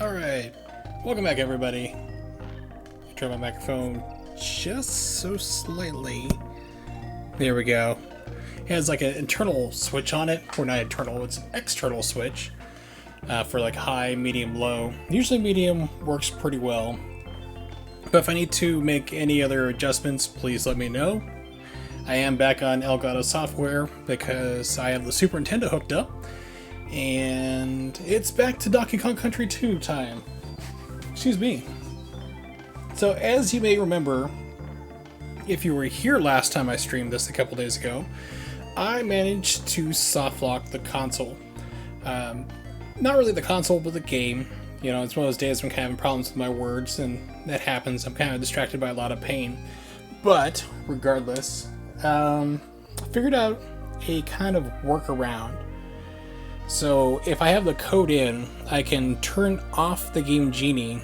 Alright, welcome back everybody. Turn my microphone just so slightly. There we go. It has like an internal switch on it, or not internal, it's an external switch for like high, medium, low. Usually medium works pretty well, but if I need to make any other adjustments, please let me know. I am back on Elgato software because I have the Super Nintendo hooked up, and it's back to Donkey Kong Country 2 time. Excuse me. So as you may remember, if you were here last time I streamed this a couple days ago, I managed to soft lock the console. Not really the console, but the game. You know, it's one of those days when I'm kind of having problems with my words, and that happens. I'm kind of distracted by a lot of pain. But, regardless, I figured out a kind of workaround. So, if I have the code in, I can turn off the Game Genie,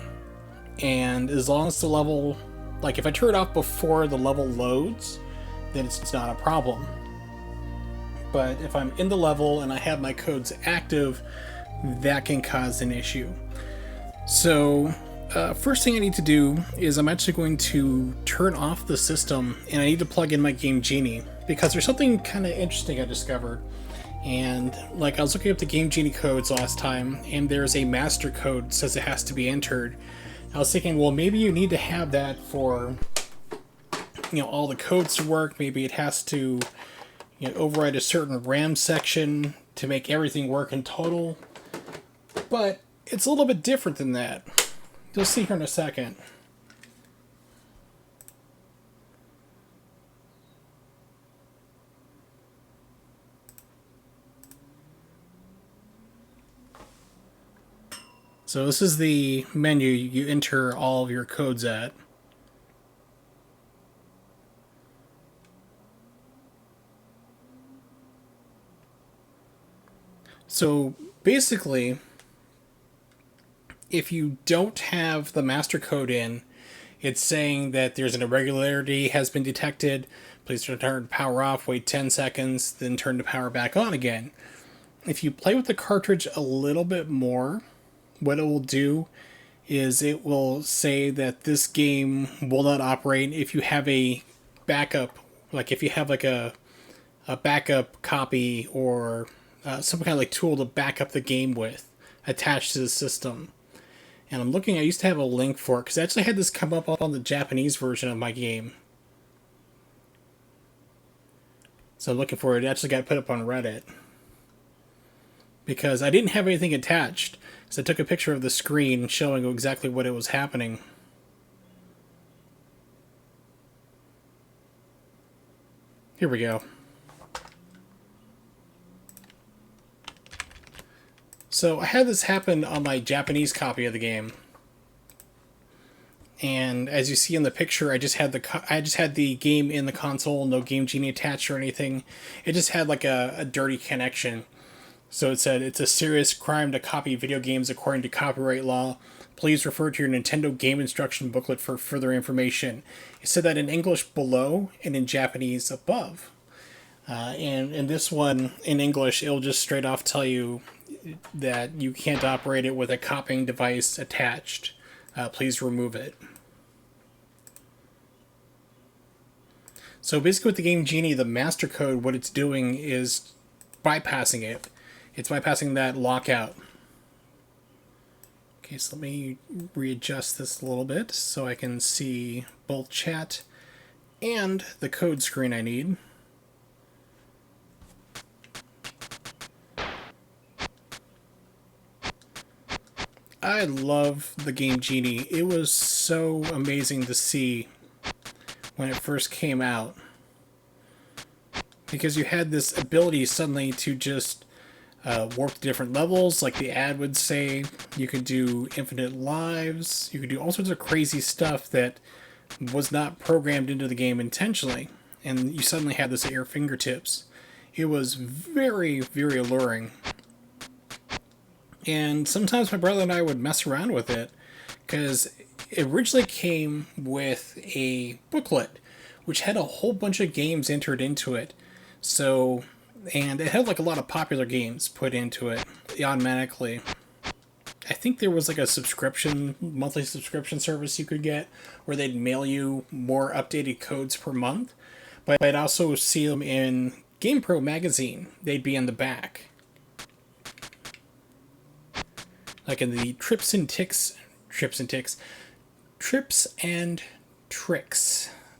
and as long as the level, like if I turn it off before the level loads, then it's not a problem. But if I'm in the level and I have my codes active, that can cause an issue. So, first thing I need to do is I'm actually going to turn off the system, and I need to plug in my Game Genie, because there's something kind of interesting I discovered. And like I was looking up the Game Genie codes last time, and there's a master code that says it has to be entered. I was thinking, well, maybe you need to have that for, you know, all the codes to work. Maybe it has to, you know, override a certain RAM section to make everything work in total. But it's a little bit different than that. You'll see here in a second. So this is the menu you enter all of your codes at. So basically, if you don't have the master code in, it's saying that there's an irregularity has been detected. Please turn power off, wait 10 seconds, then turn the power back on again. If you play with the cartridge a little bit more, what it will do is it will say that this game will not operate if you have a backup, like if you have like a backup copy or some kind of like tool to back up the game with attached to the system. And I'm looking, I used to have a link for it because I actually had this come up on the Japanese version of my game. So I'm looking for it. It actually got put up on Reddit, because I didn't have anything attached. So I took a picture of the screen showing exactly what it was happening. Here we go. So I had this happen on my Japanese copy of the game. And as you see in the picture, I just had the game in the console, no Game Genie attached or anything. It just had like a dirty connection. So it said, it's a serious crime to copy video games according to copyright law. Please refer to your Nintendo game instruction booklet for further information. It said that in English below and in Japanese above. And in this one, in English, it'll just straight off tell you that you can't operate it with a copying device attached. Please remove it. So basically with the Game Genie, the master code, what it's doing is bypassing it. It's bypassing that lockout. Okay, so let me readjust this a little bit so I can see both chat and the code screen I need. I love the Game Genie. It was so amazing to see when it first came out, because you had this ability suddenly to just warp to different levels, like the ad would say. You could do infinite lives. You could do all sorts of crazy stuff that was not programmed into the game intentionally, and you suddenly had this at your fingertips. It was very, very alluring. And sometimes my brother and I would mess around with it, because it originally came with a booklet, which had a whole bunch of games entered into it. So, and it had like a lot of popular games put into it automatically. I think there was like a monthly subscription service you could get where they'd mail you more updated codes per month. But I'd also see them in GamePro magazine. They'd be in the back. Like in the Trips and Tricks.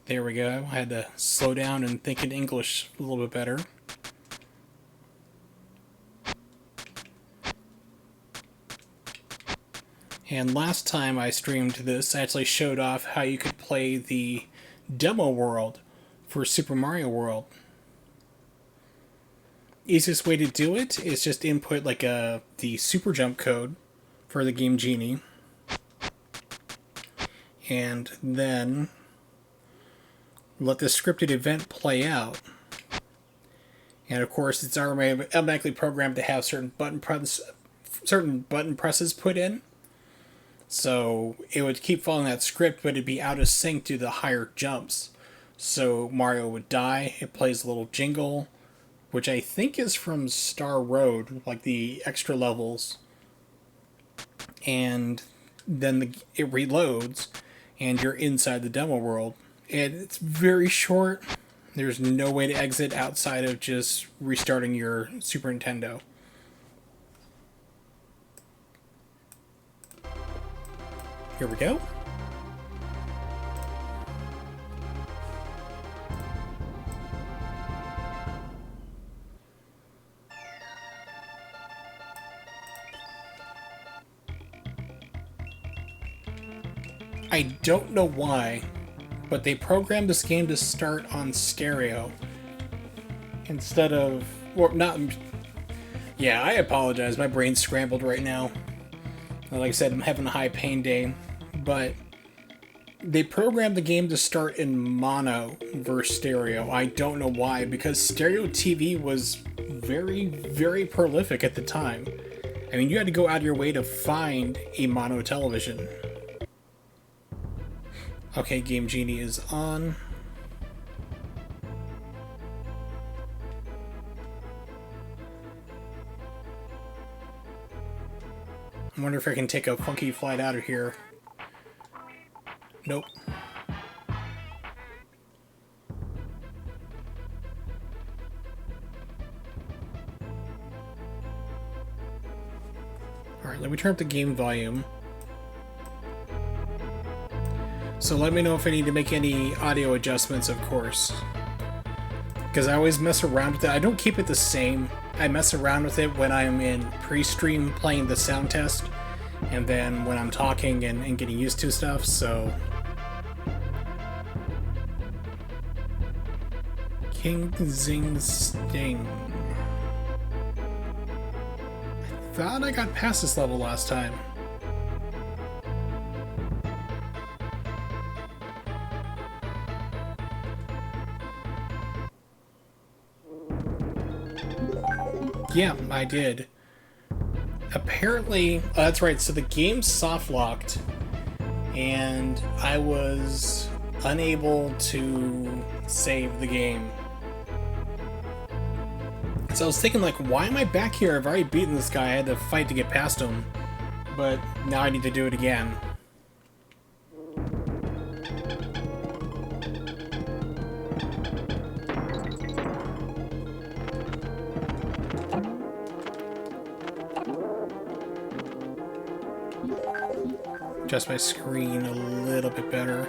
There we go. I had to slow down and think in English a little bit better. And last time I streamed this, I actually showed off how you could play the demo world for Super Mario World. Easiest way to do it is just input like the Super Jump code for the Game Genie. And then let the scripted event play out. And of course, it's automatically programmed to have certain button presses put in. So it would keep following that script, but it'd be out of sync to the higher jumps. So Mario would die, it plays a little jingle, which I think is from Star Road, like the extra levels. And then it reloads, and you're inside the demo world. And it's very short. There's no way to exit outside of just restarting your Super Nintendo. Here we go. I don't know why, but they programmed this game to start on stereo instead of, or not. Yeah, I apologize. My brain's scrambled right now. Like I said, I'm having a high pain day, but they programmed the game to start in mono versus stereo. I don't know why, because stereo TV was very, very prolific at the time. I mean, you had to go out of your way to find a mono television. Okay, Game Genie is on. I wonder if I can take a funky flight out of here. Nope. Alright, let me turn up the game volume. So let me know if I need to make any audio adjustments, of course. Because I always mess around with it. I don't keep it the same. I mess around with it when I'm in pre-stream playing the sound test, and then when I'm talking and getting used to stuff, so... King Zing Sting. I thought I got past this level last time. Yeah, I did. Apparently, that's right, so the game's soft-locked, and I was unable to save the game. So I was thinking, like, why am I back here? I've already beaten this guy, I had to fight to get past him, but now I need to do it again. Adjust my screen a little bit better.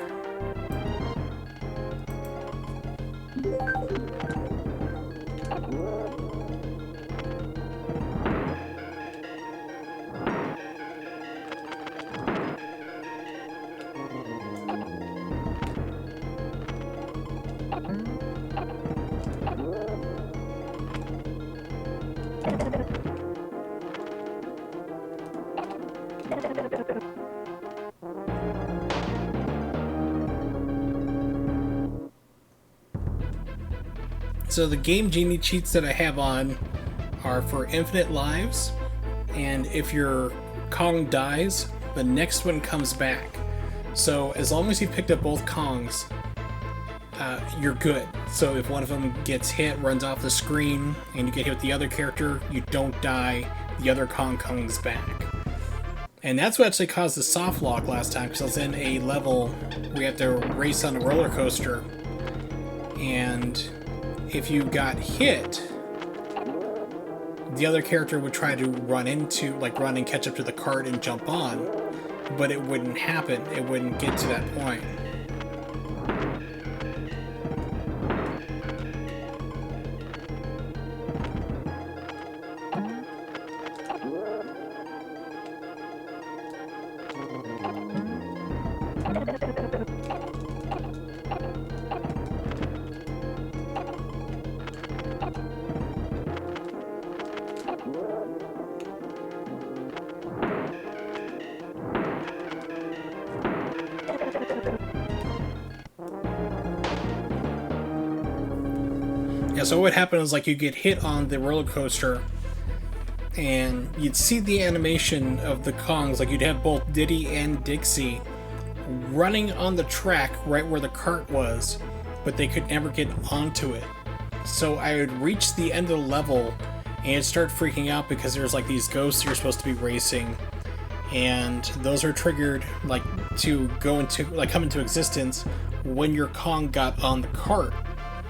So the Game Genie cheats that I have on are for infinite lives, and if your Kong dies, the next one comes back. So as long as you picked up both Kongs, you're good. So if one of them gets hit, runs off the screen, and you get hit with the other character, you don't die, the other Kong comes back. And that's what actually caused the soft lock last time, because I was in a level where you have to race on a roller coaster. And if you got hit, the other character would try to run and catch up to the cart and jump on, but it wouldn't happen. It wouldn't get to that point. Yeah, so what would happen is, like, you get hit on the roller coaster, and you'd see the animation of the Kongs, like you'd have both Diddy and Dixie running on the track right where the cart was, but they could never get onto it. So I would reach the end of the level and start freaking out because there's like these ghosts you're supposed to be racing, and those are triggered like to go into like come into existence when your Kong got on the cart.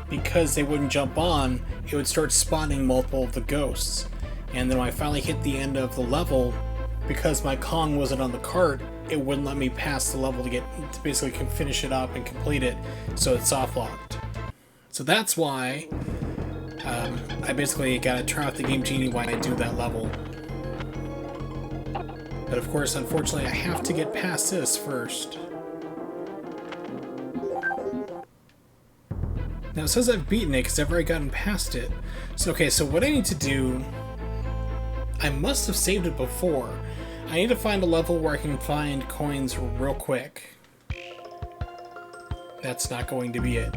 Because they wouldn't jump on, it would start spawning multiple of the ghosts. And then when I finally hit the end of the level, because my Kong wasn't on the cart, it wouldn't let me pass the level to basically finish it up and complete it, so it's soft locked. So that's why I basically gotta turn off the Game Genie when I do that level. But of course, unfortunately, I have to get past this first. Now it says I've beaten it because I've already gotten past it. So okay, so what I need to do, I must have saved it before. I need to find a level where I can find coins real quick. That's not going to be it.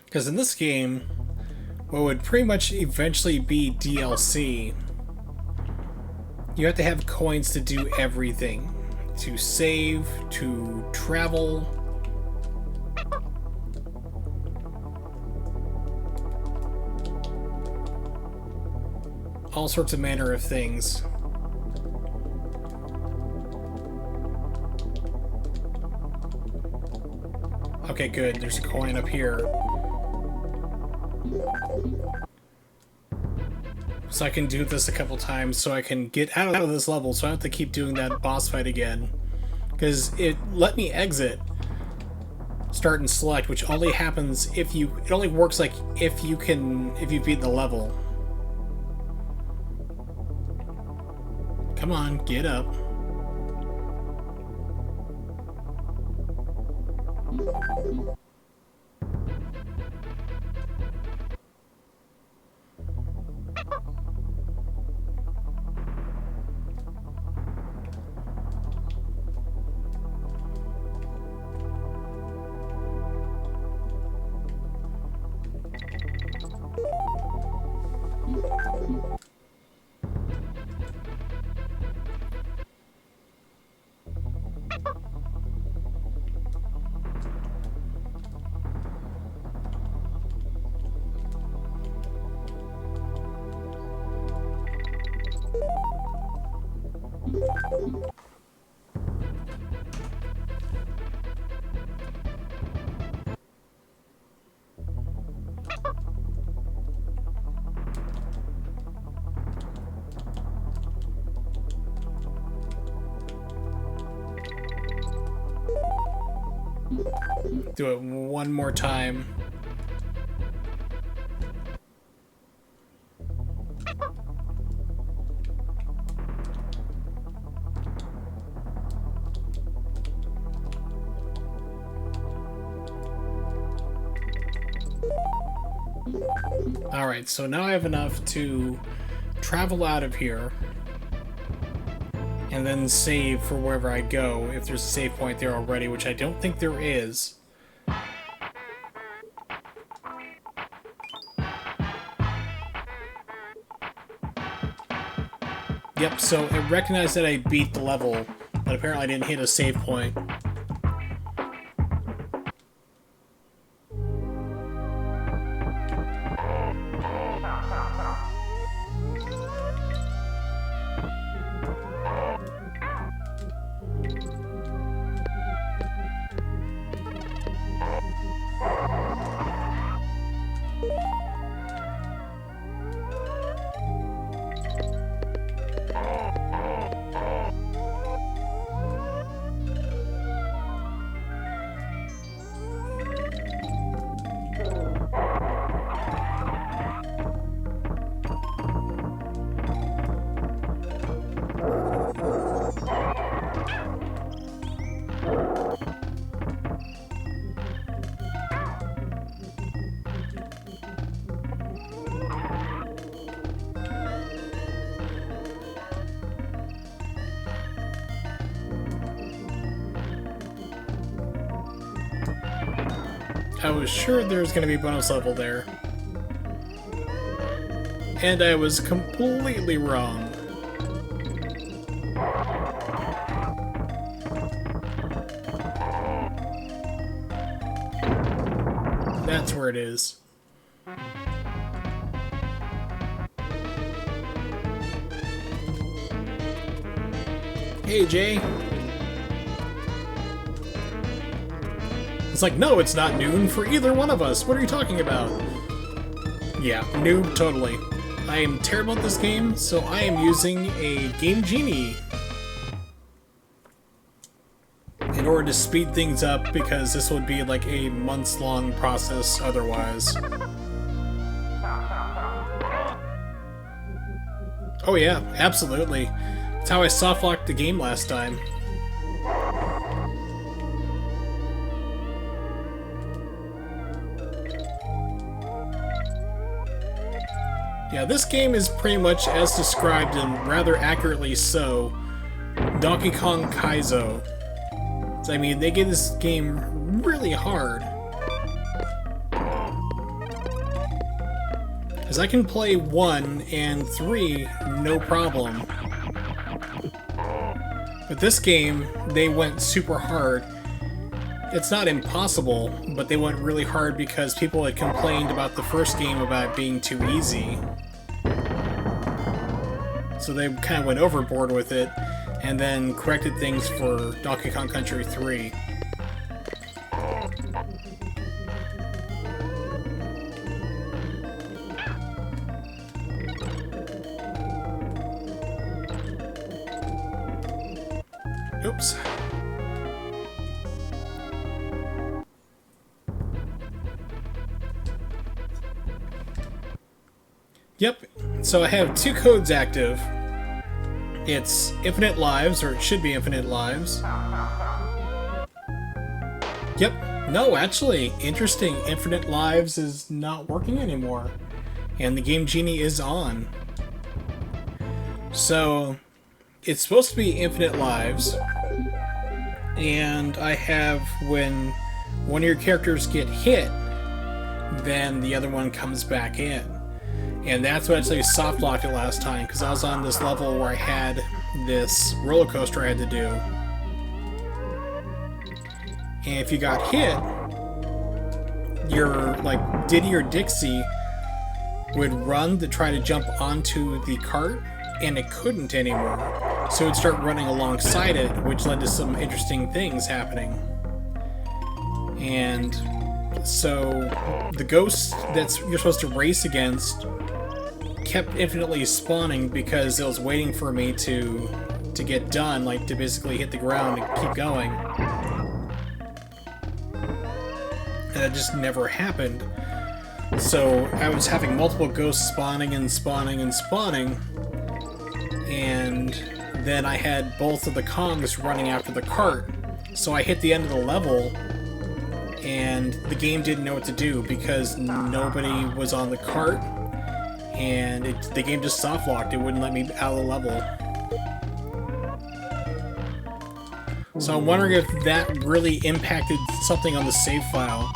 Because in this game, what would pretty much eventually be DLC, you have to have coins to do everything. To save, to travel. All sorts of manner of things. Okay, good. There's a coin up here. So I can do this a couple times so I can get out of this level so I don't have to keep doing that boss fight again. Because it let me exit, start and select, which only happens if you, it only works like if you beat the level. Come on, get up. Do it one more time. Alright, so now I have enough to travel out of here. and then save for wherever I go, if there's a save point there already, which I don't think there is. Yep, so it recognized that I beat the level, but apparently I didn't hit a save point. I was sure there was going to be a bonus level there. And I was completely wrong. That's where it is. Hey, Jay. It's like, no, it's not noon for either one of us. What are you talking about? Yeah, noob, totally. I am terrible at this game, so I am using a Game Genie in order to speed things up, because this would be like a months-long process otherwise. Oh yeah, absolutely. That's how I soft-locked the game last time. Yeah, this game is pretty much as described, and rather accurately so, Donkey Kong Kaizo. So, I mean, they gave this game really hard. Because I can play 1 and 3 no problem. But this game, they went super hard. It's not impossible, but they went really hard because people had complained about the first game about it being too easy. So they kind of went overboard with it, and then corrected things for Donkey Kong Country 3. Oops. Yep, so I have 2 codes active. It's infinite lives, or it should be infinite lives. Yep, no, actually, interesting, infinite lives is not working anymore. And the Game Genie is on. So, it's supposed to be infinite lives. And I have, when one of your characters get hit, then the other one comes back in. And that's what actually soft-locked it last time, because I was on this level where I had this roller coaster I had to do. And if you got hit, your, like, Diddy or Dixie would run to try to jump onto the cart, and it couldn't anymore. So it would start running alongside it, which led to some interesting things happening. And so the ghost that you're supposed to race against kept infinitely spawning because it was waiting for me to get done, like to basically hit the ground and keep going. And it just never happened. So I was having multiple ghosts spawning and spawning and spawning, and then I had both of the Kongs running after the cart. So I hit the end of the level, and the game didn't know what to do because nobody was on the cart, and the game just soft-locked. It wouldn't let me out of the level. So I'm wondering if that really impacted something on the save file.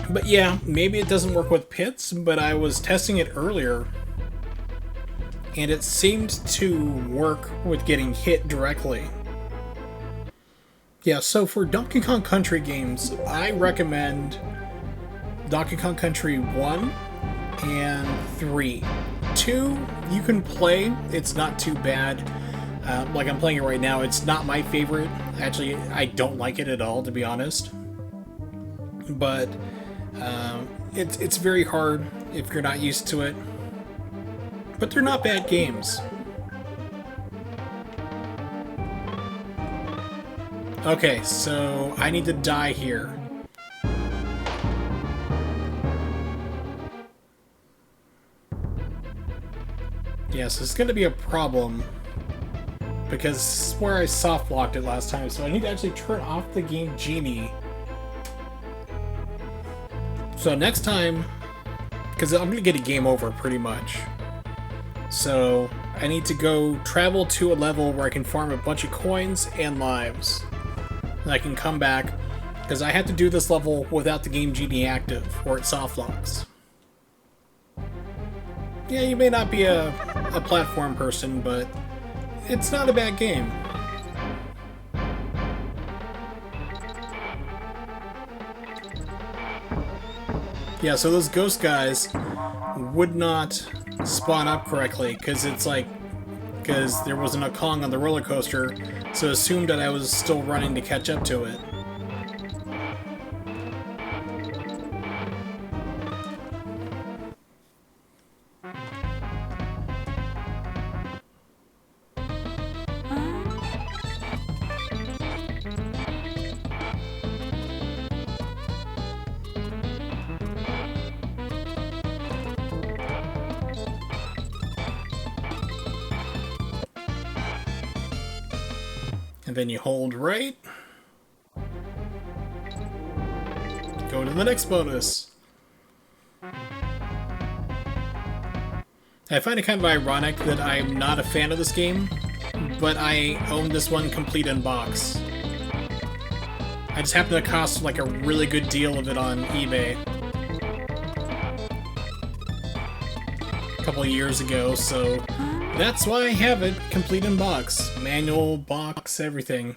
But yeah, maybe it doesn't work with pits, but I was testing it earlier, and it seemed to work with getting hit directly. Yeah, so for Donkey Kong Country games, I recommend Donkey Kong Country 1 and 3. 2, you can play, it's not too bad. Like I'm playing it right now, it's not my favorite. Actually, I don't like it at all, to be honest. But it's very hard if you're not used to it. But they're not bad games. Okay, so I need to die here. Yes, it's going to be a problem, because this is where I soft locked it last time, so I need to actually turn off the game genie. So next time, because I'm going to get a game over pretty much, so I need to go travel to a level where I can farm a bunch of coins and lives. And I can come back, because I have to do this level without the game genie active, or it soft locks. Yeah, you may not be a platform person, but it's not a bad game. Yeah, so those ghost guys would not spawn up correctly, because there wasn't a Kong on the roller coaster, so assumed that I was still running to catch up to it. And then you hold right. Go to the next bonus. I find it kind of ironic that I'm not a fan of this game, but I own this one complete in box. I just happened to cost like a really good deal of it on eBay a couple of years ago, so that's why I have it complete in box. Manual, box, everything.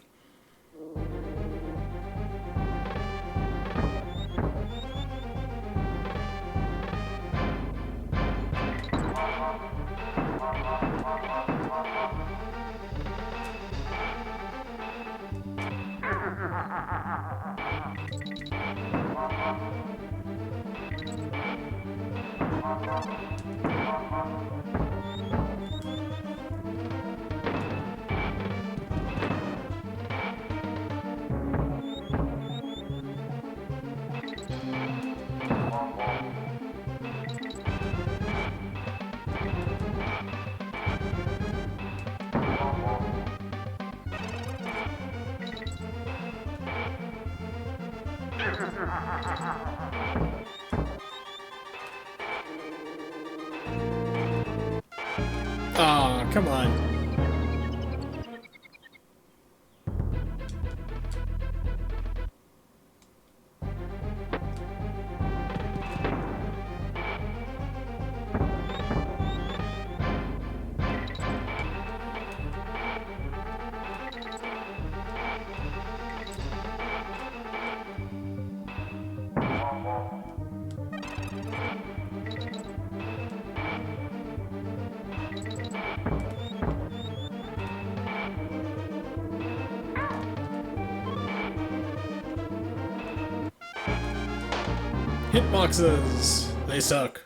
Aw, come on. Hitboxes! They suck.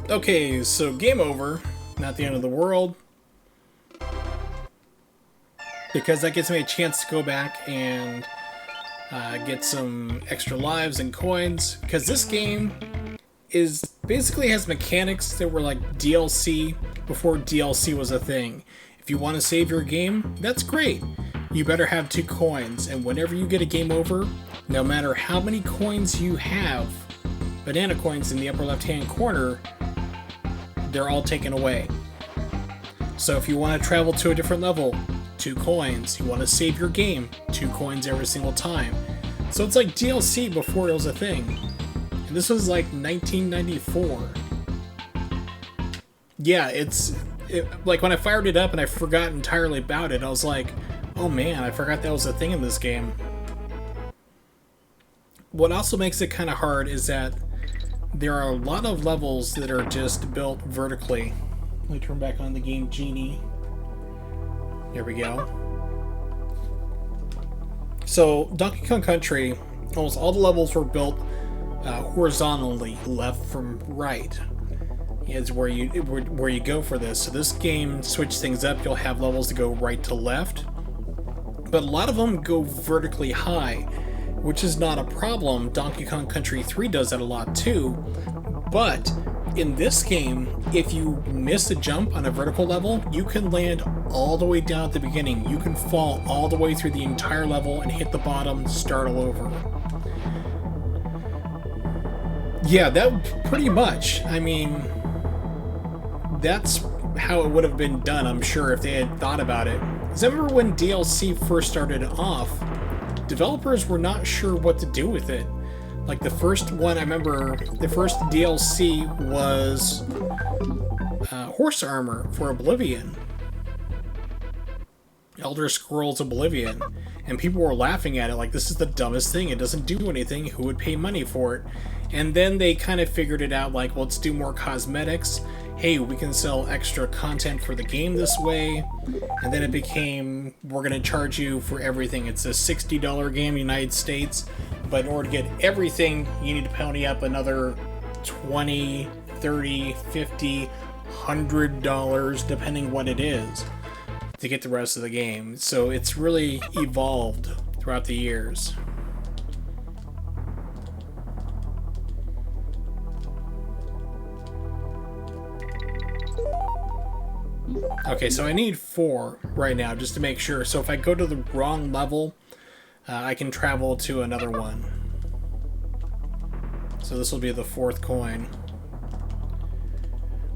Okay, so game over. Not the end of the world. Because that gives me a chance to go back and get some extra lives and coins. Because this game basically has mechanics that were like DLC before DLC was a thing. If you want to save your game, that's great. You better have 2 coins, and whenever you get a game over, no matter how many coins you have, banana coins in the upper left hand corner, they're all taken away. So if you want to travel to a different level, 2 coins. You want to save your game, 2 coins every single time. So it's like DLC before it was a thing. And this was like 1994. Yeah, like when I fired it up and I forgot entirely about it, I was like, oh man, I forgot that was a thing in this game. What also makes it kind of hard is that there are a lot of levels that are just built vertically. Let me turn back on the Game Genie. There we go. So, Donkey Kong Country, almost all the levels were built horizontally, left from right. Is where you go for this. So this game switches things up. You'll have levels that go right to left, but a lot of them go vertically high, which is not a problem. Donkey Kong Country 3 does that a lot too, but in this game, if you miss a jump on a vertical level, you can land all the way down at the beginning. You can fall all the way through the entire level and hit the bottom, start all over. Yeah, that pretty much. I mean, that's how it would have been done, I'm sure, if they had thought about it. Because I remember when DLC first started off, developers were not sure what to do with it. Like the first one, I remember the first DLC was Horse Armor for Oblivion. Elder Scrolls Oblivion. And people were laughing at it like, this is the dumbest thing, it doesn't do anything, who would pay money for it? And then they kind of figured it out like, well, let's do more cosmetics. Hey, we can sell extra content for the game this way. And then it became, we're going to charge you for everything. It's a $60 game in the United States, but in order to get everything, you need to pony up another $20, $30, $50, $100, depending what it is, to get the rest of the game. So it's really evolved throughout the years. Okay, so I need 4 right now just to make sure. So if I go to the wrong level, I can travel to another one. So this will be the 4th coin.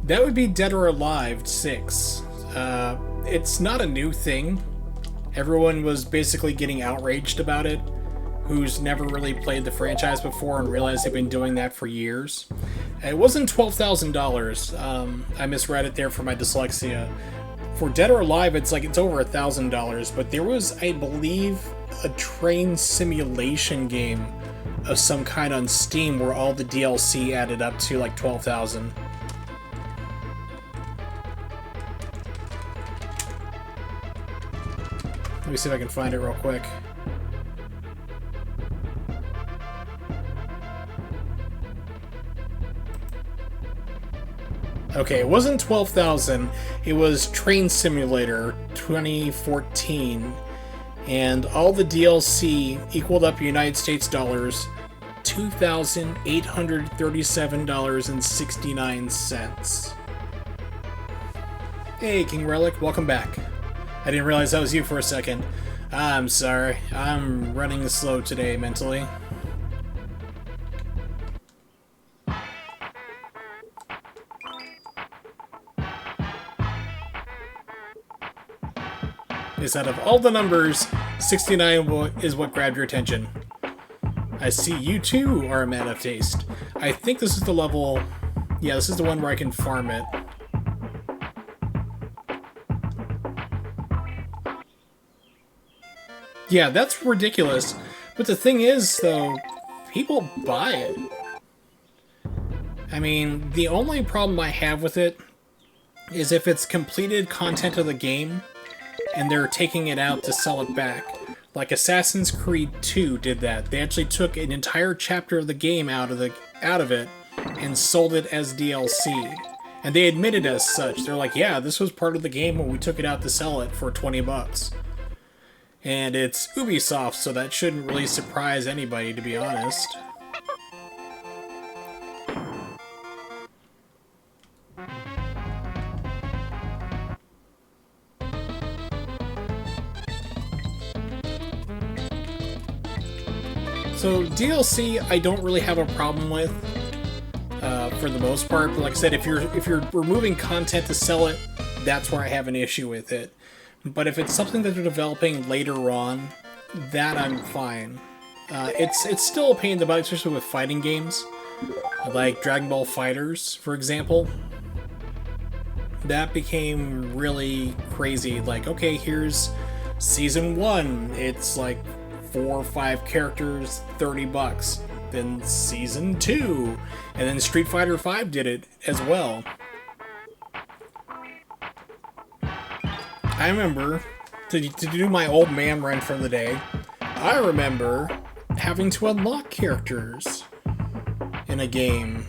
That would be Dead or Alive 6. It's not a new thing. Everyone was basically getting outraged about it, who's never really played the franchise before and realized they've been doing that for years. It wasn't $12,000. I misread it there for my dyslexia. For Dead or Alive, it's over $1,000, but there was, I believe, a train simulation game of some kind on Steam where all the DLC added up to like $12,000. Let me see if I can find it real quick. Okay, it wasn't 12,000. It was Train Simulator 2014, and all the DLC equaled up United States dollars $2,837.69. Hey, King Relic, welcome back. I didn't realize that was you for a second. I'm sorry. I'm running slow today mentally. Is out of all the numbers, 69 is what grabbed your attention. I see you too are a man of taste. I think this is the level... Yeah, this is the one where I can farm it. Yeah, that's ridiculous. But the thing is, though, people buy it. I mean, the only problem I have with it is if it's completed content of the game, and they're taking it out to sell it back. Like Assassin's Creed 2 did that. They actually took an entire chapter of the game out of it and sold it as DLC. And they admitted as such. They're like, yeah, this was part of the game when we took it out to sell it for 20 bucks. And it's Ubisoft, so that shouldn't really surprise anybody, to be honest. So DLC, I don't really have a problem with, for the most part. But like I said, if you're removing content to sell it, that's where I have an issue with it. But if it's something that they're developing later on, that I'm fine. It's still a pain in the butt, especially with fighting games, like Dragon Ball Fighters, for example. That became really crazy. Like, okay, here's season 1. It's like 4 or 5 characters, $30. Then season 2, and then Street Fighter V did it as well. I remember, to do my old man run for the day, I remember having to unlock characters in a game.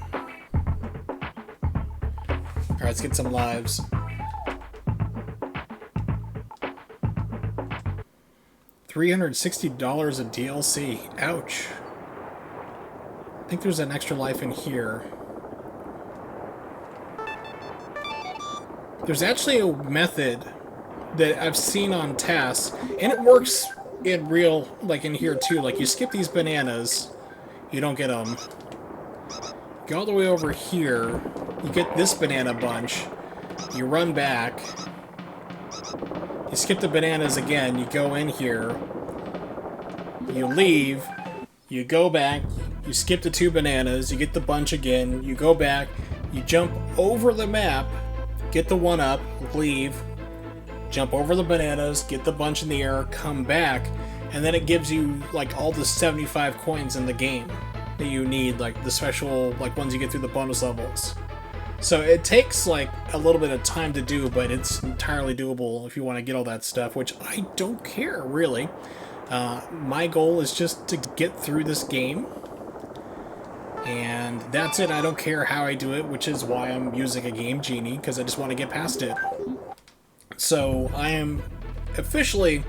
Alright, let's get some lives. $360 of DLC. Ouch. I think there's an extra life in here. There's actually a method that I've seen on tasks, and it works in real, like in here too. Like, you skip these bananas, you don't get them. Go all the way over here, you get this banana bunch, you run back, you skip the bananas again, you go in here, you leave, you go back, you skip the 2 bananas, you get the bunch again, you go back, you jump over the map, get the 1-up, leave, jump over the bananas, get the bunch in the air, come back, and then it gives you like all the 75 coins in the game that you need, like the special, like ones you get through the bonus levels. So it takes like a little bit of time to do, but it's entirely doable if you want to get all that stuff, which I don't care, really. My goal is just to get through this game, and that's it. I don't care how I do it, which is why I'm using a Game Genie, because I just want to get past it. So I am officially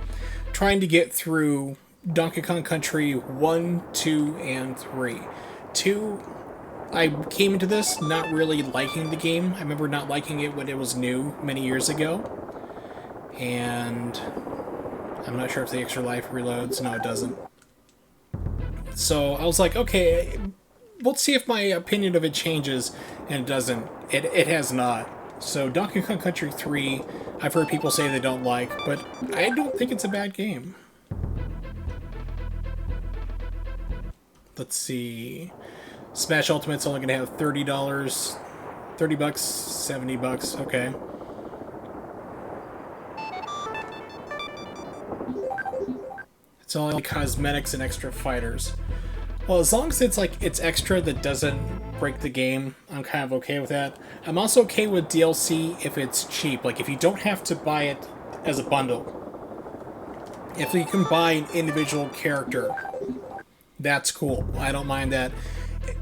trying to get through Donkey Kong Country 1, 2, and 3. 2, I came into this not really liking the game. I remember not liking it when it was new many years ago. And I'm not sure if the extra life reloads. No, it doesn't. So I was like, okay, let's see if my opinion of it changes, and it doesn't. It has not. So Donkey Kong Country 3, I've heard people say they don't like, but I don't think it's a bad game. Let's see. Smash Ultimate's only going to have $30. $30, $70, okay. It's only cosmetics and extra fighters. Well, as long as it's like it's extra that doesn't break the game, I'm kind of okay with that. I'm also okay with DLC if it's cheap. Like, if you don't have to buy it as a bundle. If you can buy an individual character, that's cool. I don't mind that.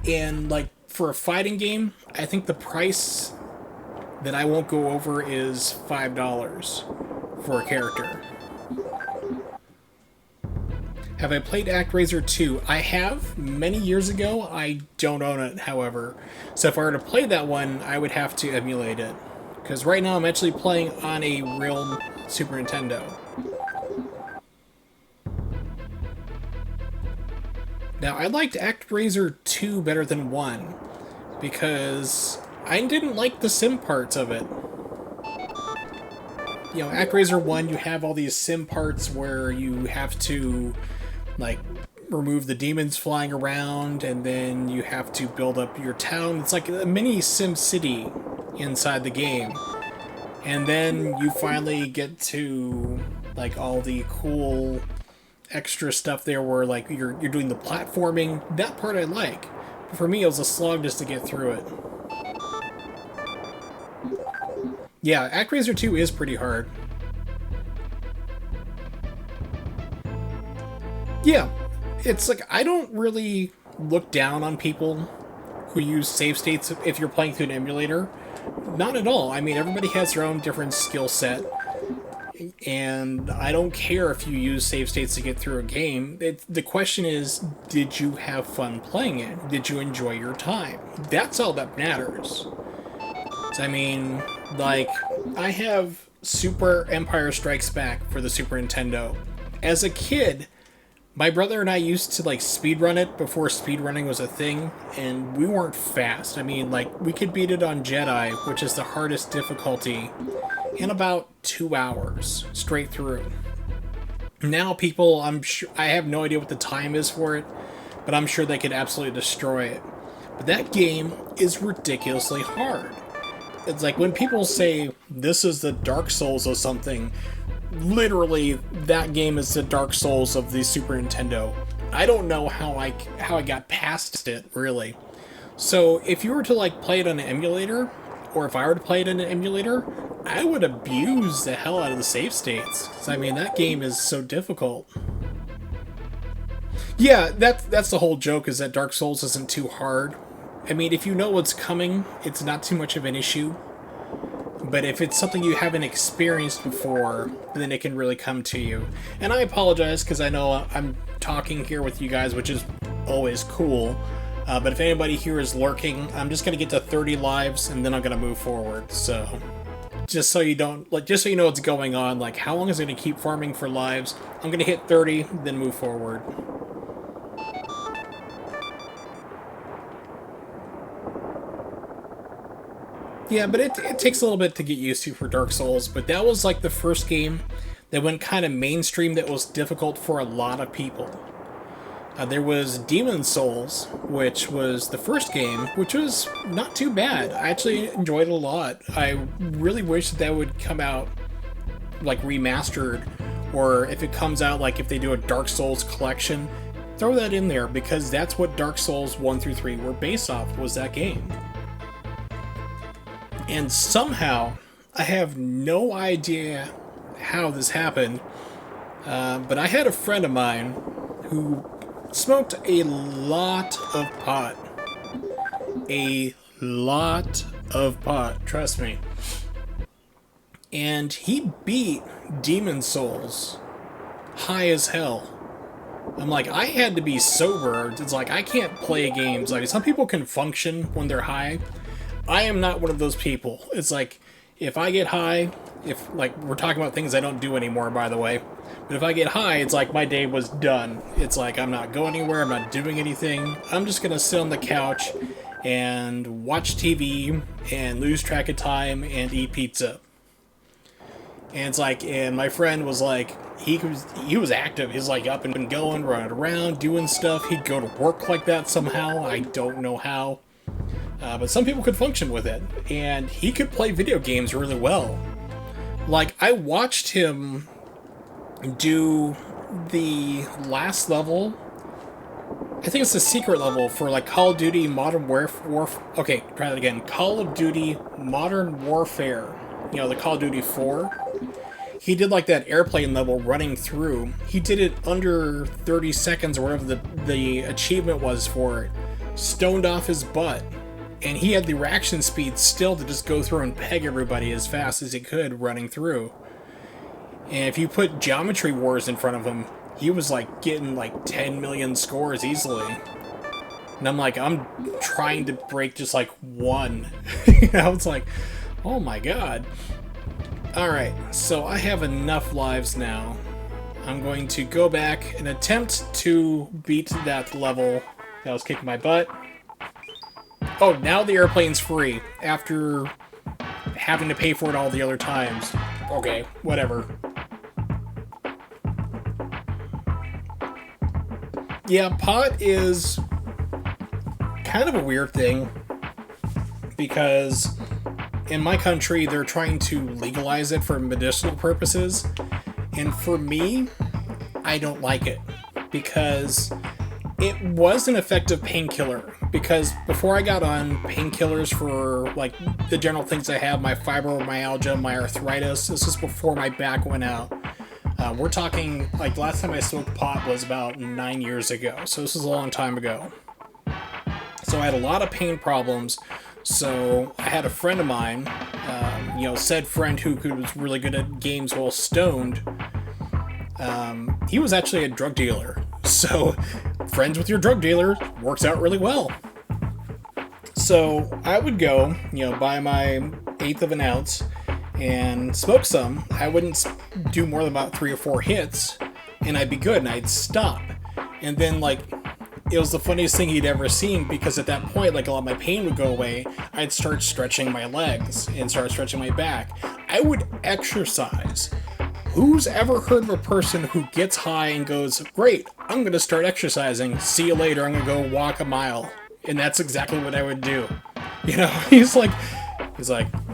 And, like, for a fighting game, I think the price that I won't go over is $5 for a character. Have I played ActRaiser 2? I have, many years ago. I don't own it, however. So if I were to play that one, I would have to emulate it. Because right now I'm actually playing on a real Super Nintendo. Now, I liked ActRaiser 2 better than 1, because I didn't like the sim parts of it. You know, ActRaiser 1, you have all these sim parts where you have to, like, remove the demons flying around, and then you have to build up your town. It's like a mini Sim City inside the game. And then you finally get to, like, all the cool extra stuff there where, like, you're doing the platforming. That part I like. But for me, it was a slog just to get through it. Yeah, ActRaiser 2 is pretty hard. Yeah, it's like, I don't really look down on people who use save states if you're playing through an emulator. Not at all. I mean, everybody has their own different skill set. And I don't care if you use save states to get through a game. The question is, did you have fun playing it? Did you enjoy your time? That's all that matters. I mean, like, I have Super Empire Strikes Back for the Super Nintendo. As a kid, my brother and I used to, like, speedrun it before speedrunning was a thing, and we weren't fast. I mean, like, we could beat it on Jedi, which is the hardest difficulty in about 2 hours straight through. Now people, I'm sure, I have no idea what the time is for it, but I'm sure they could absolutely destroy it. But that game is ridiculously hard. It's like when people say this is the Dark Souls of something, literally that game is the Dark Souls of the Super Nintendo. I don't know how I got past it, really. So if you were to like play it on an emulator, or if I were to play it in an emulator, I would abuse the hell out of the save states. 'Cause, I mean, that game is so difficult. Yeah, that's the whole joke, is that Dark Souls isn't too hard. I mean, if you know what's coming, it's not too much of an issue. But if it's something you haven't experienced before, then it can really come to you. And I apologize, because I know I'm talking here with you guys, which is always cool. But if anybody here is lurking, I'm just going to get to 30 lives, and then I'm going to move forward. So, just so you don't, like, just so you know what's going on, like, how long is it going to keep farming for lives? I'm going to hit 30, then move forward. Yeah, but it takes a little bit to get used to for Dark Souls, but that was like the first game that went kind of mainstream that was difficult for a lot of people. There was Demon Souls, which was the first game, which was not too bad. I actually enjoyed it a lot. I really wish that would come out like remastered, or if it comes out like if they do a Dark Souls collection, throw that in there, because that's what Dark Souls 1 through 3 were based off, was that game. And somehow, I have no idea how this happened, but I had a friend of mine who smoked a lot of pot. A lot of pot, trust me. And he beat Demon Souls high as hell. I'm like, I had to be sober. It's like, I can't play games. Like, some people can function when they're high. I am not one of those people. It's like, if I get high, if, like, we're talking about things I don't do anymore, by the way, but if I get high, it's like my day was done. It's like, I'm not going anywhere, I'm not doing anything. I'm just gonna sit on the couch and watch TV and lose track of time and eat pizza. And it's like, and my friend was like, he was active. He's like up and going, running around, doing stuff. He'd go to work like that somehow. I don't know how. But some people could function with it, and he could play video games really well. Like, I watched him do the last level, I think it's the secret level for, like, Call of Duty Modern Warfare, okay, try that again, Call of Duty Modern Warfare, you know, the Call of Duty 4. He did, like, that airplane level running through. He did it under 30 seconds, or whatever the achievement was for it. Stoned off his butt. And he had the reaction speed still to just go through and peg everybody as fast as he could running through. And if you put Geometry Wars in front of him, he was like getting like 10 million scores easily. And I'm like, I'm trying to break just like one. You know, it's like, oh my god. Alright, so I have enough lives now. I'm going to go back and attempt to beat that level that was kicking my butt. Oh, now the airplane's free, after having to pay for it all the other times. Okay, whatever. Yeah, pot is kind of a weird thing, because in my country, they're trying to legalize it for medicinal purposes, and for me, I don't like it, because it was an effective painkiller. Because before I got on painkillers for, like, the general things I have, my fibromyalgia, my arthritis, this is before my back went out. We're talking, like, last time I smoked pot was about 9 years ago, so this is a long time ago. So I had a lot of pain problems, so I had a friend of mine, you know, said friend who was really good at games while stoned, he was actually a drug dealer. So, friends with your drug dealer works out really well. So, I would go, you know, buy my 1/8 of an ounce and smoke some. I wouldn't do more than about 3 or 4 hits, and I'd be good, and I'd stop. And then, like, it was the funniest thing he'd ever seen, because at that point, like, a lot of my pain would go away. I'd start stretching my legs and start stretching my back. I would exercise. Who's ever heard of a person who gets high and goes, great, I'm going to start exercising. See you later, I'm going to go walk a mile. And that's exactly what I would do. You know, he's like,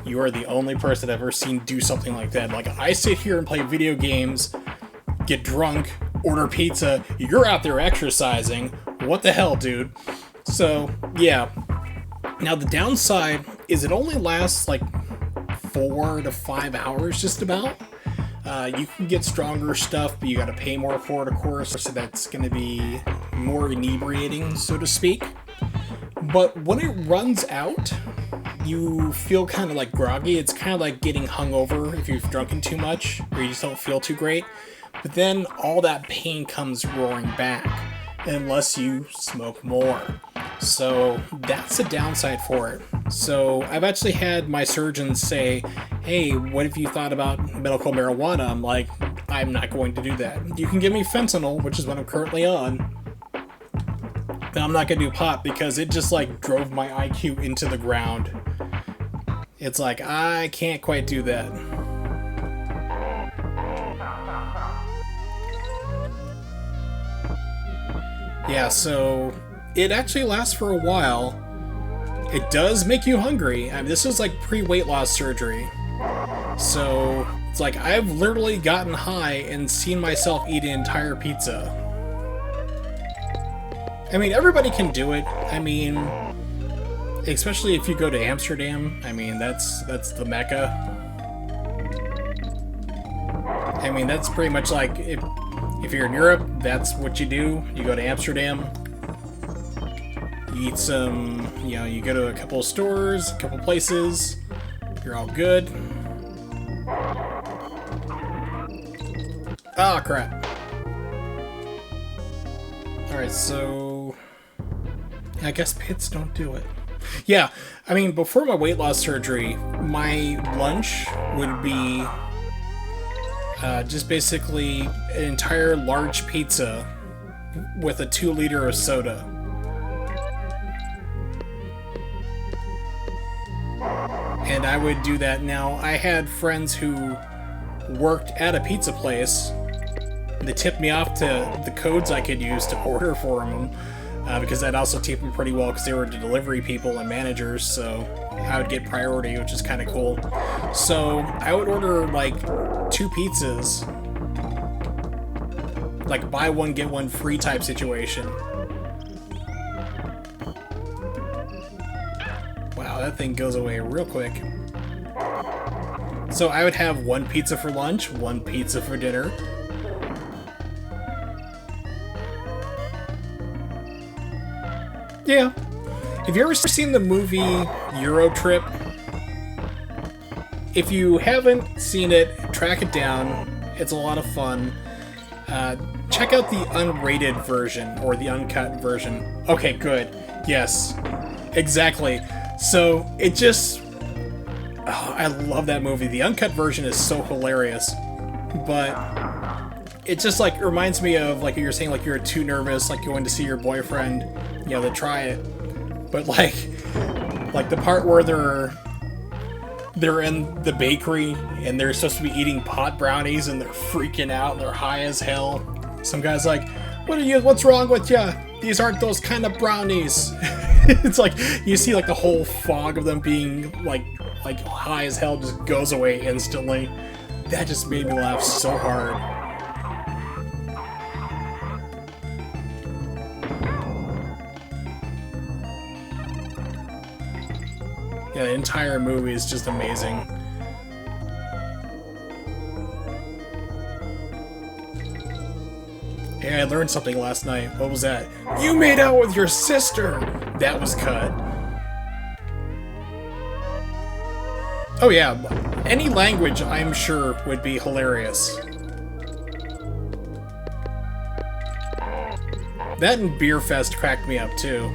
you are the only person I've ever seen do something like that. Like, I sit here and play video games, get drunk, order pizza, you're out there exercising. What the hell, dude? So, yeah. Now, the downside is it only lasts like 4 to 5 hours, just about. You can get stronger stuff, but you gotta pay more for it, of course, so that's gonna be more inebriating, so to speak. But when it runs out, you feel kind of like groggy. It's kind of like getting hungover if you've drunken too much, or you just don't feel too great. But then all that pain comes roaring back, unless you smoke more. So that's the downside for it. So I've actually had my surgeons say, hey, what have you thought about medical marijuana? I'm like, I'm not going to do that. You can give me fentanyl, which is what I'm currently on, but I'm not going to do pot, because it just like drove my IQ into the ground. It's like, I can't quite do that. Yeah, so it actually lasts for a while. It does make you hungry. I mean, this is like pre-weight loss surgery. So it's like I've literally gotten high and seen myself eat an entire pizza. I mean, everybody can do it. I mean, especially if you go to Amsterdam. I mean, that's the Mecca. I mean, that's pretty much like if you're in Europe, that's what you do. You go to Amsterdam, you eat some, you go to a couple of stores, a couple places, you're all good. Ah, crap. Alright, so I guess pits don't do it. Yeah, I mean, before my weight loss surgery, my lunch would be just basically an entire large pizza with a 2-liter of soda. And I would do that. Now, I had friends who worked at a pizza place. They tipped me off to the codes I could use to order for them, because I'd also tip them pretty well because they were the delivery people and managers, so I would get priority, which is kind of cool. So I would order like 2 pizzas, like buy one get one free type situation. Wow, that thing goes away real quick. So I would have 1 pizza for lunch, 1 pizza for dinner. Yeah. Have you ever seen the movie Euro Trip? If you haven't seen it, track it down. It's a lot of fun. Check out the unrated version, or the uncut version. Okay, good. Yes. Exactly. So, it just... Oh, I love that movie. The uncut version is so hilarious. But it just, like, reminds me of, like, you're saying, like, you're too nervous, like, going to see your boyfriend, to try it. But, like the part where they're in the bakery and they're supposed to be eating pot brownies and they're freaking out and they're high as hell. Some guy's like, what's wrong with ya? These aren't those kind of brownies. It's like, you see like the whole fog of them being like high as hell just goes away instantly. That just made me laugh so hard. Yeah, the entire movie is just amazing. Hey, I learned something last night. What was that? You made out with your sister! That was cut. Oh yeah, any language I'm sure would be hilarious. That and Beer Fest cracked me up too.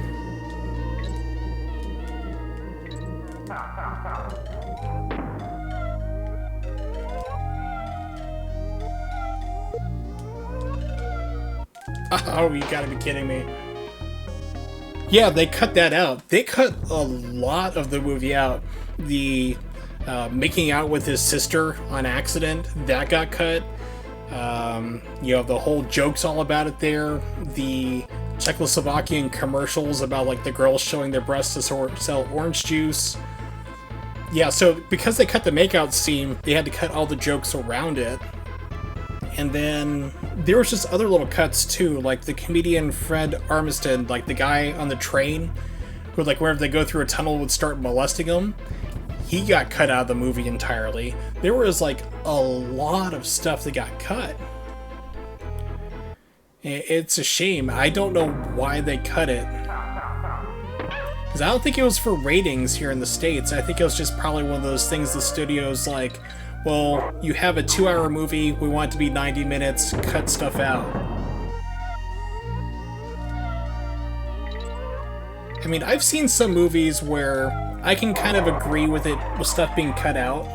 Oh, you gotta be kidding me. Yeah, they cut that out. They cut a lot of the movie out. The making out with his sister on accident, that got cut. The whole joke's all about it there. The Czechoslovakian commercials about like the girls showing their breasts to sell orange juice. Yeah, so because they cut the makeout scene, they had to cut all the jokes around it. And then there was just other little cuts too, like the comedian Fred Armisen, like the guy on the train, who like wherever they go through a tunnel would start molesting them. He got cut out of the movie entirely. There was like a lot of stuff that got cut. It's a shame. I don't know why they cut it. Because I don't think it was for ratings here in the States. I think it was just probably one of those things the studio's like, well, you have a 2-hour movie, we want it to be 90 minutes, cut stuff out. I mean, I've seen some movies where I can kind of agree with it, with stuff being cut out.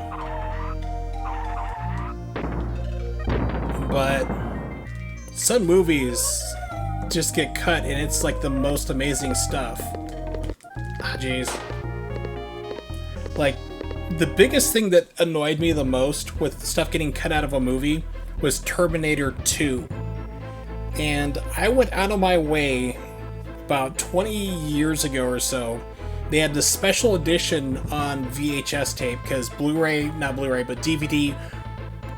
But some movies just get cut and it's like the most amazing stuff. Ah, jeez. Like, the biggest thing that annoyed me the most with stuff getting cut out of a movie was Terminator 2. And I went out of my way about 20 years ago or so. They had this special edition on VHS tape, because not Blu-ray, but DVD,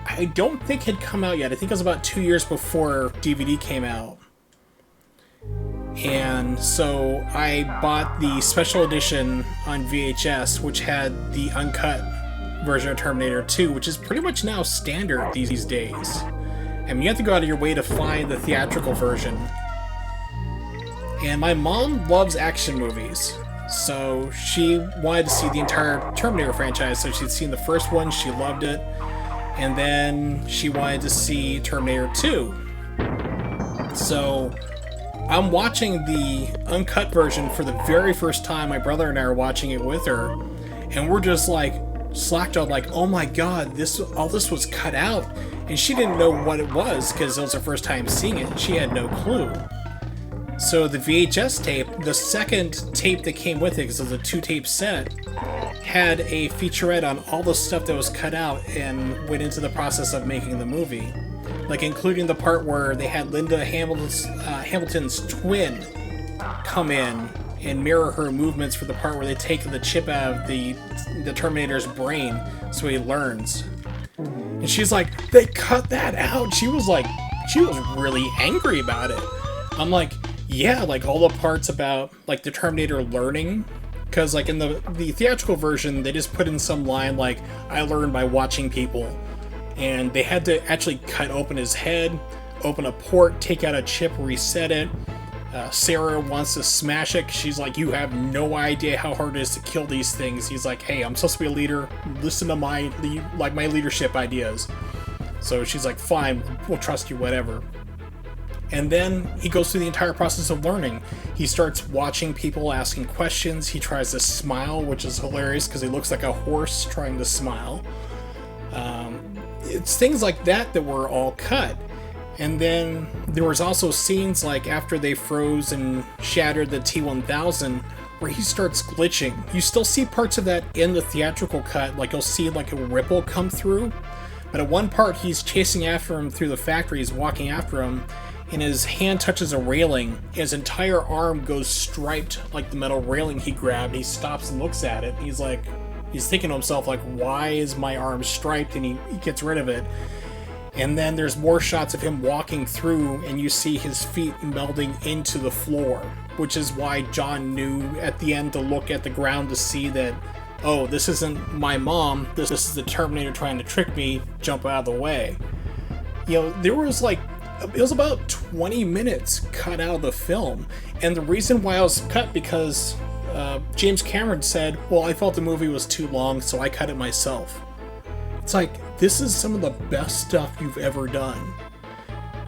I don't think had come out yet. I think it was about 2 years before DVD came out. And so I bought the special edition on VHS, which had the uncut version of Terminator 2, which is pretty much now standard these days. I mean, you have to go out of your way to find the theatrical version. And my mom loves action movies, so she wanted to see the entire Terminator franchise. So she'd seen the first one, she loved it, and then she wanted to see Terminator 2. So I'm watching the uncut version for the very first time. My brother and I are watching it with her, and we're just like slack-jawed, like, oh my god, all this was cut out. And she didn't know what it was because it was her first time seeing it. She had no clue. So the VHS tape, the second tape that came with it, because it was a 2-tape set, had a featurette on all the stuff that was cut out and went into the process of making the movie. Like including the part where they had Linda Hamilton's twin come in and mirror her movements for the part where they take the chip out of the Terminator's brain so he learns. And she's like, they cut that out. She was really angry about it. I'm like, yeah, like all the parts about like the Terminator learning, because like in the theatrical version they just put in some line like, I learned by watching people, and they had to actually cut open his head, open a port, take out a chip, reset it. Sarah wants to smash it. She's like, you have no idea how hard it is to kill these things. He's like, hey, I'm supposed to be a leader, listen to my leadership ideas. So she's like, fine, we'll trust you, whatever. And then he goes through the entire process of learning. He starts watching people, asking questions. He tries to smile, which is hilarious because he looks like a horse trying to smile. It's things like that were all cut. And then there was also scenes like after they froze and shattered the T-1000 where he starts glitching. You still see parts of that in the theatrical cut, like you'll see like a ripple come through. But at one part he's chasing after him through the factory, he's walking after him, and his hand touches a railing. His entire arm goes striped like the metal railing he grabbed. He stops and looks at it. He's thinking to himself, like, why is my arm striped? And he gets rid of it. And then there's more shots of him walking through, and you see his feet melding into the floor, which is why John knew at the end to look at the ground to see that, oh, this isn't my mom, this is the Terminator trying to trick me, jump out of the way. There was it was about 20 minutes cut out of the film, and the reason why it was cut because James Cameron said, well, I felt the movie was too long, so I cut it myself. It's like, this is some of the best stuff you've ever done.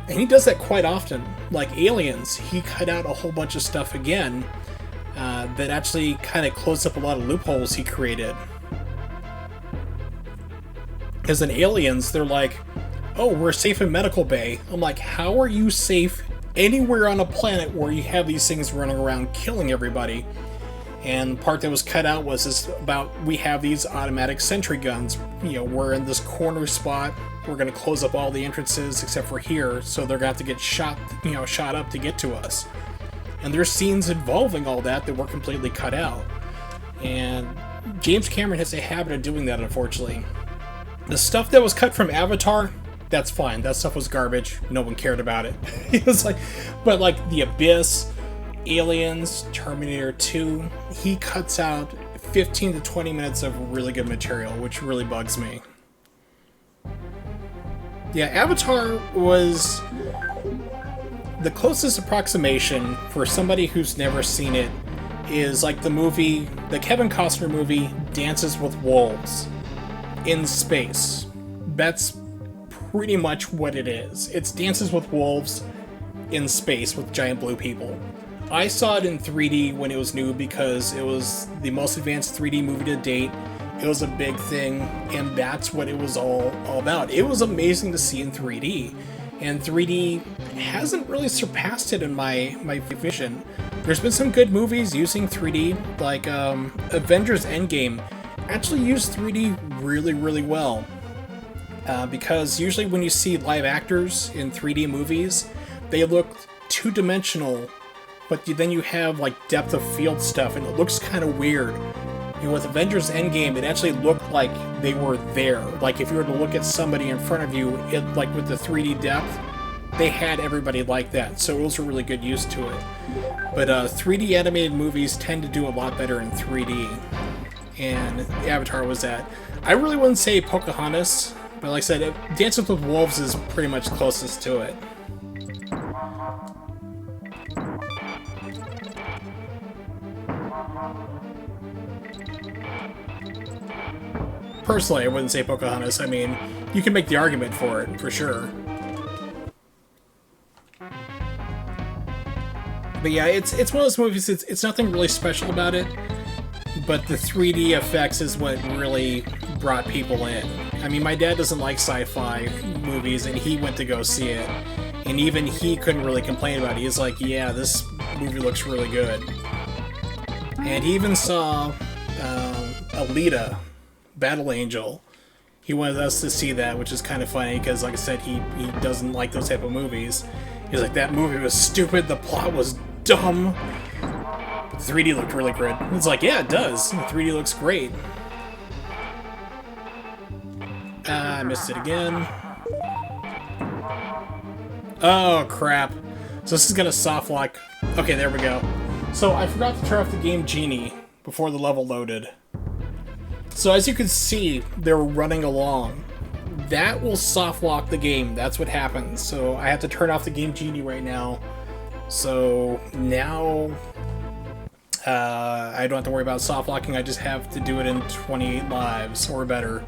And he does that quite often. Like Aliens, he cut out a whole bunch of stuff again that actually kind of closed up a lot of loopholes he created. Because in Aliens, they're like, oh, we're safe in medical bay. I'm like, how are you safe anywhere on a planet where you have these things running around killing everybody. And the part that was cut out was this about, we have these automatic sentry guns. You know, we're in this corner spot. We're going to close up all the entrances except for here, so they're going to have to get shot up to get to us. And there's scenes involving all that were completely cut out. And James Cameron has a habit of doing that, unfortunately. The stuff that was cut from Avatar, that's fine. That stuff was garbage. No one cared about it. It was like, but like The Abyss, Aliens, Terminator 2, he cuts out 15 to 20 minutes of really good material, which really bugs me. Yeah, Avatar was the closest approximation for somebody who's never seen it is like the Kevin Costner movie Dances with Wolves in space. That's pretty much what it is. It's Dances with Wolves in space with giant blue people. I saw it in 3D when it was new because it was the most advanced 3D movie to date. It was a big thing, and that's what it was all about. It was amazing to see in 3D, and 3D hasn't really surpassed it in my vision. There's been some good movies using 3D, like Avengers Endgame actually used 3D really, really well. Because usually when you see live actors in 3D movies, they look two-dimensional, but then you have like depth of field stuff, and it looks kind of weird. You know, with Avengers Endgame, it actually looked like they were there. Like if you were to look at somebody in front of you, it like with the 3D depth, they had everybody like that. So it was a really good use to it. But 3D animated movies tend to do a lot better in 3D, and Avatar was that. I really wouldn't say Pocahontas, but like I said, Dances with Wolves is pretty much closest to it. Personally, I wouldn't say Pocahontas. I mean, you can make the argument for it, for sure. But yeah, it's one of those movies, it's nothing really special about it, but the 3D effects is what really brought people in. I mean, my dad doesn't like sci-fi movies, and he went to go see it, and even he couldn't really complain about it. He's like, yeah, this movie looks really good. And he even saw Alita, Battle Angel. He wanted us to see that, which is kind of funny, because like I said, he doesn't like those type of movies. He's like, that movie was stupid, the plot was dumb. But the 3D looked really good. It's like, yeah, it does. The 3D looks great. I missed it again. Oh, crap. So this is gonna soft lock. Okay, there we go. So I forgot to turn off the game Genie before the level loaded. So as you can see, they're running along. That will soft lock the game. That's what happens. So I have to turn off the game Genie right now. So now I don't have to worry about soft locking. I just have to do it in 28 lives or better.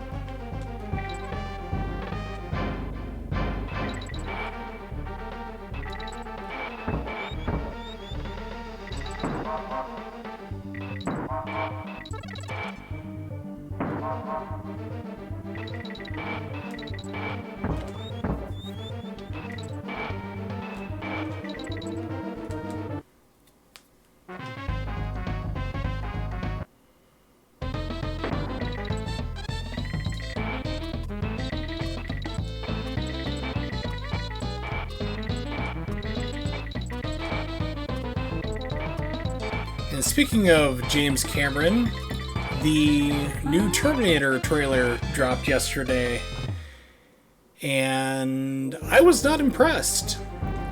And speaking of James Cameron, the new Terminator trailer dropped yesterday, and I was not impressed.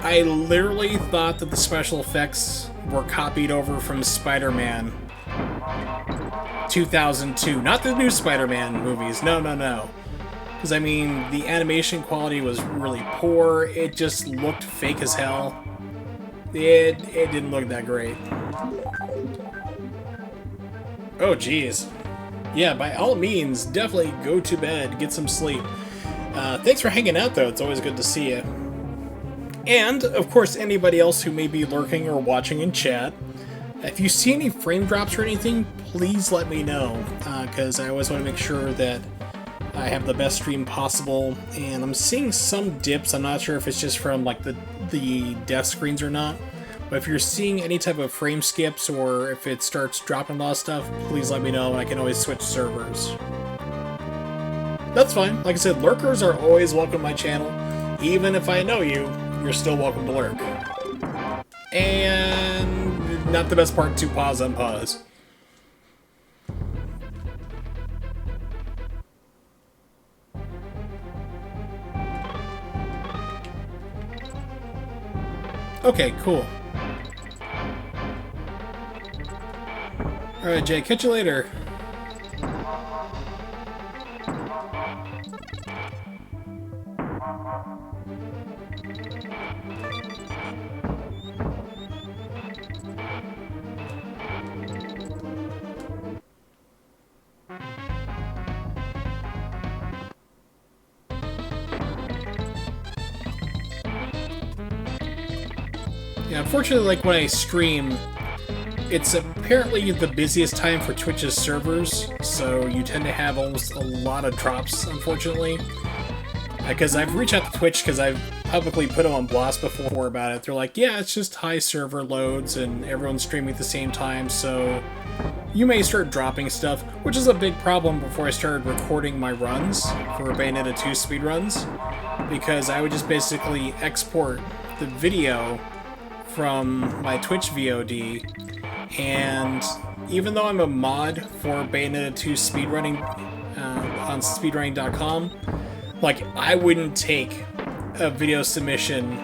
I literally thought that the special effects were copied over from Spider-Man 2002. Not the new Spider-Man movies, no. Because, I mean, the animation quality was really poor. It just looked fake as hell. It didn't look that great. Oh, geez. Yeah, by all means, definitely go to bed, get some sleep. Thanks for hanging out, though. It's always good to see you. And, of course, anybody else who may be lurking or watching in chat, if you see any frame drops or anything, please let me know, because I always want to make sure that I have the best stream possible, and I'm seeing some dips. I'm not sure if it's just from like the death screens or not. But if you're seeing any type of frame skips or if it starts dropping a lot of stuff, please let me know and I can always switch servers. That's fine. Like I said, lurkers are always welcome to my channel. Even if I know you, you're still welcome to lurk. And not the best part to pause, unpause. Okay, cool. Alright, Jay, catch you later. Yeah, unfortunately, like when I stream, it's apparently the busiest time for Twitch's servers, so you tend to have almost a lot of drops, unfortunately. Because I've reached out to Twitch because I've publicly put them on blast before about it. They're like, yeah, it's just high server loads and everyone's streaming at the same time, so you may start dropping stuff, which is a big problem before I started recording my runs for Bayonetta 2 speedruns, because I would just basically export the video from my Twitch VOD, and even though I'm a mod for Bayonetta 2 speedrunning on speedrunning.com, like, I wouldn't take a video submission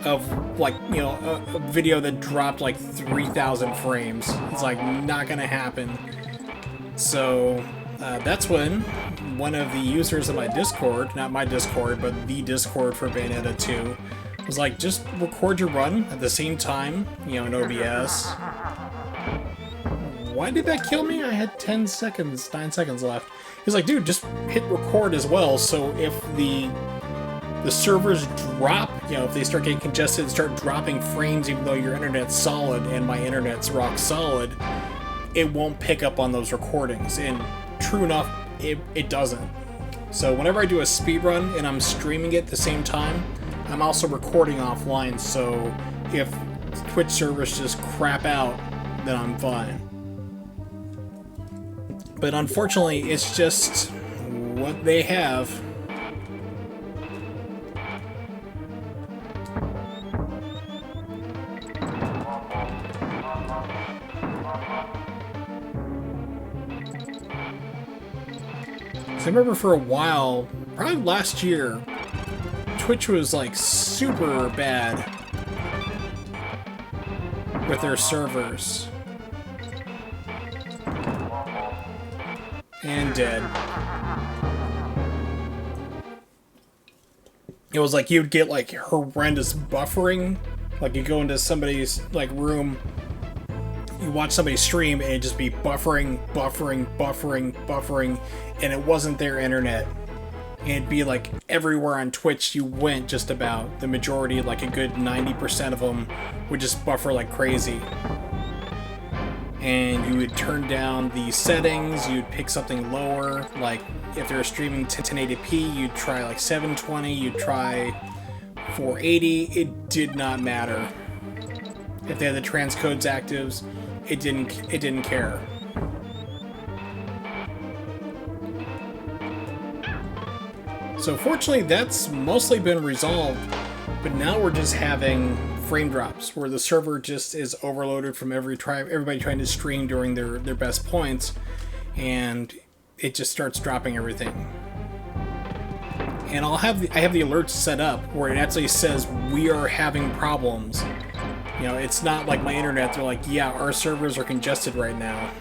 of, like, you know, a video that dropped like 3,000 frames. It's like not gonna happen. So that's when one of the users of my Discord, not my Discord, but the Discord for Bayonetta 2, was like, just record your run at the same time, you know, in OBS. Why did that kill me? I had 9 seconds left. He's like, dude, just hit record as well, so if the servers drop, you know, if they start getting congested and start dropping frames even though your internet's solid and my internet's rock solid, it won't pick up on those recordings. And true enough, it doesn't. So whenever I do a speedrun and I'm streaming it at the same time, I'm also recording offline, so if Twitch servers just crap out, then I'm fine. But unfortunately, it's just what they have. So I remember for a while, probably last year, Twitch was like super bad with their servers. And dead. It was like you'd get like horrendous buffering. Like you go into somebody's like room, you watch somebody stream and it'd just be buffering, and it wasn't their internet. And it'd be like everywhere on Twitch you went, just about the majority, like a good 90% of them would just buffer like crazy. And you would turn down the settings, you'd pick something lower, like if they were streaming 1080p, you'd try like 720, you'd try 480, it did not matter. If they had the transcodes actives, it didn't care. So fortunately that's mostly been resolved, but now we're just having frame drops where the server just is overloaded from everybody trying to stream during their best points, and it just starts dropping everything. And I have the alerts set up where it actually says we are having problems. You know, it's not like my internet, they're like, yeah, our servers are congested right now.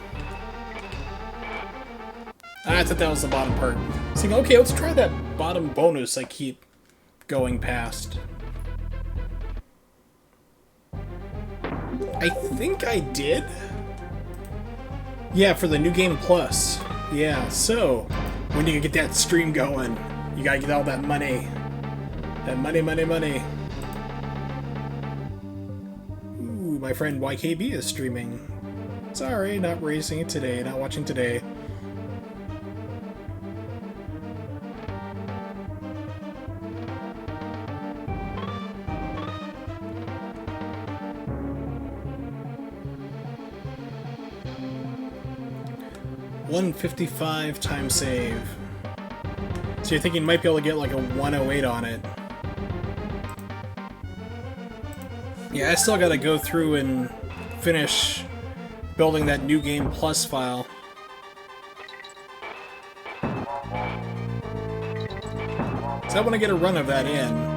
I thought that was the bottom part. So, okay, let's try that bottom bonus I keep going past. I think I did? Yeah, for the New Game Plus. Yeah, so, when do you get that stream going? You gotta get all that money. That money. Ooh, my friend YKB is streaming. Sorry, not racing it today, not watching today. 155 time save. So you're thinking you might be able to get like a 108 on it. Yeah, I still gotta go through and finish building that New Game Plus file. So I want to get a run of that in.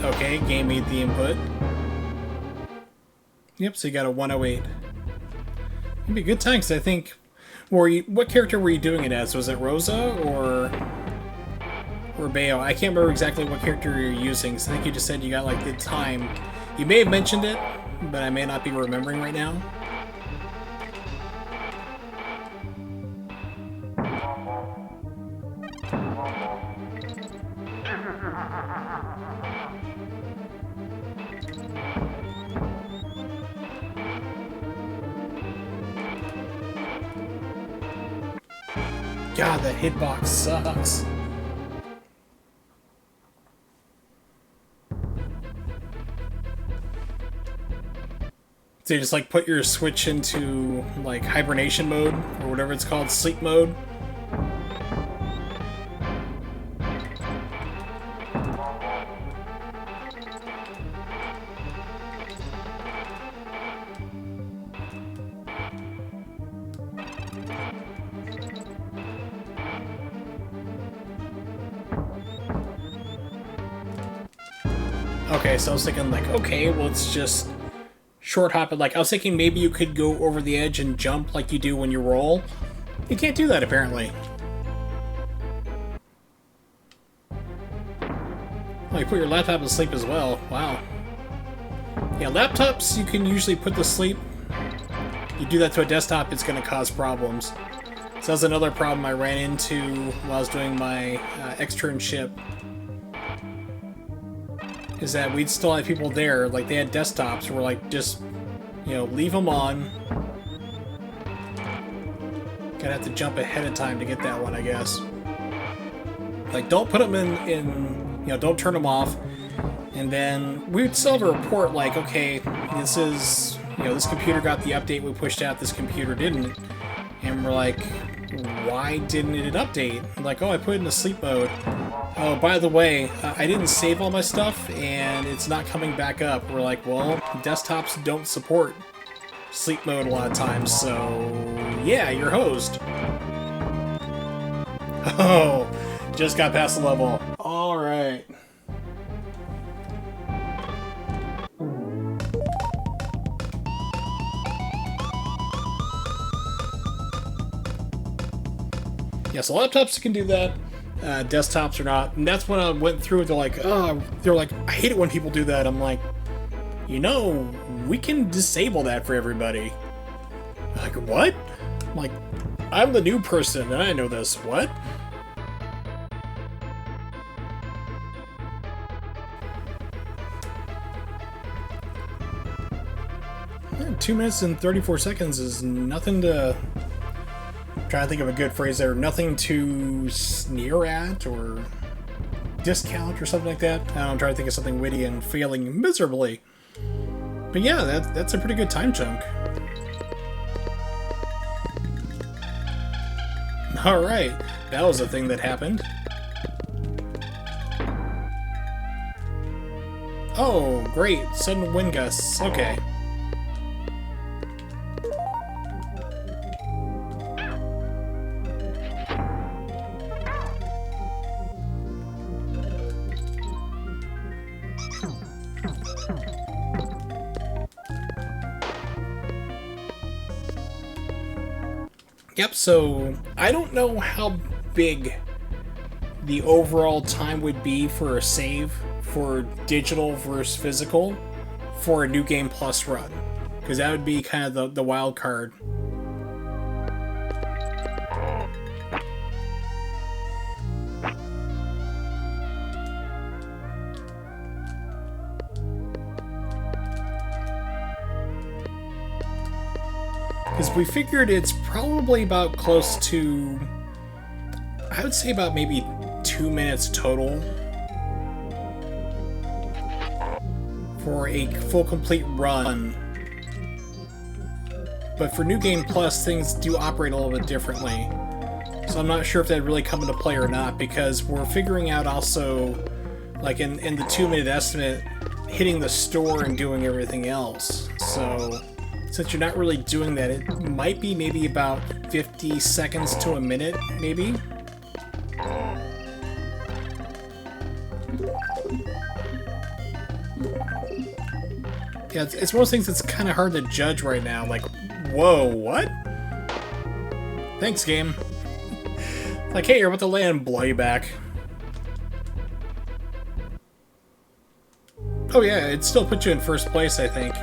Okay, game made the input. Yep, so you got a 108. It'd be a good time, because I think... what character were you doing it as? Was it Rosa, or Bayo? I can't remember exactly what character you're using, so I think you just said you got, like, the time. You may have mentioned it, but I may not be remembering right now. God, that hitbox sucks. So you just like put your Switch into like hibernation mode, or whatever it's called, sleep mode. Okay, so I was thinking like, okay, well it's just short hop it. Like, I was thinking maybe you could go over the edge and jump like you do when you roll. You can't do that, apparently. Oh, you put your laptop to sleep as well. Wow. Yeah, laptops you can usually put to sleep. You do that to a desktop, it's going to cause problems. So that's another problem I ran into while I was doing my externship. Is that we'd still have people there, like they had desktops, we're like, just, you know, leave them on. Gotta have to jump ahead of time to get that one, I guess. Like, don't put them in, you know, don't turn them off. And then we would still have a report like, okay, this is, you know, this computer got the update we pushed out, this computer didn't. And we're like, why didn't it update? Like, oh, I put it in the sleep mode. Oh, by the way, I didn't save all my stuff, and it's not coming back up. We're like, well, desktops don't support sleep mode a lot of times, so yeah, you're hosed. Oh, just got past the level. All right. Yeah, so laptops can do that. Desktops are not. And that's when I went through. They're like, I hate it when people do that. I'm like, you know, we can disable that for everybody. Like, what? I'm like, I'm the new person and I know this. What? Yeah, 2 minutes and 34 seconds is nothing to... I'm trying to think of a good phrase there. Nothing to sneer at or discount or something like that. I don't know, I'm trying to think of something witty and failing miserably. But yeah, that's a pretty good time chunk. Alright, that was a thing that happened. Oh, great. Sudden wind gusts. Okay. Yep, so I don't know how big the overall time would be for a save for digital versus physical for a New Game Plus run, because that would be kind of the wild card. Because we figured it's probably about close to, I would say about maybe 2 minutes total. for a full complete run. But for New Game Plus, things do operate a little bit differently. So I'm not sure if that'd really come into play or not, because we're figuring out also, like in the 2-minute estimate, hitting the store and doing everything else. So since you're not really doing that, it might be maybe about 50 seconds to a minute, maybe? Yeah, it's one of those things that's kind of hard to judge right now. Like, whoa, what? Thanks, game. Like, hey, you're about to land and blow you back. Oh yeah, it still puts you in first place, I think.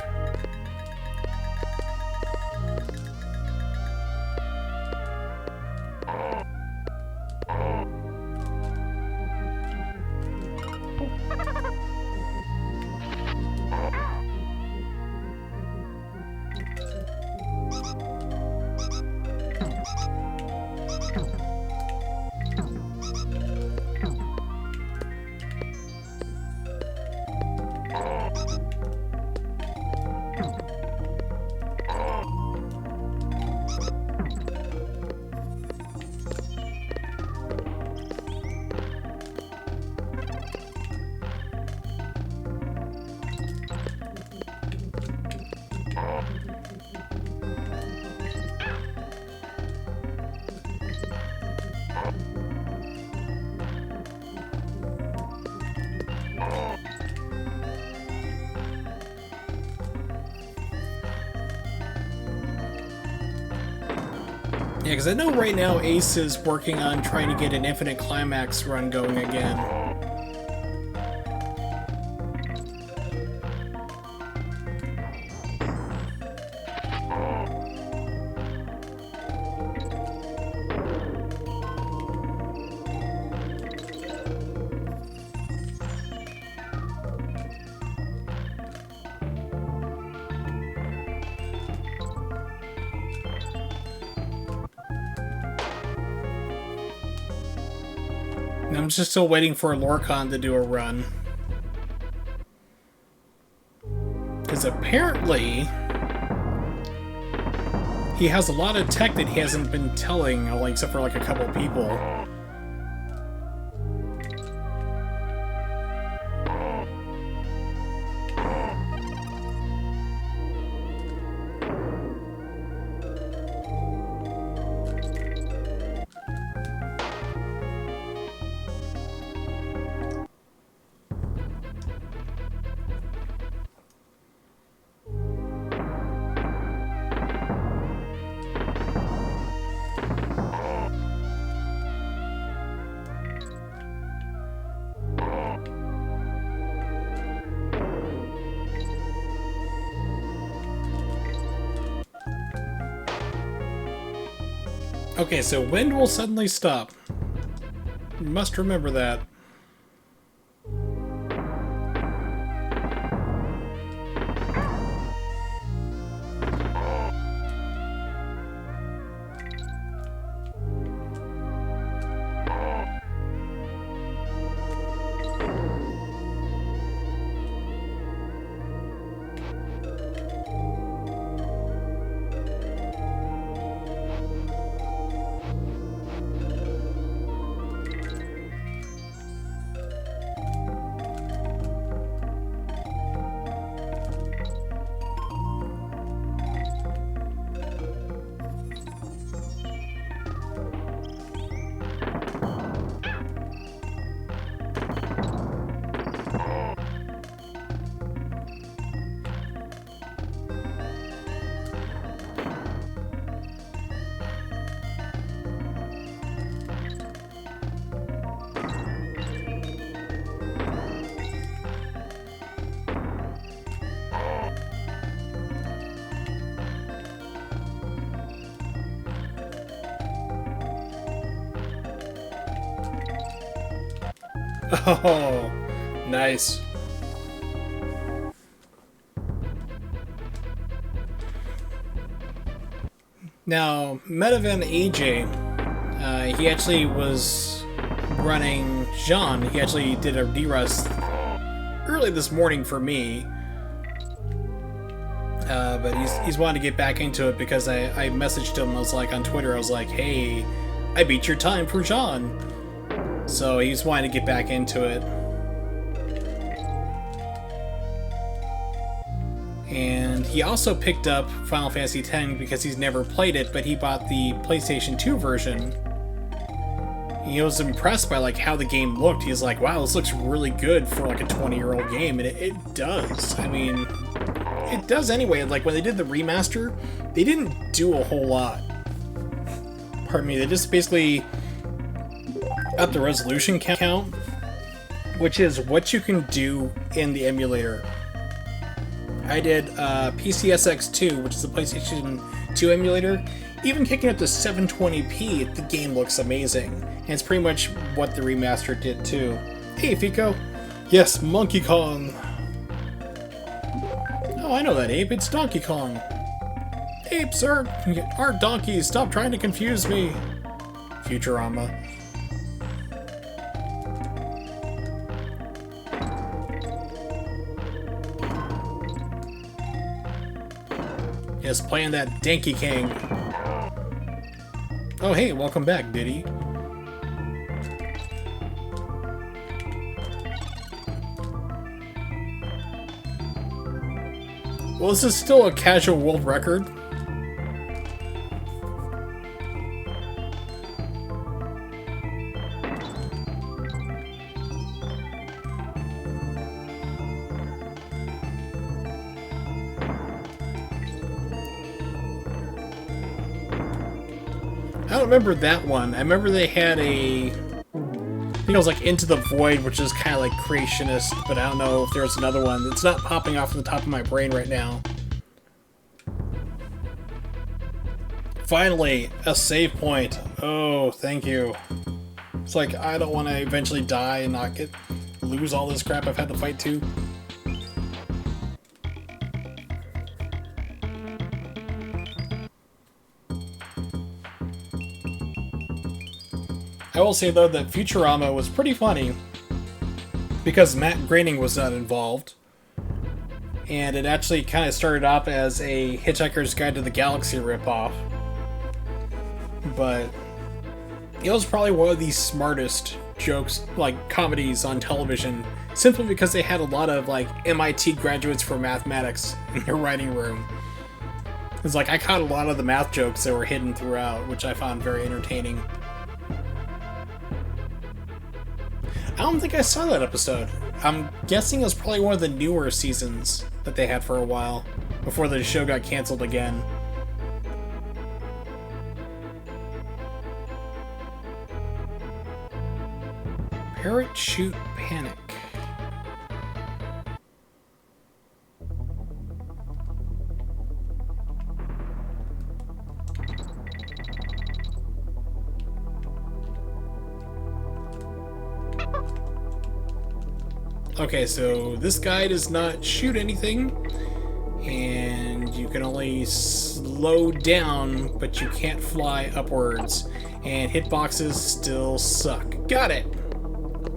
Yeah, because I know right now Ace is working on trying to get an Infinite Climax run going again. And I'm just still waiting for Lorcan to do a run. Because apparently he has a lot of tech that he hasn't been telling, except for like a couple people. Okay, so wind will suddenly stop. You must remember that. Oh, nice. Now, Metavan AJ, he actually was running Jean. He actually did a D-Rust early this morning for me. but he's wanting to get back into it because I messaged him. I was like on Twitter. I was like, "Hey, I beat your time for Jean." So he's wanting to get back into it. And he also picked up Final Fantasy X because he's never played it, but he bought the PlayStation 2 version. He was impressed by like how the game looked. He's like, "Wow, this looks really good for like a 20-year-old game," and it does. I mean, it does anyway. Like when they did the remaster, they didn't do a whole lot. Pardon me. They just basically upped the resolution count, which is what you can do in the emulator. I did PCSX2, which is the PlayStation 2 emulator. Even kicking it to 720p, the game looks amazing. And it's pretty much what the remaster did too. Hey, Fico. Yes, Monkey Kong. Oh, I know that ape. It's Donkey Kong. Apes aren't donkeys. Stop trying to confuse me. Futurama. Yes, playing that Danky King. Oh, hey, welcome back, Diddy. Well, this is still a casual world record. I don't remember that one. I remember they had I think it was like Into the Void, which is kind of like creationist, but I don't know if there's another one. It's not popping off the top of my brain right now. Finally, a save point. Oh, thank you. It's like, I don't want to eventually die and not lose all this crap I've had to fight to. I will say, though, that Futurama was pretty funny because Matt Groening was not involved. And it actually kind of started off as a Hitchhiker's Guide to the Galaxy ripoff. But it was probably one of the smartest jokes, like comedies on television, simply because they had a lot of like MIT graduates for mathematics in their writing room. It's like I caught a lot of the math jokes that were hidden throughout, which I found very entertaining. I don't think I saw that episode. I'm guessing it was probably one of the newer seasons that they had for a while, before the show got canceled again. Parachute Panic. Okay, so this guy does not shoot anything, and you can only slow down, but you can't fly upwards, and hitboxes still suck. Got it!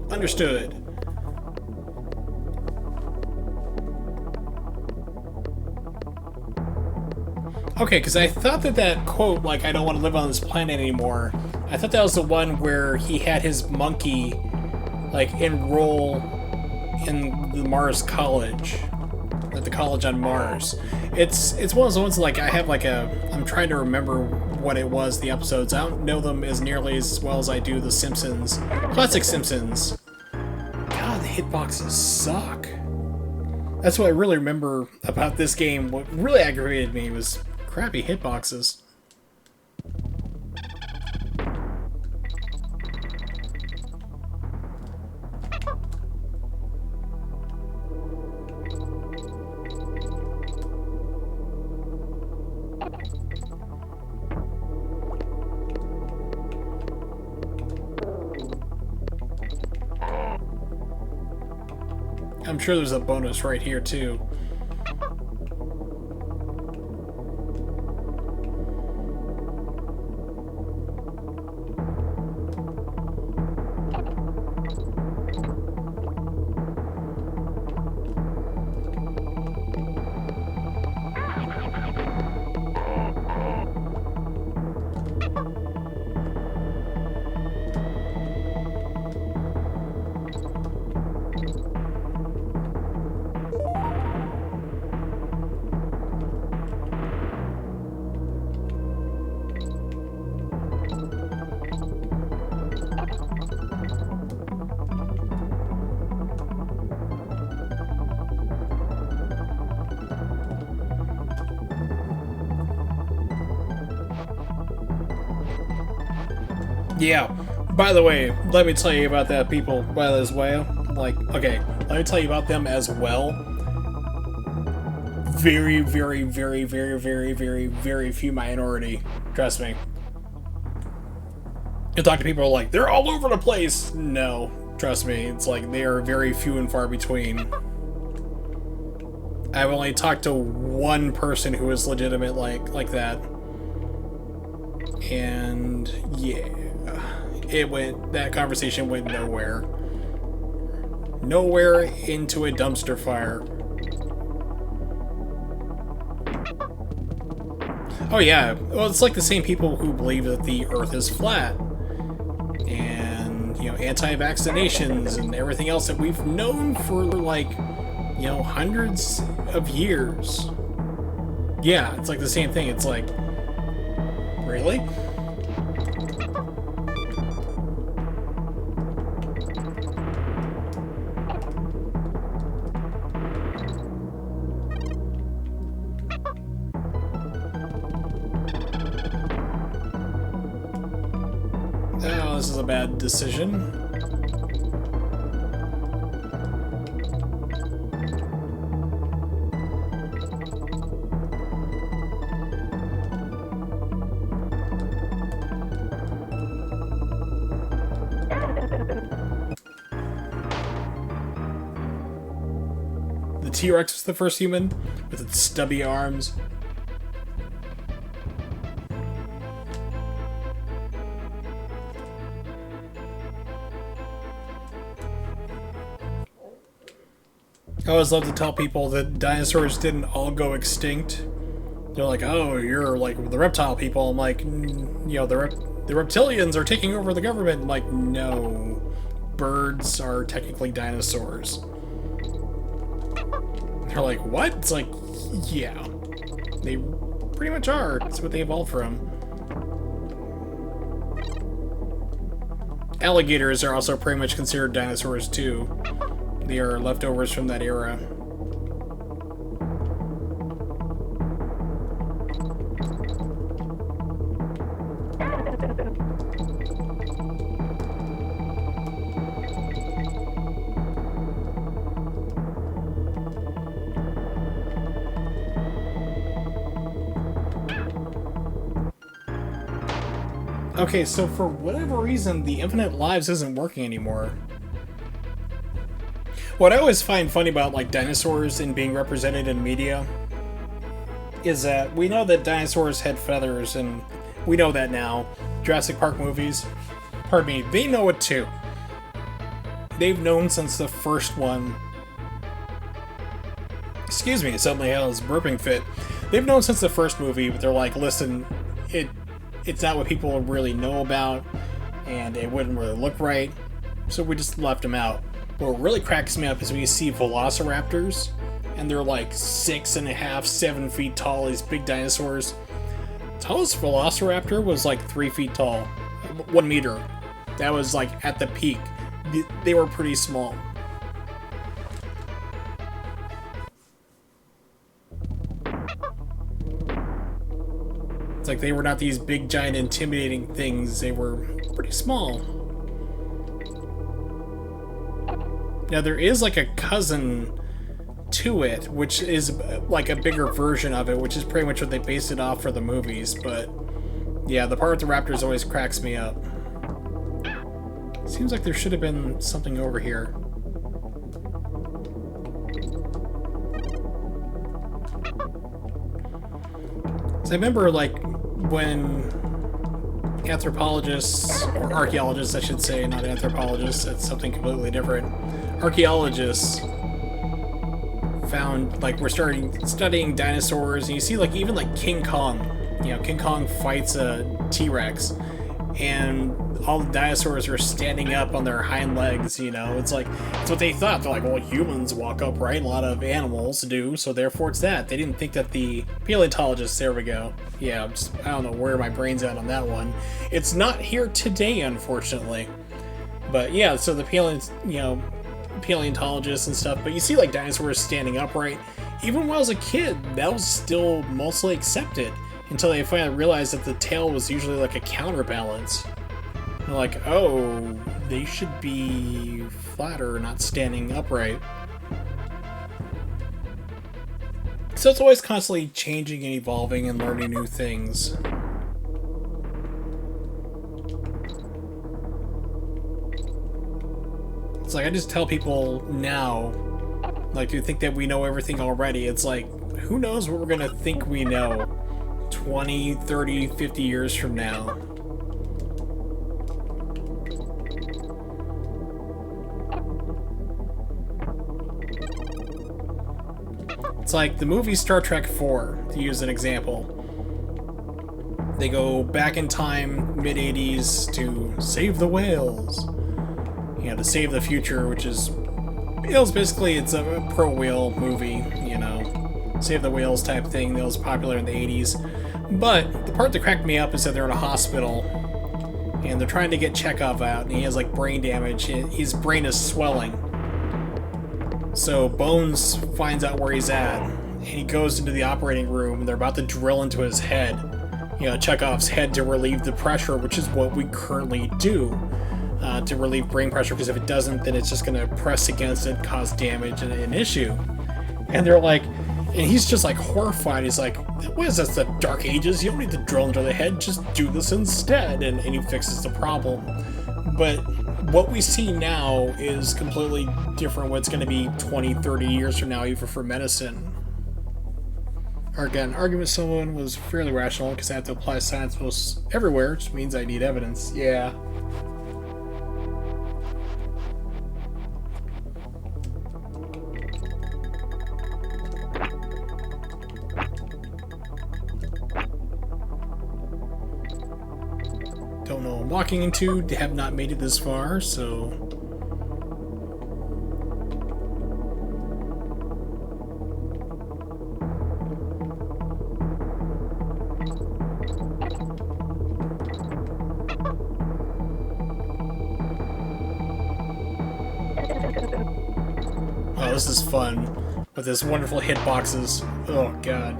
Understood. Okay, because I thought that quote, like, I don't want to live on this planet anymore, I thought that was the one where he had his monkey, like, enroll in the Mars College, at the college on Mars. It's one of those ones like I have like I'm trying to remember what it was, the episodes. I don't know them as nearly as well as I do the Simpsons. Classic Simpsons. God, the hitboxes suck. That's what I really remember about this game. What really aggravated me was crappy hitboxes. I'm sure there's a bonus right here, too. Yeah. By the way, let me tell you about that people by this way. Like, okay, let me tell you about them as well. Very, very, very, very, very, very, very few minority. Trust me. You talk to people like, they're all over the place. No, trust me. It's like they are very few and far between. I've only talked to one person who is legitimate like that. And yeah, that conversation went nowhere. Nowhere into a dumpster fire. Oh yeah, well it's like the same people who believe that the earth is flat. And, you know, anti-vaccinations and everything else that we've known for like, you know, hundreds of years. Yeah, it's like the same thing. It's like, really? Oh, this is a bad decision. The T-Rex was the first human with its stubby arms. I always love to tell people that dinosaurs didn't all go extinct. They're like, oh, you're like the reptile people. I'm like, you know, the reptilians are taking over the government. I'm like, no, birds are technically dinosaurs. They're like, what? It's like, yeah, they pretty much are. That's what they evolved from. Alligators are also pretty much considered dinosaurs too. They are leftovers from that era. Okay, so for whatever reason, the Infinite Lives isn't working anymore. What I always find funny about like dinosaurs and being represented in media is that we know that dinosaurs had feathers, and we know that now. Jurassic Park movies, pardon me, they know it too. They've known since the first one. Excuse me, suddenly I had this burping fit. They've known since the first movie, but they're like, listen, it's not what people really know about, and it wouldn't really look right, so we just left them out. What really cracks me up is when you see velociraptors, and they're like 6.5, 7 feet tall, these big dinosaurs. The tallest velociraptor was like 3 feet tall, 1 meter. That was like at the peak. They were pretty small. It's like they were not these big, giant, intimidating things. They were pretty small. Now, there is like a cousin to it, which is like a bigger version of it, which is pretty much what they based it off for the movies. But yeah, the part with the raptors always cracks me up. Seems like there should have been something over here. So I remember, like, when anthropologists, or archaeologists I should say, not anthropologists, that's something completely different. Archaeologists found, like, we're studying dinosaurs, and you see, like, even like King Kong. You know, King Kong fights a T-Rex, and all the dinosaurs are standing up on their hind legs, you know. It's like, it's what they thought. They're like, well, humans walk upright, a lot of animals do, so therefore it's that. They didn't think that the paleontologists, there we go. Yeah, I don't know where my brain's at on that one. It's not here today, unfortunately. But yeah, so the paleontologists and stuff, but you see like dinosaurs standing upright. Even when I was a kid, that was still mostly accepted until they finally realized that the tail was usually like a counterbalance. They're like, oh, they should be flatter, not standing upright. So it's always constantly changing and evolving and learning new things. It's like I just tell people now, like, you think that we know everything already. It's like, who knows what we're gonna think we know 20, 30, 50 years from now. It's like the movie Star Trek 4, to use an example. They go back in time, mid-80s, to save the whales. You know, to save the future, which is... It's basically, it's a pro-whale movie, you know. Save the whales type thing that was popular in the 80s. But the part that cracked me up is that they're in a hospital, and they're trying to get Chekhov out, and he has, like, brain damage. His brain is swelling. So Bones finds out where he's at, and he goes into the operating room, and they're about to drill into his head. You know, Chekhov's head to relieve the pressure, which is what we currently do to relieve brain pressure, because if it doesn't, then it's just going to press against it, cause damage, and an issue. And they're like, and he's just like horrified. He's like, what is this, the Dark Ages? You don't need to drill into the head, just do this instead. And he fixes the problem. But what we see now is completely different what's going to be 20, 30 years from now, even for medicine. Again, argument someone was fairly rational because I have to apply science most everywhere, which means I need evidence. Yeah. Don't know what I'm walking into, have not made it this far, so... Oh, this is fun. With this wonderful hitboxes. Oh, God.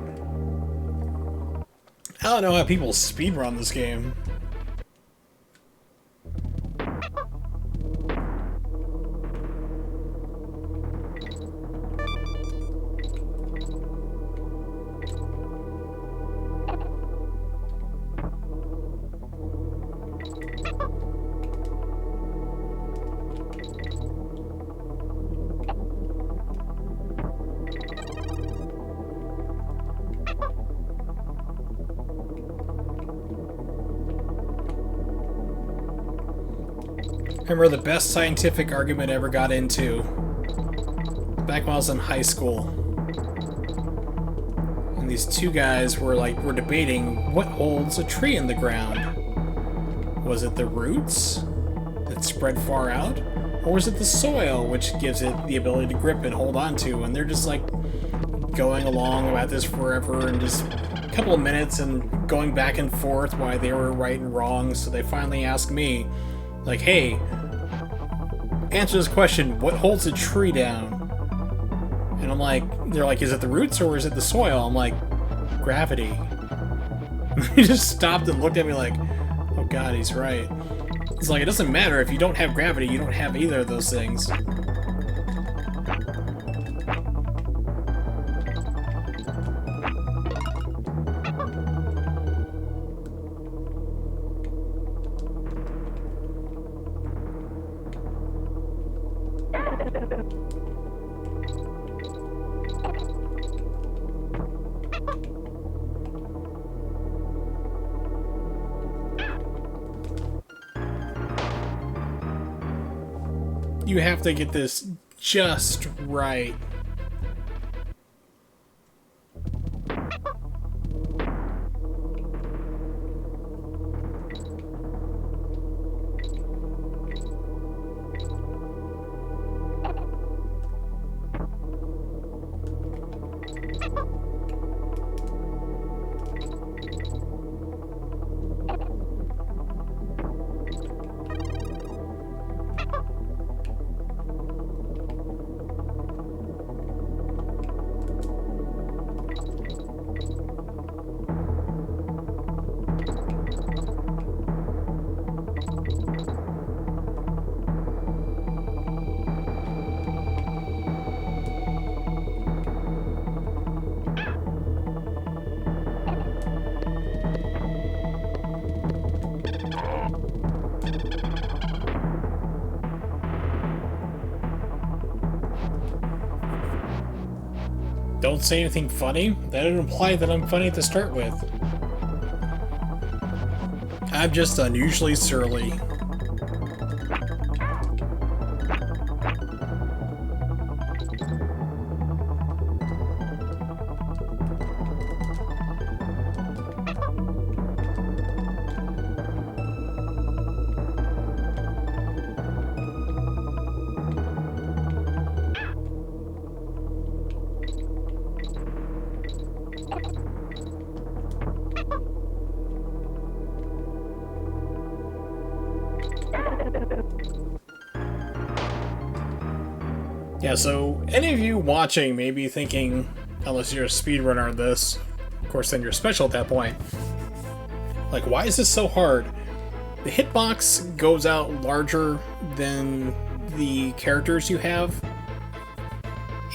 I don't know how people speedrun this game. I remember the best scientific argument I ever got into back when I was in high school. And these two guys were debating what holds a tree in the ground. Was it the roots that spread far out? Or was it the soil which gives it the ability to grip and hold on to? And they're just like going along about this forever and just a couple of minutes and going back and forth why they were right and wrong. So they finally asked me, like, hey, answer this question, what holds a tree down? And I'm like, they're like, is it the roots or is it the soil? I'm like, gravity. He just stopped and looked at me like, oh God, he's right. It's like, it doesn't matter, if you don't have gravity, you don't have either of those things. You have to get this just right. don't say anything funny, that would imply that I'm funny to start with. I'm just unusually surly. Yeah, so any of you watching may be thinking, unless you're a speedrunner on this, of course then you're special at that point, like, why is this so hard? The hitbox goes out larger than the characters you have,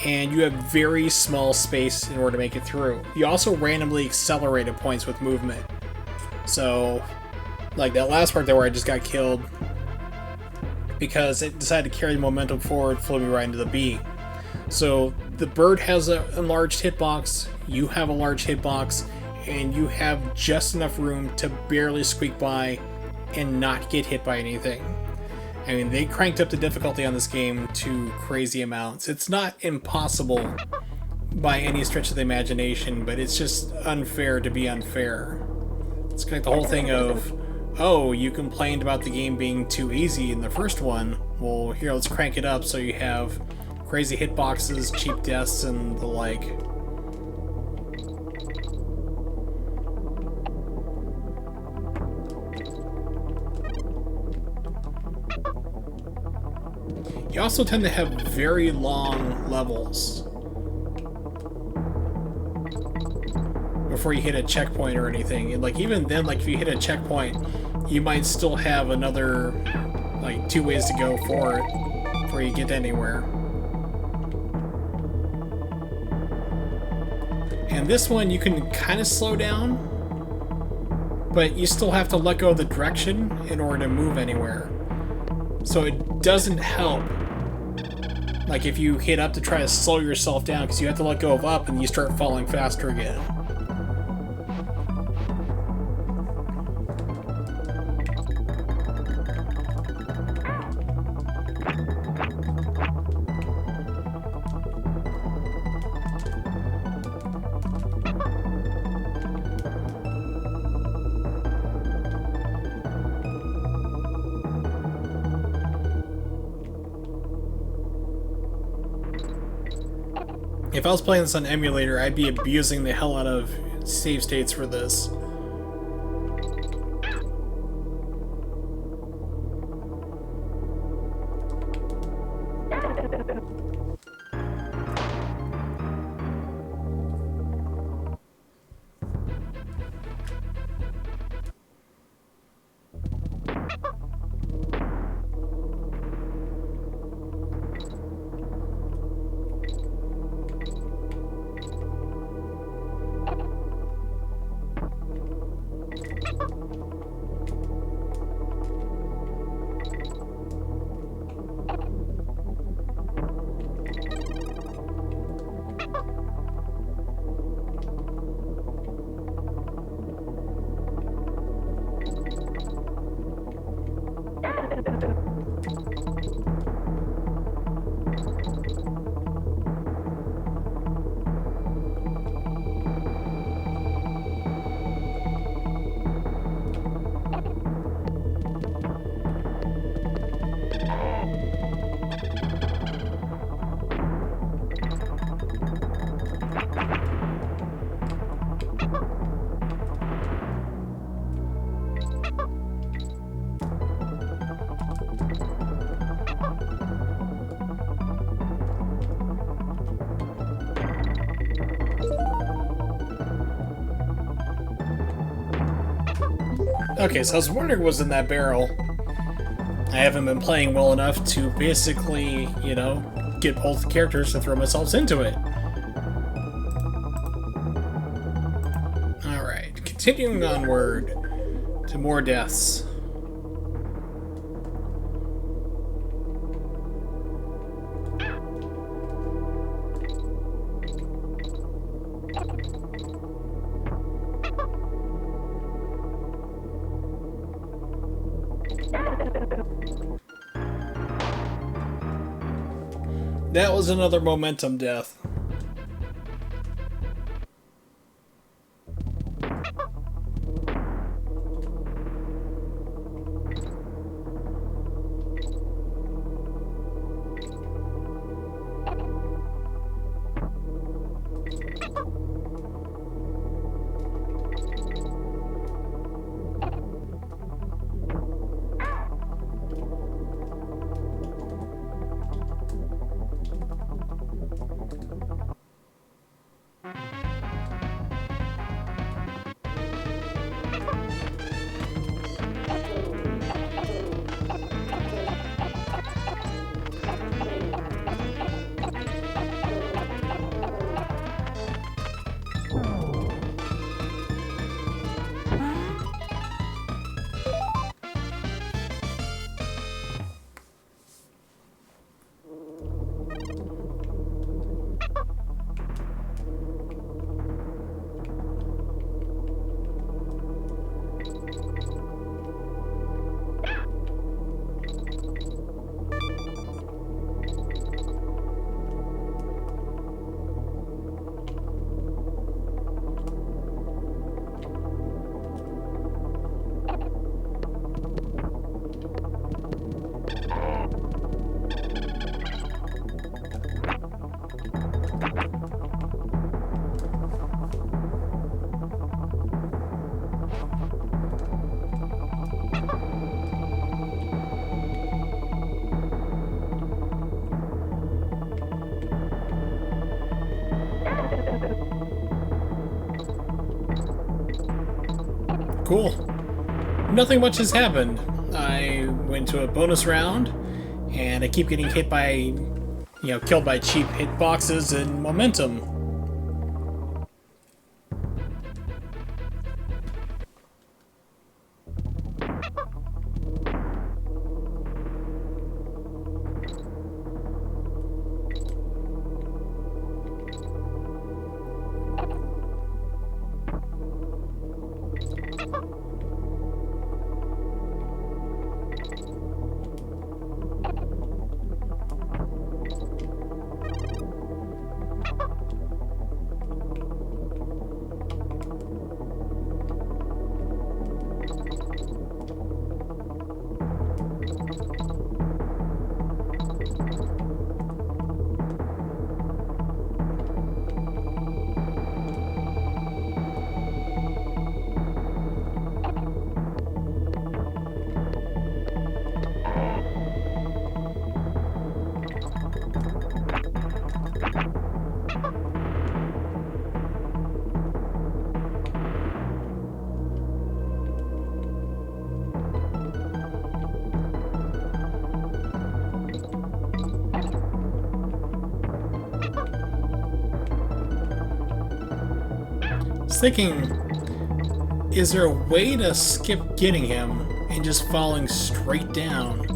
and you have very small space in order to make it through. You also randomly accelerate at points with movement. So, like that last part there where I just got killed, because it decided to carry the momentum forward, flew me right into the bee. So the bird has an enlarged hitbox, you have a large hitbox, and you have just enough room to barely squeak by and not get hit by anything. I mean, they cranked up the difficulty on this game to crazy amounts. It's not impossible by any stretch of the imagination, but it's just unfair to be unfair. It's like the whole thing of, oh, you complained about the game being too easy in the first one. Well, here, let's crank it up so you have crazy hitboxes, cheap deaths, and the like. You also tend to have very long levels before you hit a checkpoint or anything. And like, even then, like, if you hit a checkpoint, you might still have another, like, 2 ways to go for it before you get anywhere. And this one, you can kind of slow down, but you still have to let go of the direction in order to move anywhere. So it doesn't help, like, if you hit up to try to slow yourself down, because you have to let go of up and you start falling faster again. If I was playing this on emulator, I'd be abusing the hell out of save states for this. Okay, so I was wondering what was in that barrel. I haven't been playing well enough to basically, you know, get both characters to throw myself into it. Alright, continuing onward to more deaths. That was another momentum death. Cool. Nothing much has happened. I went to a bonus round, and I keep getting hit by, killed by cheap hitboxes and momentum. Thinking, is there a way to skip getting him and just falling straight down?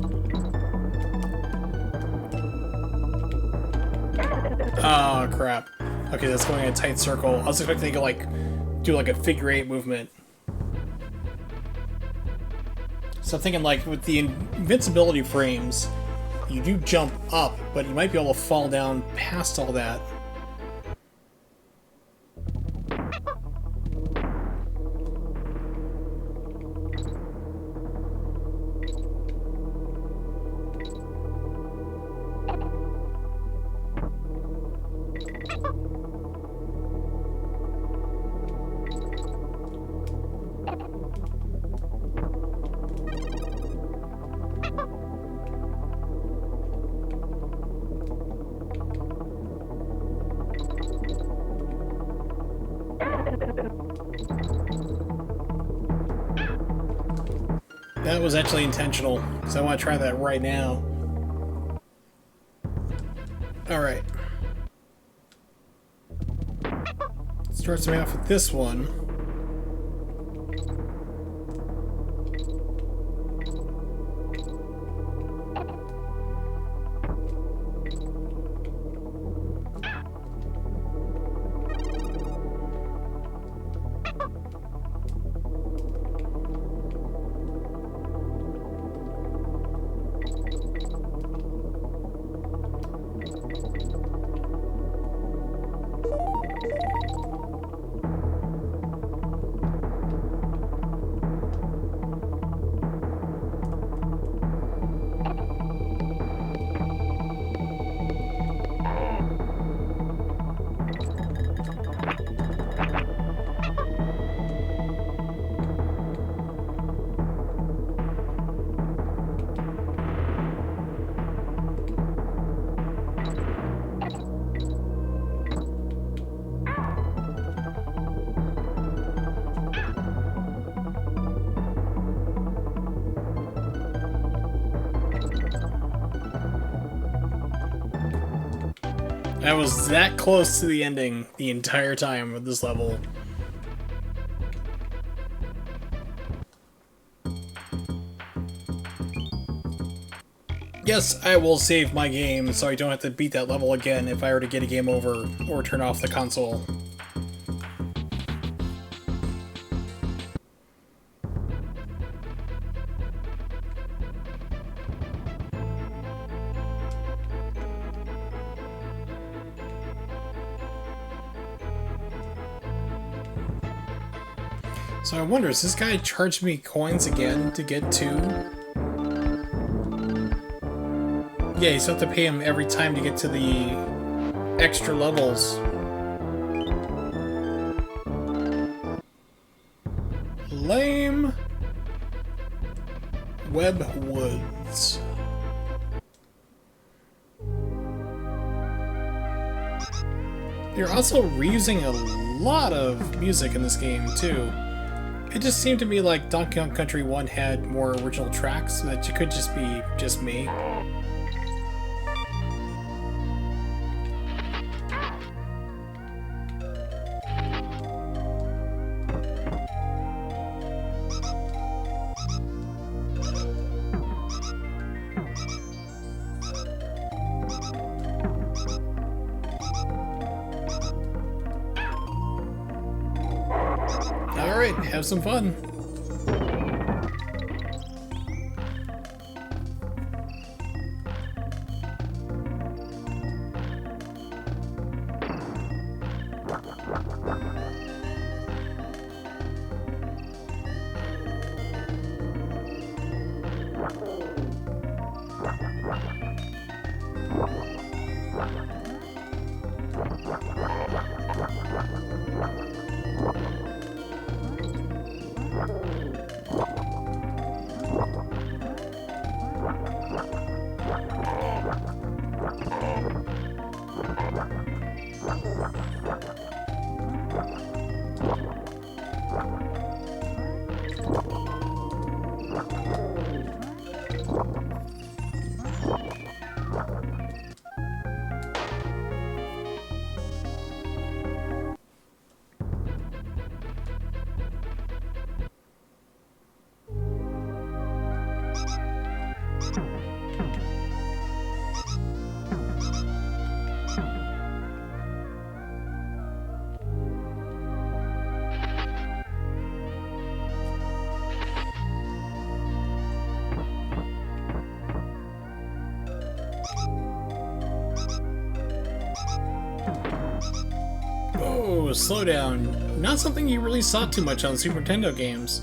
Oh crap. Okay, that's going in a tight circle. I was expecting to like do like a figure 8 movement. So I'm thinking like with the invincibility frames, you do jump up, but you might be able to fall down past all that. That was actually intentional, because I want to try that right now. Alright. Starts me off with this one. I was that close to the ending the entire time of this level. Yes, I will save my game so I don't have to beat that level again if I were to get a game over or turn off the console. So I wonder, does this guy charge me coins again to get to? Yeah, you still have to pay him every time to get to the extra levels. Lame. Web Woods. You're also reusing a lot of music in this game, too. It just seemed to me like Donkey Kong Country 1 had more original tracks, so that you could just be just me. Alright, have some fun. Oh, slow down. Not something you really saw too much on Super Nintendo games.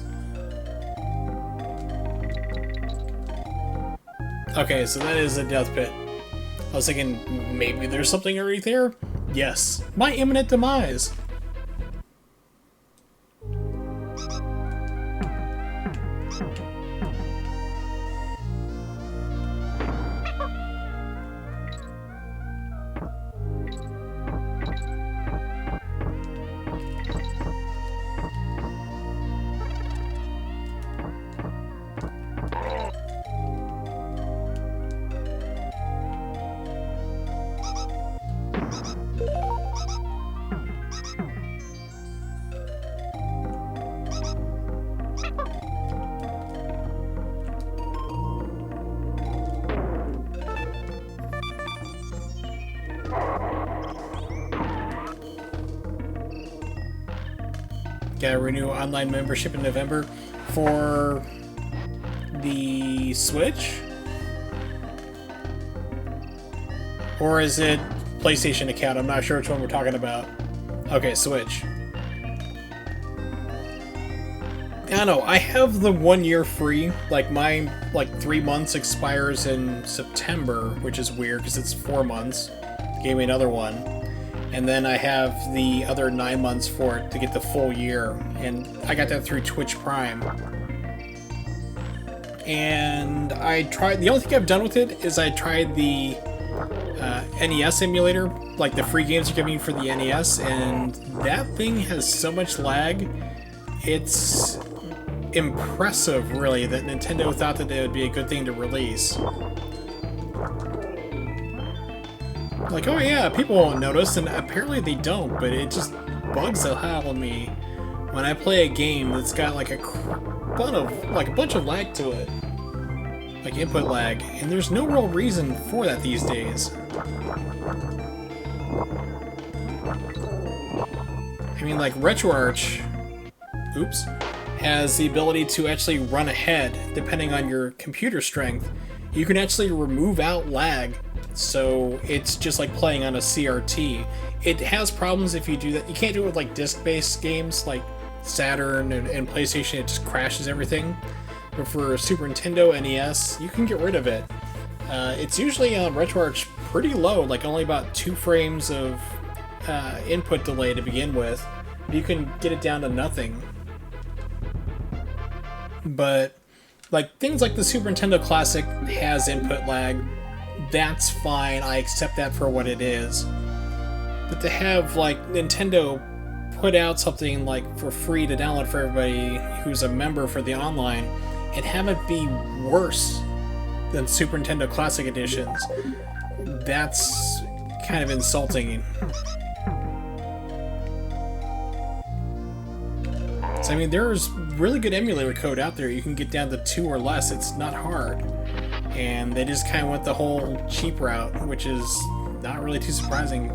Okay, so that is a death pit. I was thinking, maybe there's something right there? Yes. My imminent demise. Gotta renew online membership in November for the Switch? Or is it PlayStation account? I'm not sure which one we're talking about. Okay, Switch. I don't know, I have the 1 year free. Like, my 3 months expires in September, which is weird because it's 4 months. Gave me another one. And then I have the other 9 months for it to get the full year. And I got that through Twitch Prime. And I tried, the only thing I've done with it is I tried the NES emulator, like the free games are giving you for the NES, and that thing has so much lag. It's impressive, really, that Nintendo thought that it would be a good thing to release. Like, oh yeah, people won't notice, and apparently they don't, but it just bugs the hell out of me when I play a game that's got like a bunch of lag to it. Like input lag, and there's no real reason for that these days. I mean, like RetroArch, oops, has the ability to actually run ahead depending on your computer strength. You can actually remove out lag, so it's just like playing on a CRT. It has problems if you do that. You can't do it with like disc-based games like Saturn and PlayStation. It just crashes everything. But for Super Nintendo, NES, you can get rid of it. It's usually on RetroArch pretty low, like only about 2 frames of input delay to begin with. You can get it down to nothing. But like things like the Super Nintendo Classic has input lag. That's fine. I accept that for what it is. But to have like Nintendo put out something like for free to download for everybody who's a member for the online, and have it be worse than Super Nintendo Classic editions, that's kind of insulting. So, I mean, there's really good emulator code out there. You can get down to 2 or less. It's not hard. And they just kind of went the whole cheap route, which is not really too surprising.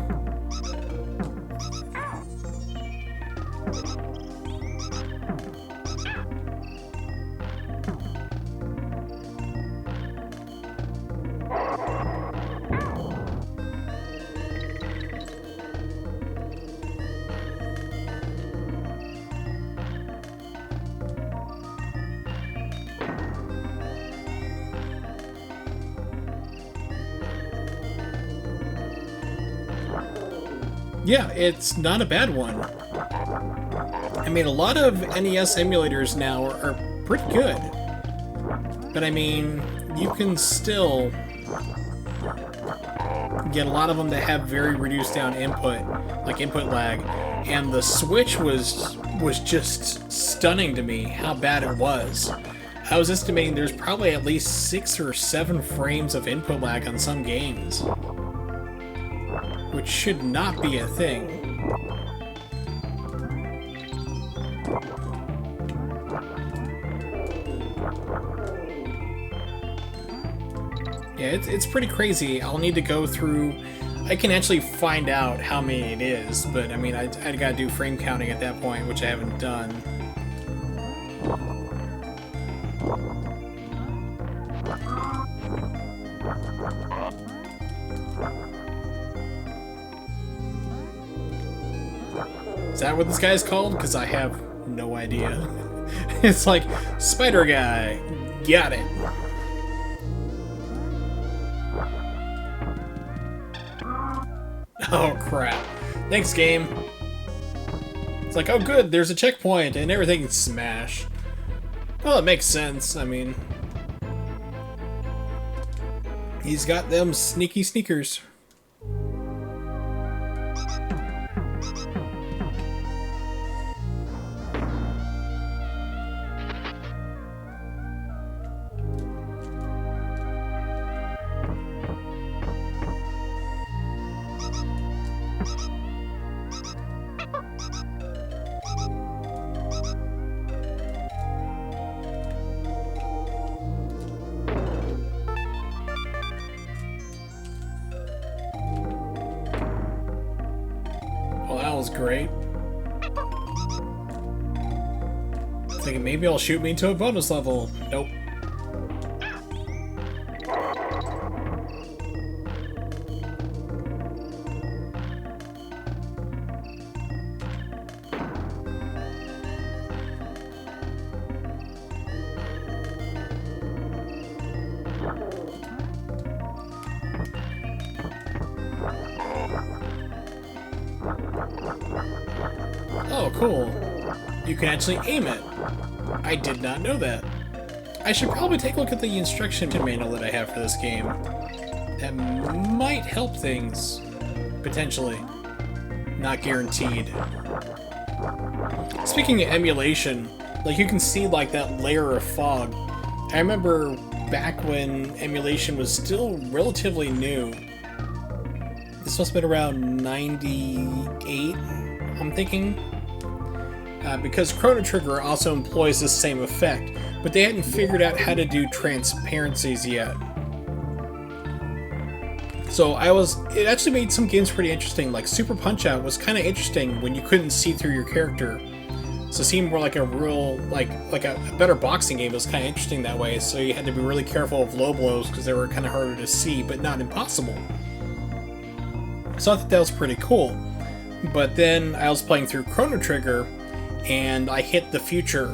Yeah, it's not a bad one. I mean, a lot of NES emulators now are pretty good. But I mean, you can still get a lot of them that have very reduced down input, like input lag. And the Switch was just stunning to me how bad it was. I was estimating there's probably at least 6 or 7 frames of input lag on some games, which should not be a thing. Yeah, it's pretty crazy. I'll need to go through... I can actually find out how many it is, but I mean, I gotta do frame counting at that point, which I haven't done. Is that what this guy's called? Because I have no idea. It's like, Spider Guy. Got it. Oh crap. Thanks, game. It's like, oh good, there's a checkpoint and everything's smash. Well, it makes sense. I mean, he's got them sneaky sneakers. Well, that was great. Thinking maybe it'll shoot me into a bonus level. Nope. Oh, cool. You can actually aim it. I did not know that. I should probably take a look at the instruction manual that I have for this game. That might help things. Potentially. Not guaranteed. Speaking of emulation, like you can see like that layer of fog. I remember back when emulation was still relatively new, This must have been around 98, I'm thinking. Because Chrono Trigger also employs the same effect, but they hadn't figured out how to do transparencies yet. So it actually made some games pretty interesting. Like Super Punch-Out was kind of interesting when you couldn't see through your character. So it seemed more like a real, like a better boxing game. It was kind of interesting that way. So you had to be really careful of low blows because they were kind of harder to see, but not impossible. So I thought that was pretty cool. But then I was playing through Chrono Trigger, and I hit the future,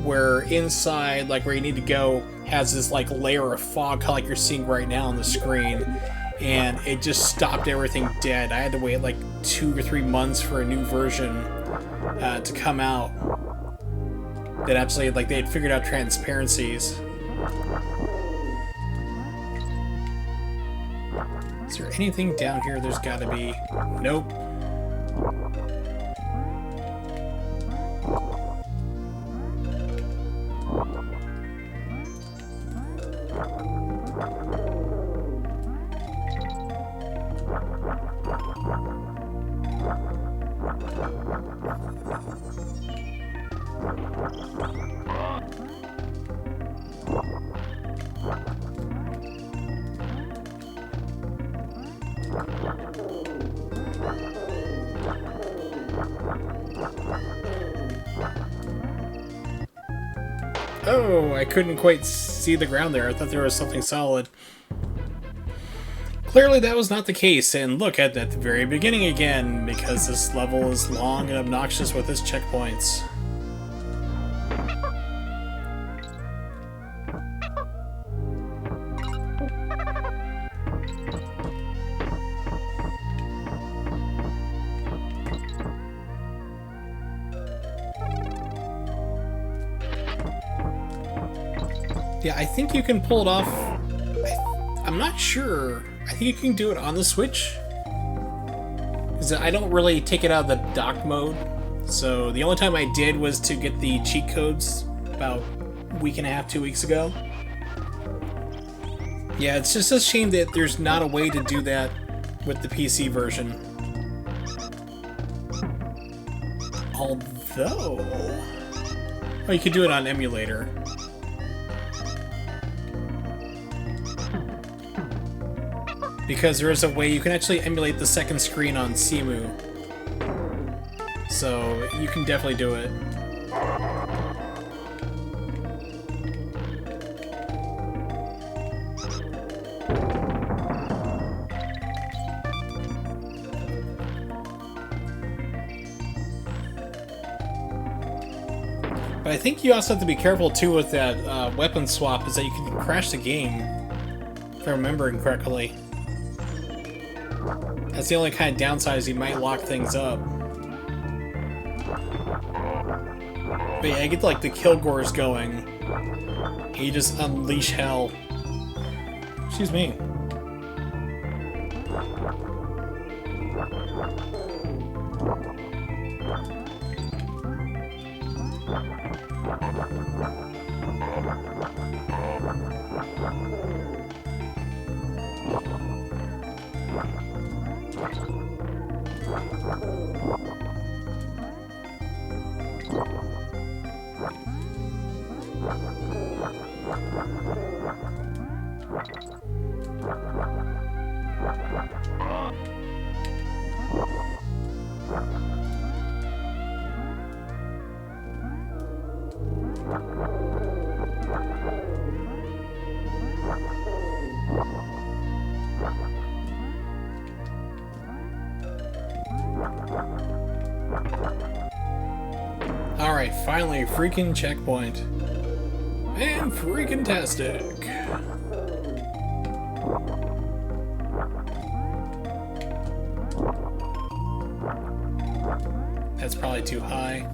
where inside, like where you need to go, has this like layer of fog, kind of like you're seeing right now on the screen. And it just stopped everything dead. I had to wait like 2 or 3 months for a new version to come out that actually, like, they had figured out transparencies. Is there anything down here? There's gotta be. Nope. Oh, I couldn't quite see the ground there. I thought there was something solid. Clearly that was not the case, and look at the very beginning again, because this level is long and obnoxious with its checkpoints. Yeah, I think you can pull it off. I'm not sure. I think you can do it on the Switch. Because I don't really take it out of the dock mode. So the only time I did was to get the cheat codes about a week and a half, 2 weeks ago. Yeah, it's just a shame that there's not a way to do that with the PC version. Although... oh, you could do it on emulator. Because there is a way you can actually emulate the second screen on Cemu. So you can definitely do it. But I think you also have to be careful too with that weapon swap, is that you can crash the game, if I'm remembering correctly. That's the only kind of downside, is you might lock things up. But yeah, I get like the Kilgores going. You just unleash hell. Excuse me. Alright, finally, freaking checkpoint. And freaking-tastic. That's probably too high.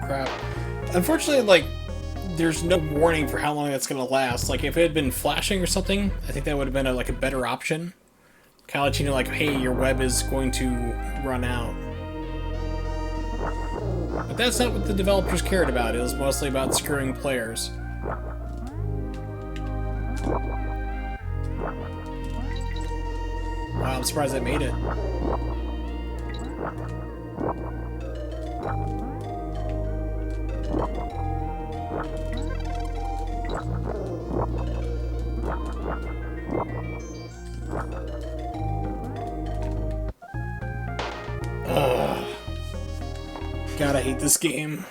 Crap. Unfortunately, like, there's no warning for how long that's gonna last. Like, if it had been flashing or something, I think that would have been like a better option. Kind of let you know, like, hey, your web is going to run out. But that's not what the developers cared about. It was mostly about screwing players. Wow, I'm surprised I made it. Ugh. God, I hate this game.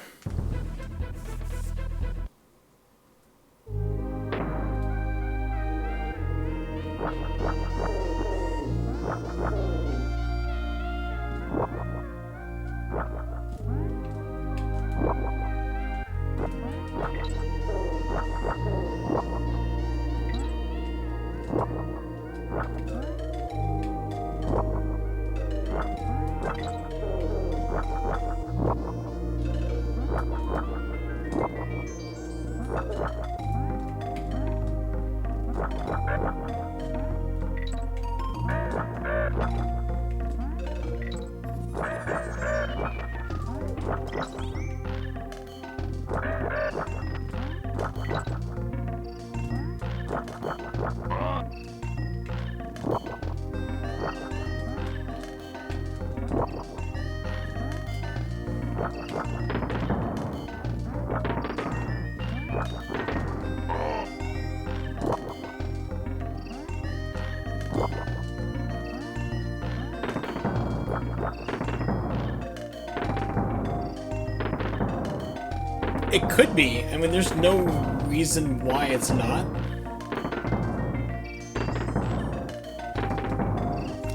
It could be. I mean, there's no reason why it's not.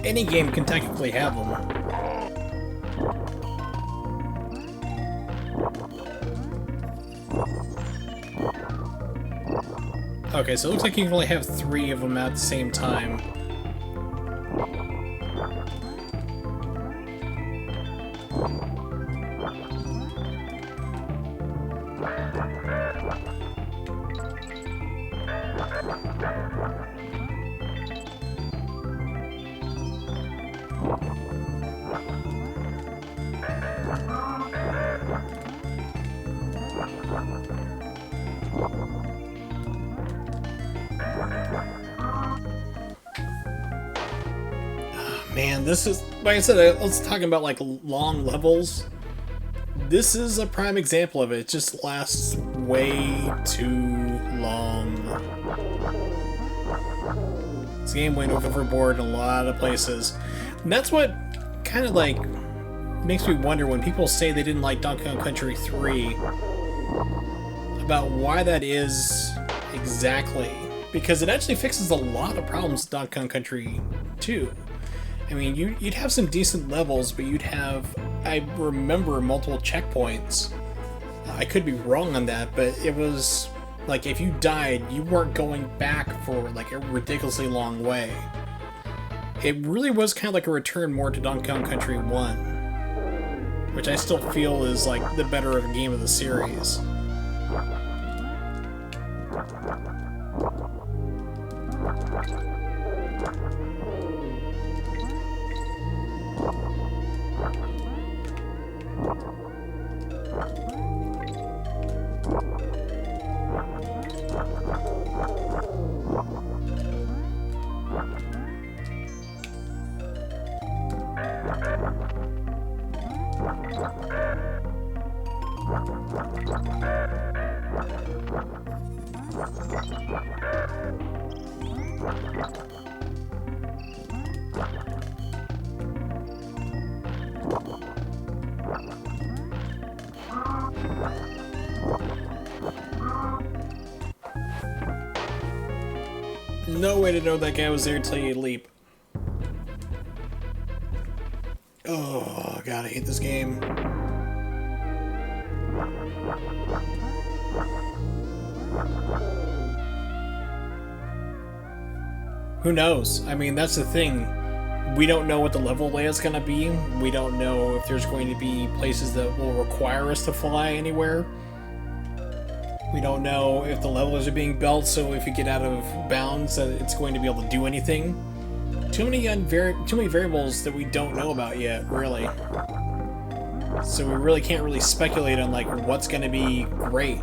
Any game can technically have them. Okay, so it looks like you can only have 3 of them at the same time. Man, this is, like I said, let's talk about like long levels. This is a prime example of it. It just lasts way too long. This game went overboard in a lot of places. And that's what kind of like makes me wonder when people say they didn't like Donkey Kong Country 3, about why that is exactly. Because it actually fixes a lot of problems with Donkey Kong Country 2. I mean, you'd have some decent levels, but you'd have, I remember, multiple checkpoints. I could be wrong on that, but it was like if you died, you weren't going back for like a ridiculously long way. It really was kind of like a return more to Donkey Kong Country 1, which I still feel is like the better game of the series. No way to know that guy was there until you leap. Oh, God, I hate this game. Who knows? I mean, that's the thing. We don't know what the level layout's gonna be. We don't know if there's going to be places that will require us to fly anywhere. We don't know if the levels are being built, so if you get out of bounds, that it's going to be able to do anything. Too many variables that we don't know about yet, really. So we really can't really speculate on like what's going to be great.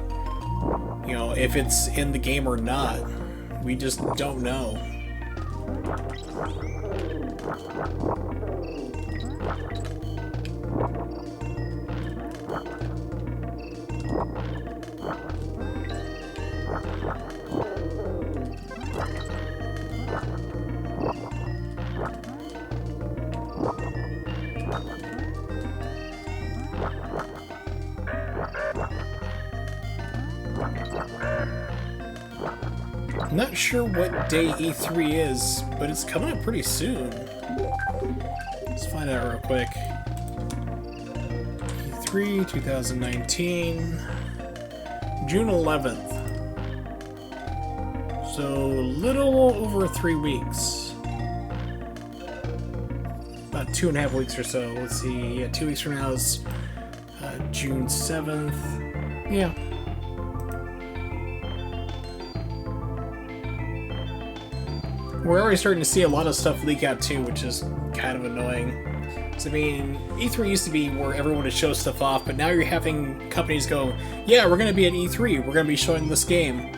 You know, if it's in the game or not. We just don't know. I'm not sure what day E3 is, but it's coming up pretty soon. Let's find out real quick. E3 2019, June 11th. So a little over 3 weeks. About 2.5 weeks or so. Let's see, yeah, 2 weeks from now is June 7th. Yeah. We're already starting to see a lot of stuff leak out too, which is kind of annoying. So, I mean, E3 used to be where everyone would show stuff off, but now you're having companies go, yeah, we're going to be at E3, we're going to be showing this game.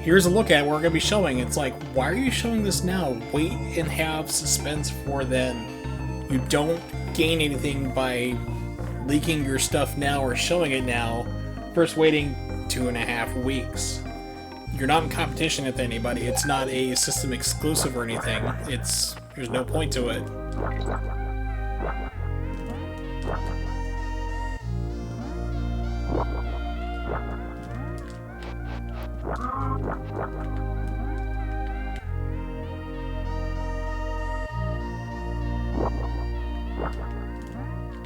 Here's a look at what we're going to be showing. It's like, why are you showing this now? Wait and have suspense for then. You don't gain anything by leaking your stuff now or showing it now, versus waiting 2.5 weeks. You're not in competition with anybody. It's not a system exclusive or anything. There's no point to it.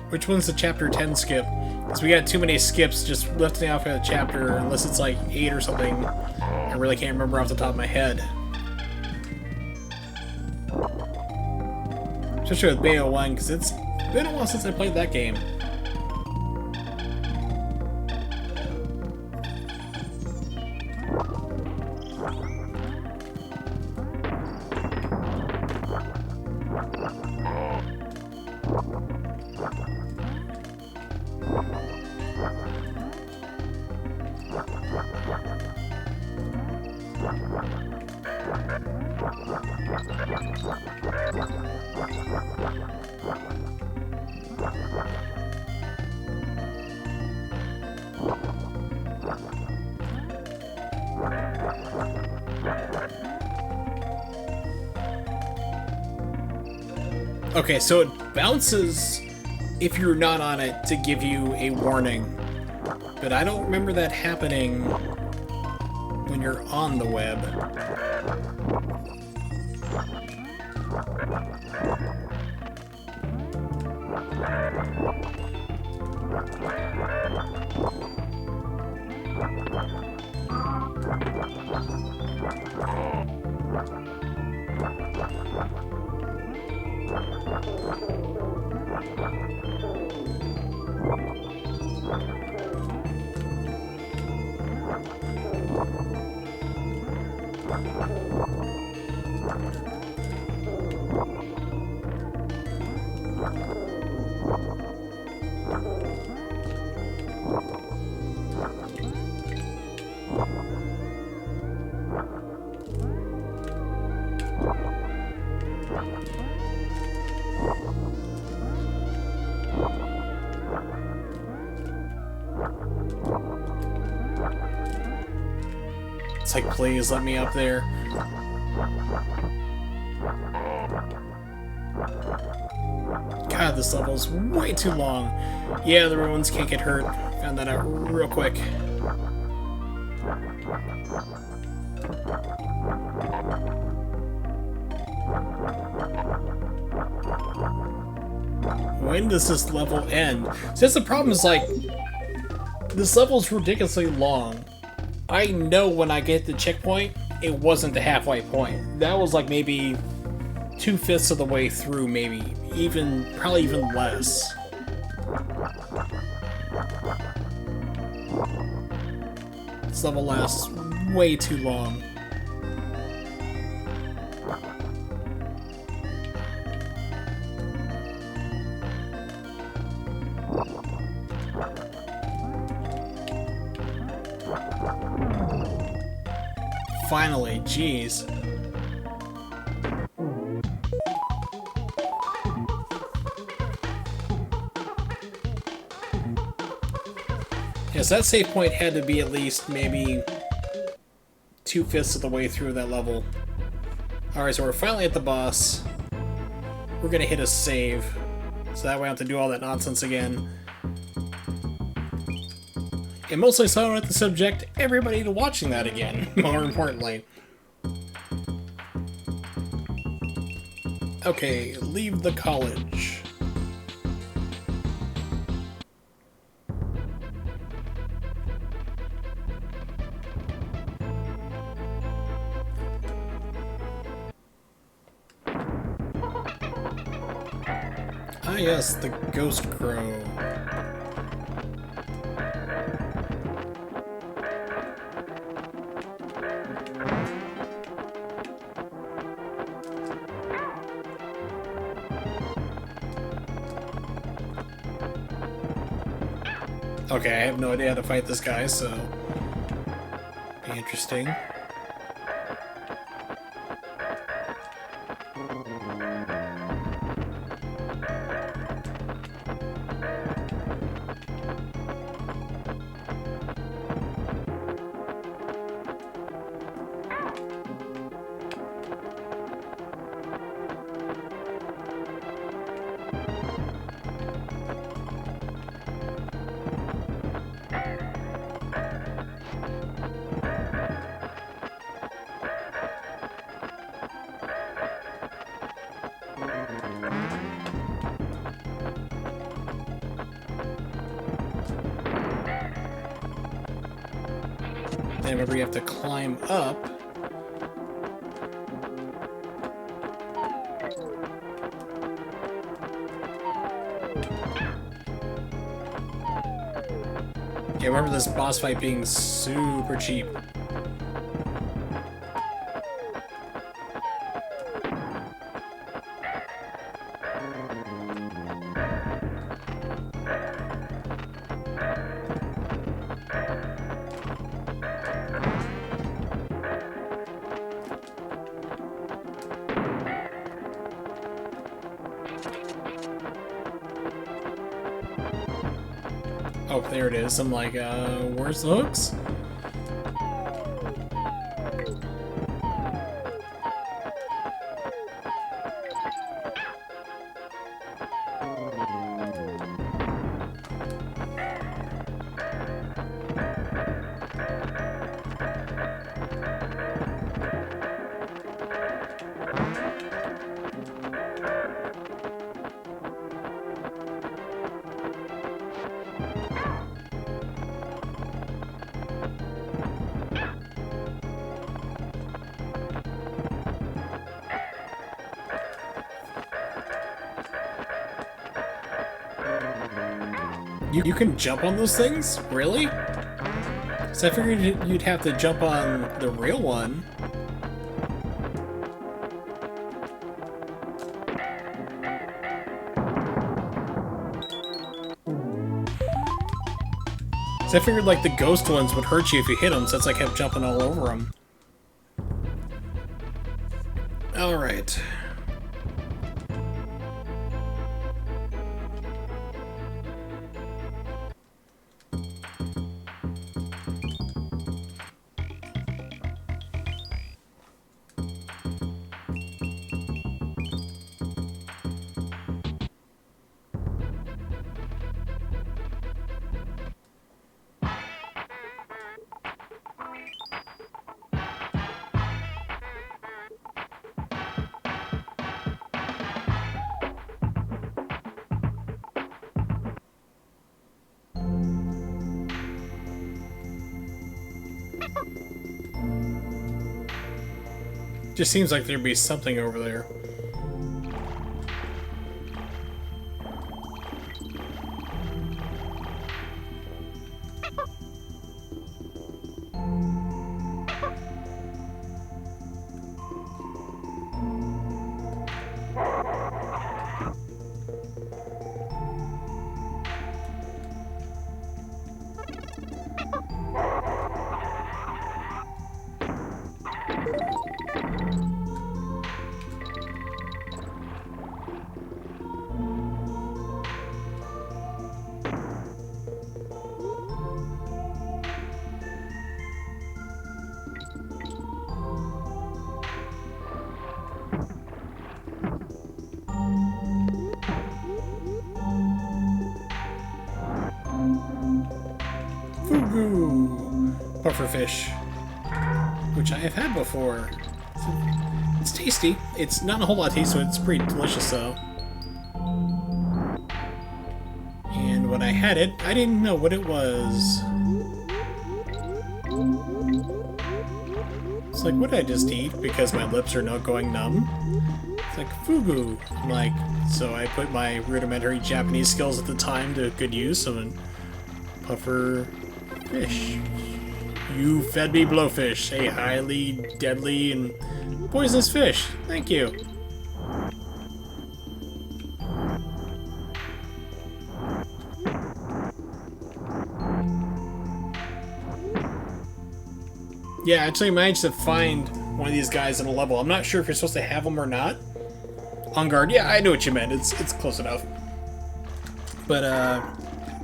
Which one's the chapter 10 skip? Because we got too many skips just lifting off of a chapter, unless it's like 8 or something. I really can't remember off the top of my head. Especially with Beta 1, because it's been a while since I played that game. Okay, so it bounces if you're not on it to give you a warning. But I don't remember that happening when you're on the web. It's like, please let me up there. God, this level's way too long. Yeah, the ruins can't get hurt. Found that out real quick. When does this level end? So that's the problem, is like, this level's ridiculously long. I know when I get the checkpoint, it wasn't the halfway point. That was like maybe 2/5 of the way through, maybe. Probably even less. This level lasts way too long. Finally, jeez. Yes, that save point had to be at least maybe 2/5 of the way through that level. Alright, so we're finally at the boss. We're gonna hit a save, so that way I don't have to do all that nonsense again. And mostly so I don't have to subject everybody to watching that again, more importantly. Okay, leave the college. Ah yes, the ghost crow. Okay, I have no idea how to fight this guy, so be interesting. And remember, you have to climb up. Yeah, remember this boss fight being super cheap. Oh, there it is. I'm like, where's the hooks? You can jump on those things? Really? So I figured you'd have to jump on the real one. So I figured like the ghost ones would hurt you if you hit them, since I kept jumping all over them. Alright. Just seems like there'd be something over there. fugu pufferfish, which I have had before. It's tasty. It's not a whole lot of taste, so it's pretty delicious though. And when I had it, I didn't know what it was. It's like, what did I just eat? Because my lips are now going numb. It's like fugu. I'm like, so I put my rudimentary Japanese skills at the time to good use and puffer fish. You fed me blowfish, a highly deadly and poisonous fish. Thank you. Yeah, I actually managed to find one of these guys in a level. I'm not sure if you're supposed to have them or not. On guard. Yeah, I know what you meant. It's close enough. But,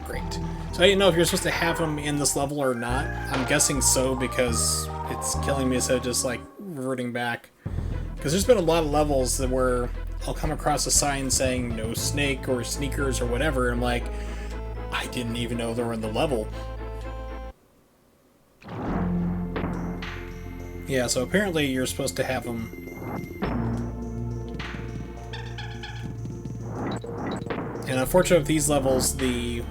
great. So I didn't know if you're supposed to have them in this level or not. I'm guessing so because it's killing me instead of just, like, reverting back. Because there's been a lot of levels that where I'll come across a sign saying no snake or sneakers or whatever, and I'm like, I didn't even know they were in the level. Yeah, so apparently you're supposed to have them. And unfortunately with these levels, the,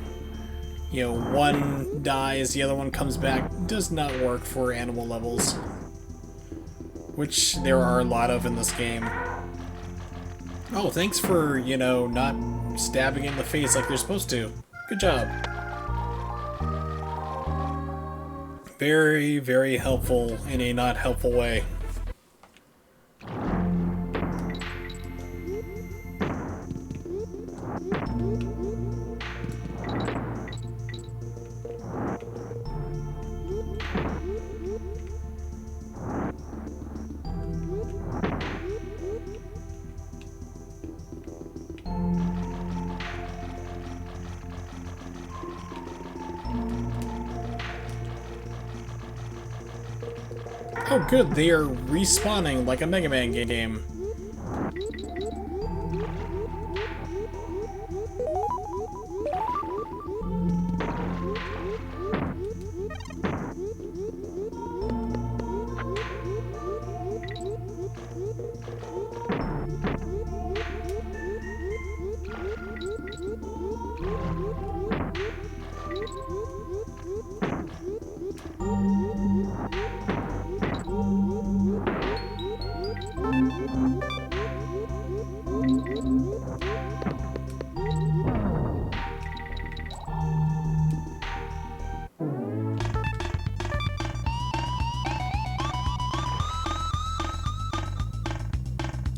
you know, one dies, the other one comes back, does not work for animal levels. Which there are a lot of in this game. Oh, thanks for, you know, not stabbing in the face like you're supposed to. Good job. Very, very helpful in a not helpful way. Oh good, they are respawning like a Mega Man game.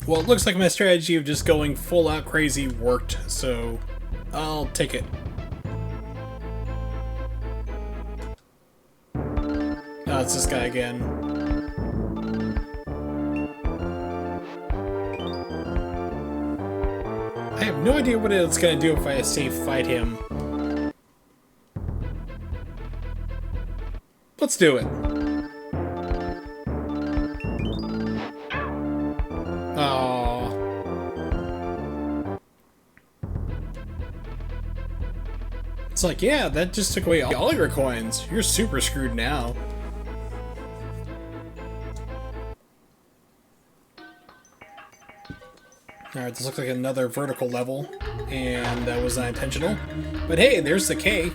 Well, it looks like my strategy of just going full out crazy worked, so I'll take it. Oh, it's this guy again. I have no idea what it's gonna do if I safe fight him. Let's do it. Oh. It's like, yeah, that just took away all your coins. You're super screwed now. Alright, this looks like another vertical level, and that was not intentional. But hey, there's the K.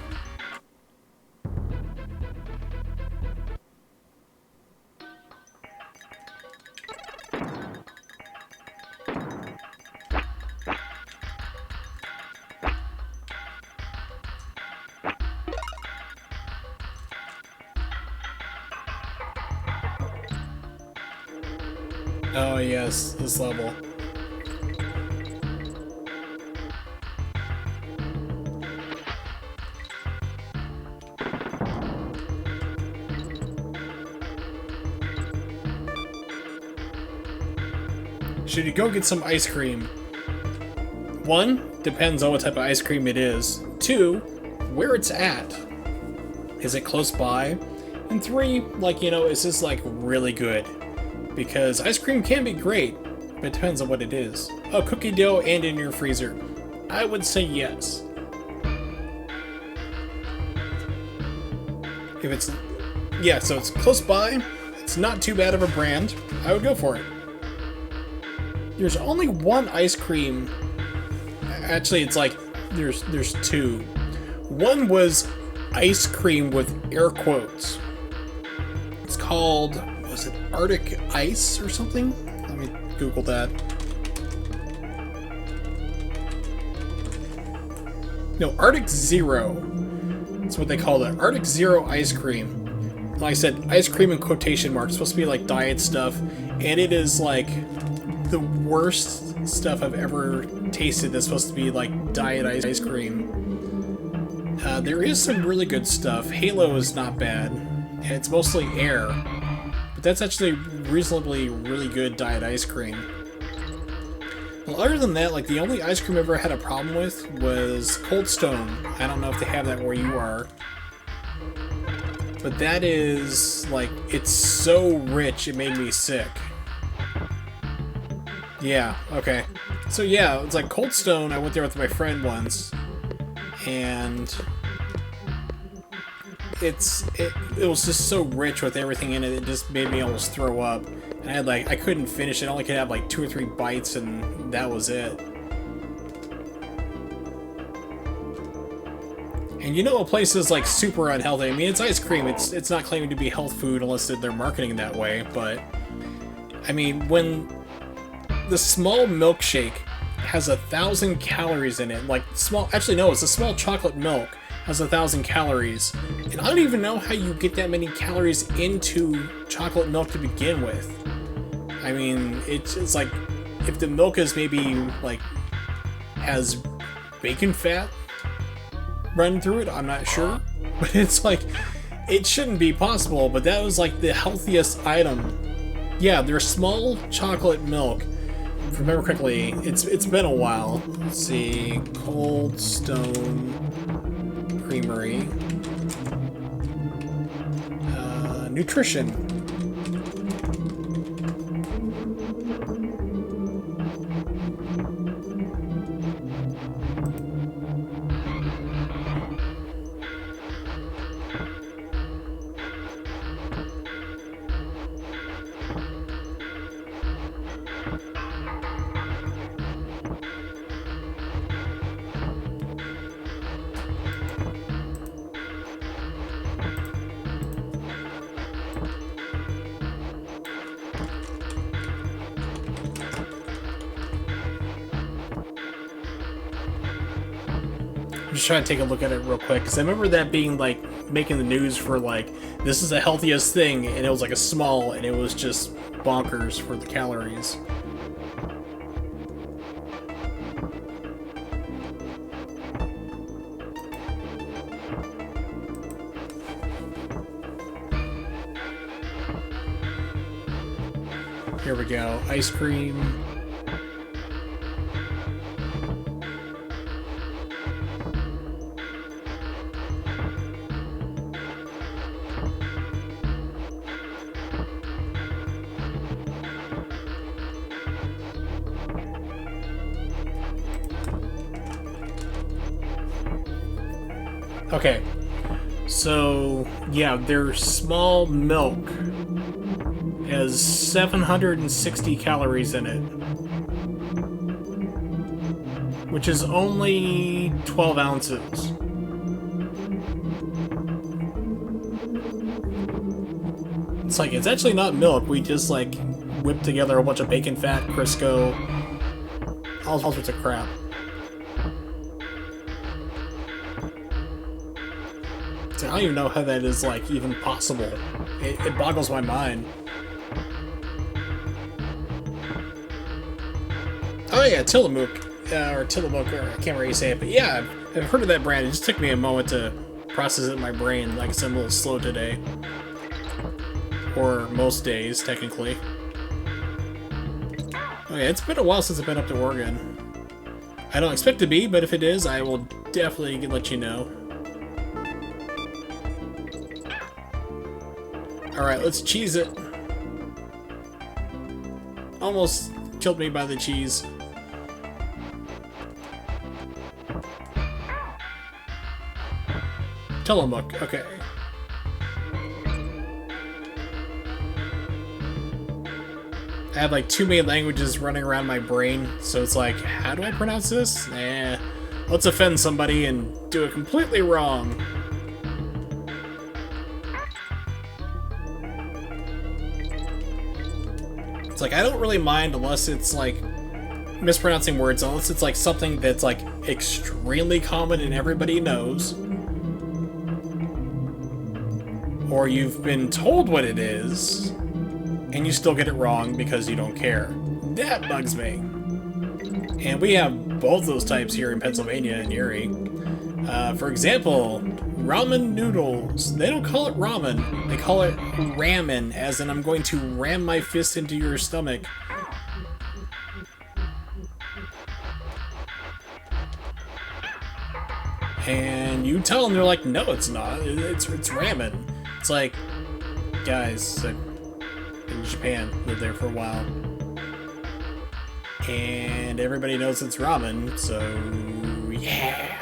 Oh yes, this level. Should you go get some ice cream? 1, depends on what type of ice cream it is. 2, where it's at. Is it close by? And 3, like, you know, is this like really good? Because ice cream can be great, but it depends on what it is. Oh, cookie dough and in your freezer. I would say yes. If it's, yeah, so it's close by, it's not too bad of a brand, I would go for it. There's only one ice cream, actually it's like, there's two. One was ice cream with air quotes. It's called, was it Arctic Ice or something? Let me Google that. No, Arctic Zero. That's what they call it. Arctic Zero ice cream. Like I said, ice cream in quotation marks. It's supposed to be like diet stuff. And it is like the worst stuff I've ever tasted that's supposed to be like diet ice cream. There is some really good stuff. Halo is not bad. And it's mostly air. But that's actually reasonably really good diet ice cream. Well, other than that, like, the only ice cream I ever had a problem with was Cold Stone. I don't know if they have that where you are. But that is, like, it's so rich, it made me sick. Yeah, okay. So yeah, it's like Cold Stone, I went there with my friend once. And it was just so rich with everything in it, it just made me almost throw up. And I had like, I couldn't finish it, I only could have like 2 or 3 bites and that was it. And you know a place is like super unhealthy, I mean it's ice cream, it's not claiming to be health food unless they're marketing that way, but I mean when the small milkshake has 1,000 calories in it, like small, actually no, it's a small chocolate milk, has 1,000 calories, and I don't even know how you get that many calories into chocolate milk to begin with. I mean, it's like, if the milk is maybe, like, has bacon fat run through it, I'm not sure, but it's like, it shouldn't be possible, but that was like the healthiest item. Yeah, they're small chocolate milk. If I remember correctly, it's been a while. Let's see, Cold Stone Creamery. Nutrition. I'm just trying to take a look at it real quick, because I remember that being, like, making the news for, like, this is the healthiest thing, and it was, like, a small, and it was just bonkers for the calories. Here we go. Ice cream. Okay, so yeah, their small milk has 760 calories in it, which is only 12 ounces. It's like, it's actually not milk, we just like whipped together a bunch of bacon fat, Crisco, all sorts of crap. I don't even know how that is, like, even possible. It boggles my mind. Oh yeah, Tillamook, or Tillamook, or I can't remember how you say it, but yeah, I've heard of that brand. It just took me a moment to process it in my brain. Like I said, I'm a little slow today. Or most days, technically. Oh yeah, it's been a while since I've been up to Oregon. I don't expect to be, but if it is, I will definitely let you know. Alright, let's cheese it. Almost killed me by the cheese. Tillamook, okay. I have like too many languages running around my brain, so it's like, how do I pronounce this? Let's offend somebody and do it completely wrong. It's like, I don't really mind unless it's like mispronouncing words, unless it's like something that's like extremely common and everybody knows, or you've been told what it is and you still get it wrong because you don't care. That bugs me. And we have both those types here in Pennsylvania and Erie. For example, ramen noodles. They don't call it ramen. They call it ramen, as in I'm going to ram my fist into your stomach. And you tell them, they're like, no, it's not. It's ramen. It's like, guys, in Japan, lived there for a while, and everybody knows it's ramen, so yeah.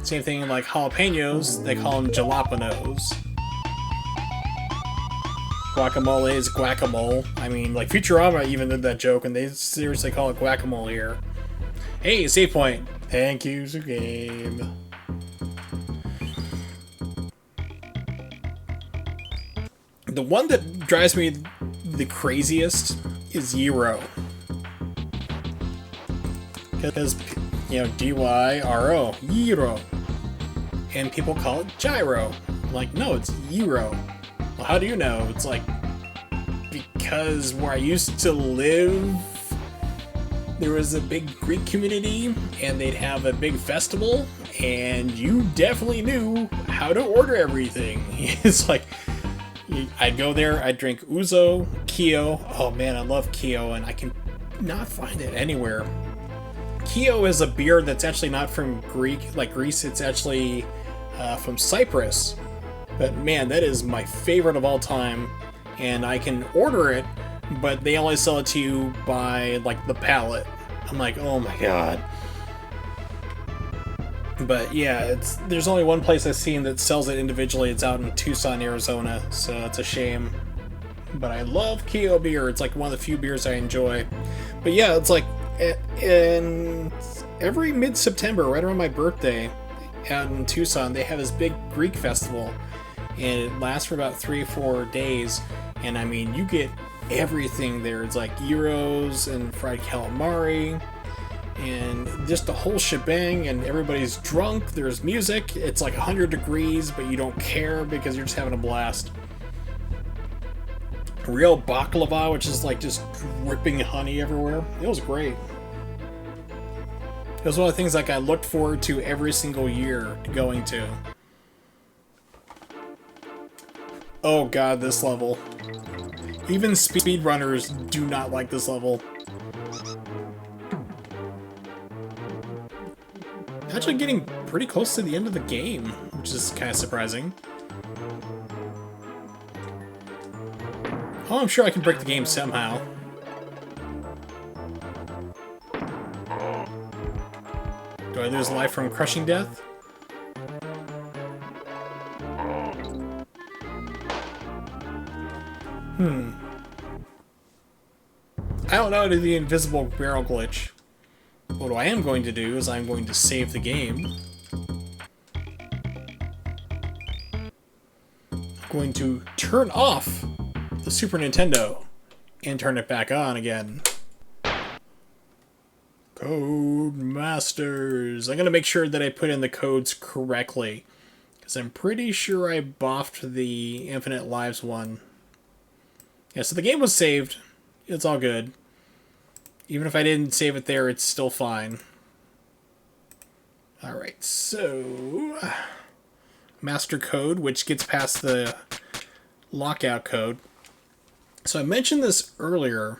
Same thing like jalapenos, they call them jalapenos. Guacamole is guacamole. I mean, like Futurama even did that joke, and they seriously call it guacamole here. Hey, save point. Thank you, game. The one that drives me the craziest is Gyro. Because, you know, Gyro, Gyro. And people call it gyro. I'm like, no, it's Gyro. Well, how do you know? It's like, because where I used to live, there was a big Greek community, and they'd have a big festival, and you definitely knew how to order everything. It's like, I'd go there, I'd drink Ouzo, Kio. Oh man, I love Kio, and I can not find it anywhere. Kio is a beer that's actually not from Greece, it's actually from Cyprus. But man, that is my favorite of all time, and I can order it, but they only sell it to you by, like, the pallet. I'm like, oh my god. But yeah, there's only one place I've seen that sells it individually. It's out in Tucson, Arizona, so it's a shame. But I love Kio beer. It's like one of the few beers I enjoy. But yeah, it's like in every mid-September, right around my birthday, out in Tucson, they have this big Greek festival, and it lasts for about 3 or 4 days. And I mean, you get everything there. It's like gyros and fried calamari and just the whole shebang, and everybody's drunk, there's music, it's like 100 degrees, but you don't care because you're just having a blast. Real baklava, which is like just dripping honey everywhere. It was great. It was one of the things like I looked forward to every single year going to. Oh god, this level. Even speedrunners do not like this level. Actually getting pretty close to the end of the game, which is kind of surprising. Oh, I'm sure I can break the game somehow. Do I lose life from crushing death? I don't know how to do the invisible barrel glitch. What I am going to do is I'm going to save the game. I'm going to turn off the Super Nintendo and turn it back on again. Code Masters. I'm going to make sure that I put in the codes correctly, because I'm pretty sure I boffed the Infinite Lives one. Yeah, so the game was saved. It's all good. Even if I didn't save it there, it's still fine. Alright, so master code, which gets past the lockout code. So I mentioned this earlier,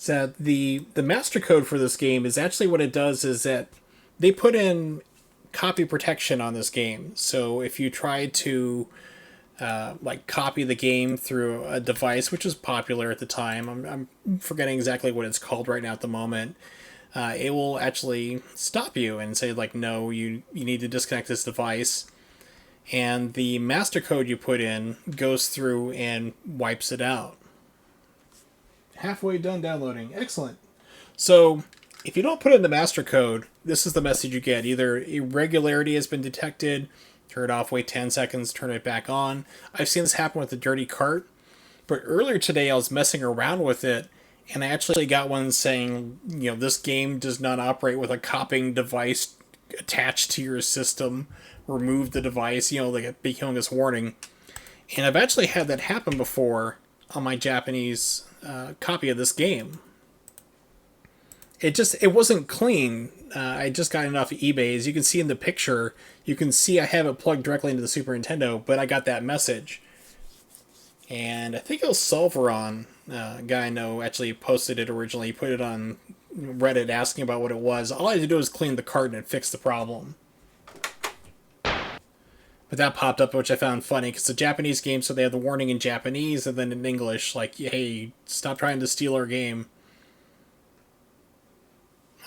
that the master code for this game is actually what it does is that they put in copy protection on this game. So if you try to like copy the game through a device, which was popular at the time, I'm forgetting exactly what it's called right now at the moment, it will actually stop you and say like, no, you need to disconnect this device. and the master code you put in goes through and wipes it out. Halfway done downloading. Excellent. So, if you don't put in the master code, this is the message you get. Either irregularity has been detected, turn it off, wait 10 seconds, turn it back on. I've seen this happen with the dirty cart. But earlier today, I was messing around with it, and I actually got one saying, this game does not operate with a copying device attached to your system. Remove the device, like it became this warning. And I've actually had that happen before on my Japanese copy of this game. It wasn't clean. I just got it off of eBay. As you can see in the picture, you can see I have it plugged directly into the Super Nintendo, but I got that message. And I think it was Solveron, a guy I know, actually posted it originally. He put it on Reddit asking about what it was. All I had to do was clean the card and it fixed the problem. But that popped up, which I found funny, because it's a Japanese game, so they have the warning in Japanese and then in English, like, hey, stop trying to steal our game.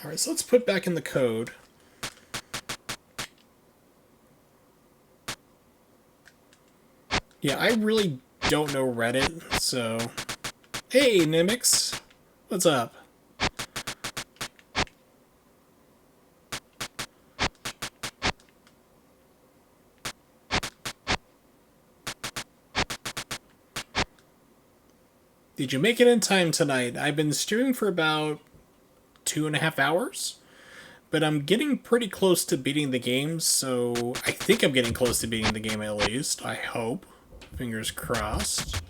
Alright, so let's put back in the code. Yeah, I really don't know Reddit, so... Hey, Nimix! What's up? Did you make it in time tonight? I've been streaming for about 2.5 hours, but I'm getting pretty close to beating the game, so I think I'm getting close to beating the game at least. I hope. Fingers crossed.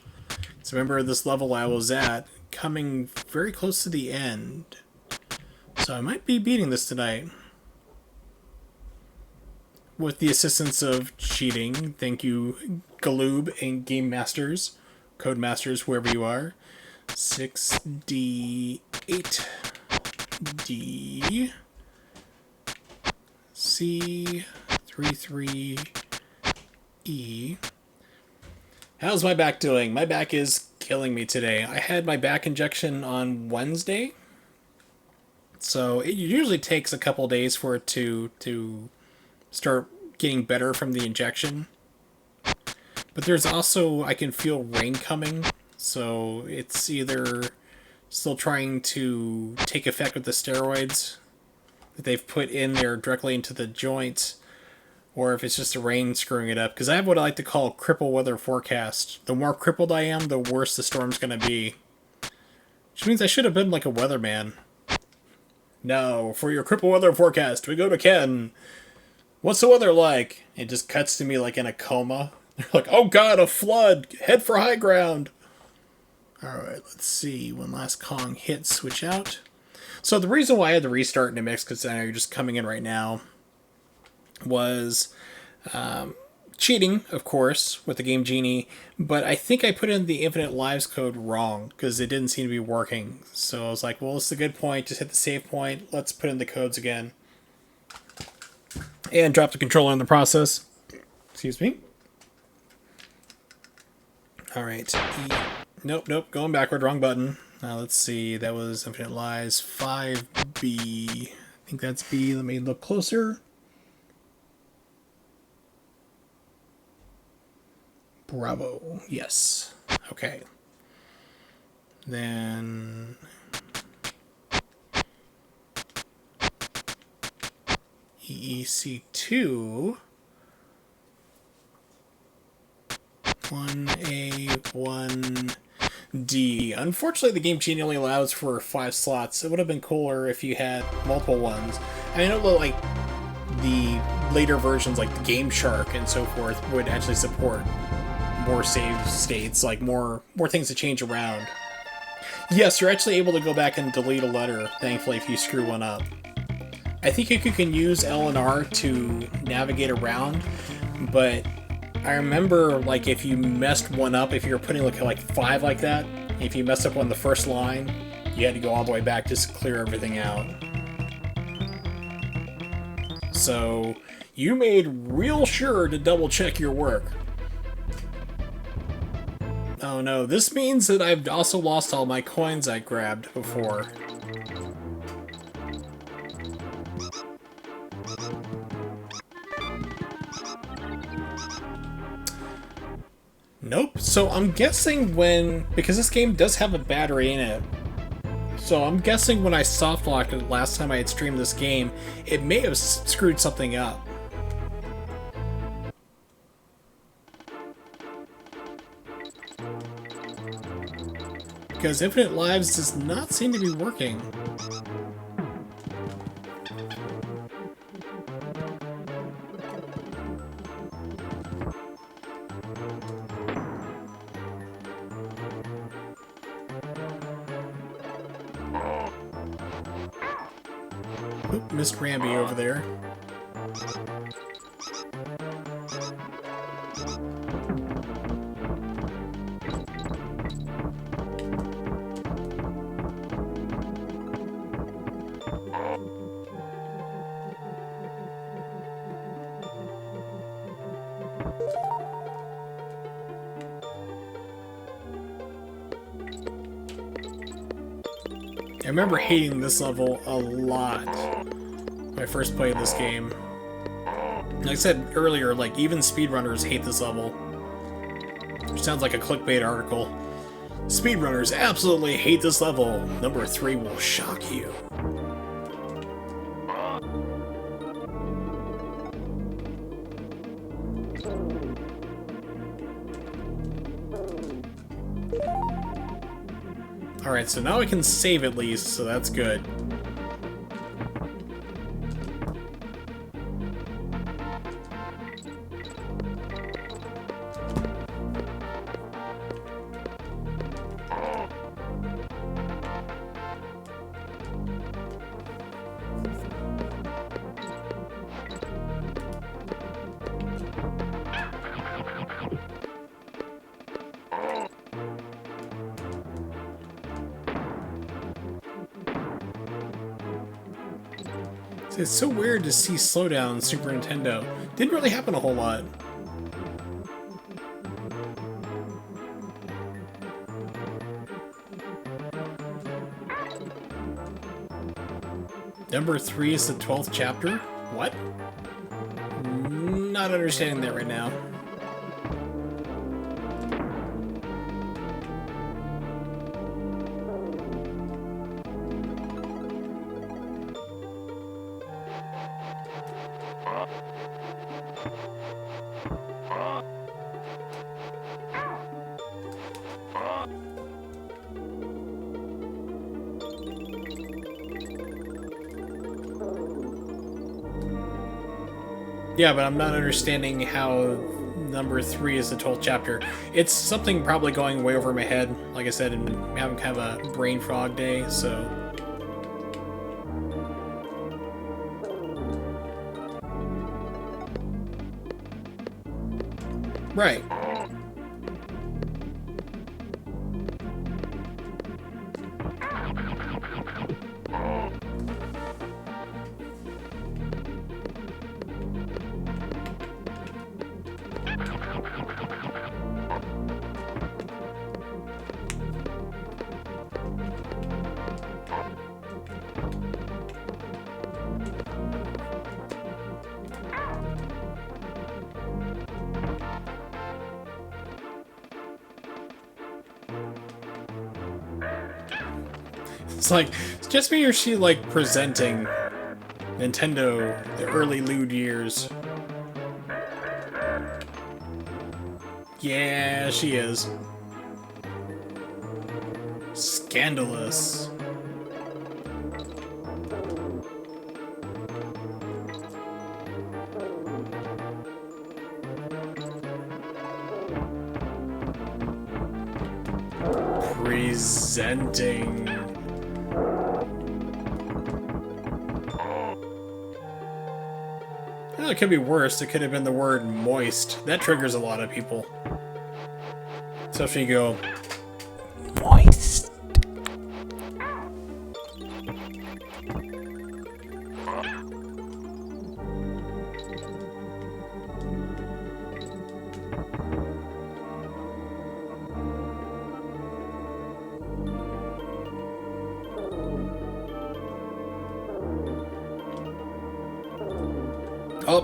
So remember this level I was at, coming very close to the end. So I might be beating this tonight. With the assistance of cheating. Thank you, Galoob and Game Masters, Codemasters, whoever you are. 6D, 8D, C, 33E. How's my back doing? My back is killing me today. I had my back injection on Wednesday. So it usually takes a couple days for it to start getting better from the injection. But there's also, I can feel rain coming. So it's either still trying to take effect with the steroids that they've put in there directly into the joints, or if it's just the rain screwing it up. Because I have what I like to call cripple weather forecast. The more crippled I am, the worse the storm's going to be. Which means I should have been like a weatherman. No, for your cripple weather forecast, we go to Ken. What's the weather like? It just cuts to me like in a coma. They're like, oh god, a flood! Head for high ground! Alright, let's see. When last Kong hit, switch out. So the reason why I had to restart in a mix, because I know you're just coming in right now, was cheating, of course, with the Game Genie, but I think I put in the Infinite Lives code wrong, because it didn't seem to be working. So I was like, well, it's a good point, just hit the save point, let's put in the codes again. And drop the controller in the process. Excuse me. Alright. Nope, going backward, wrong button. Now let's see, that was Infinite Lives 5B. I think that's B, let me look closer. Bravo, yes. Okay. Then... EEC2... 1A, 1D. Unfortunately, the Game Genie only allows for 5 slots. It would have been cooler if you had multiple ones. I know, like, the later versions, like the Game Shark and so forth, would actually support more save states, like more things to change around. Yes, you're actually able to go back and delete a letter, thankfully, if you screw one up. I think you can use L and R to navigate around, but I remember, like, if you messed one up, if you were putting like 5 like that, if you messed up on the first line, you had to go all the way back just to clear everything out. So, you made real sure to double check your work. Oh no, this means that I've also lost all my coins I grabbed before. Nope. So I'm guessing because this game does have a battery in it, so I'm guessing when I soft locked it last time I had streamed this game, it may have screwed something up. Because Infinite Lives does not seem to be working. Oop, missed Ramby over there. I remember hating this level a lot when I first played this game. Like I said earlier, like, even speedrunners hate this level. Which sounds like a clickbait article. Speedrunners absolutely hate this level. Number 3 will shock you. Alright, so now I can save at least, so that's good. It's so weird to see slowdown on Super Nintendo. Didn't really happen a whole lot. Number 3 is the 12th chapter? What? Not understanding that right now. Yeah, but I'm not understanding how number 3 is the 12th chapter. It's something probably going way over my head. Like I said, I'm having kind of a brain fog day, so... Right. It's like, it's just me or she, like, presenting Nintendo the early lewd years. Yeah, she is. Scandalous. Presenting. Well, it could be worse. It could have been the word moist. That triggers a lot of people. Especially you go, moist. Oh,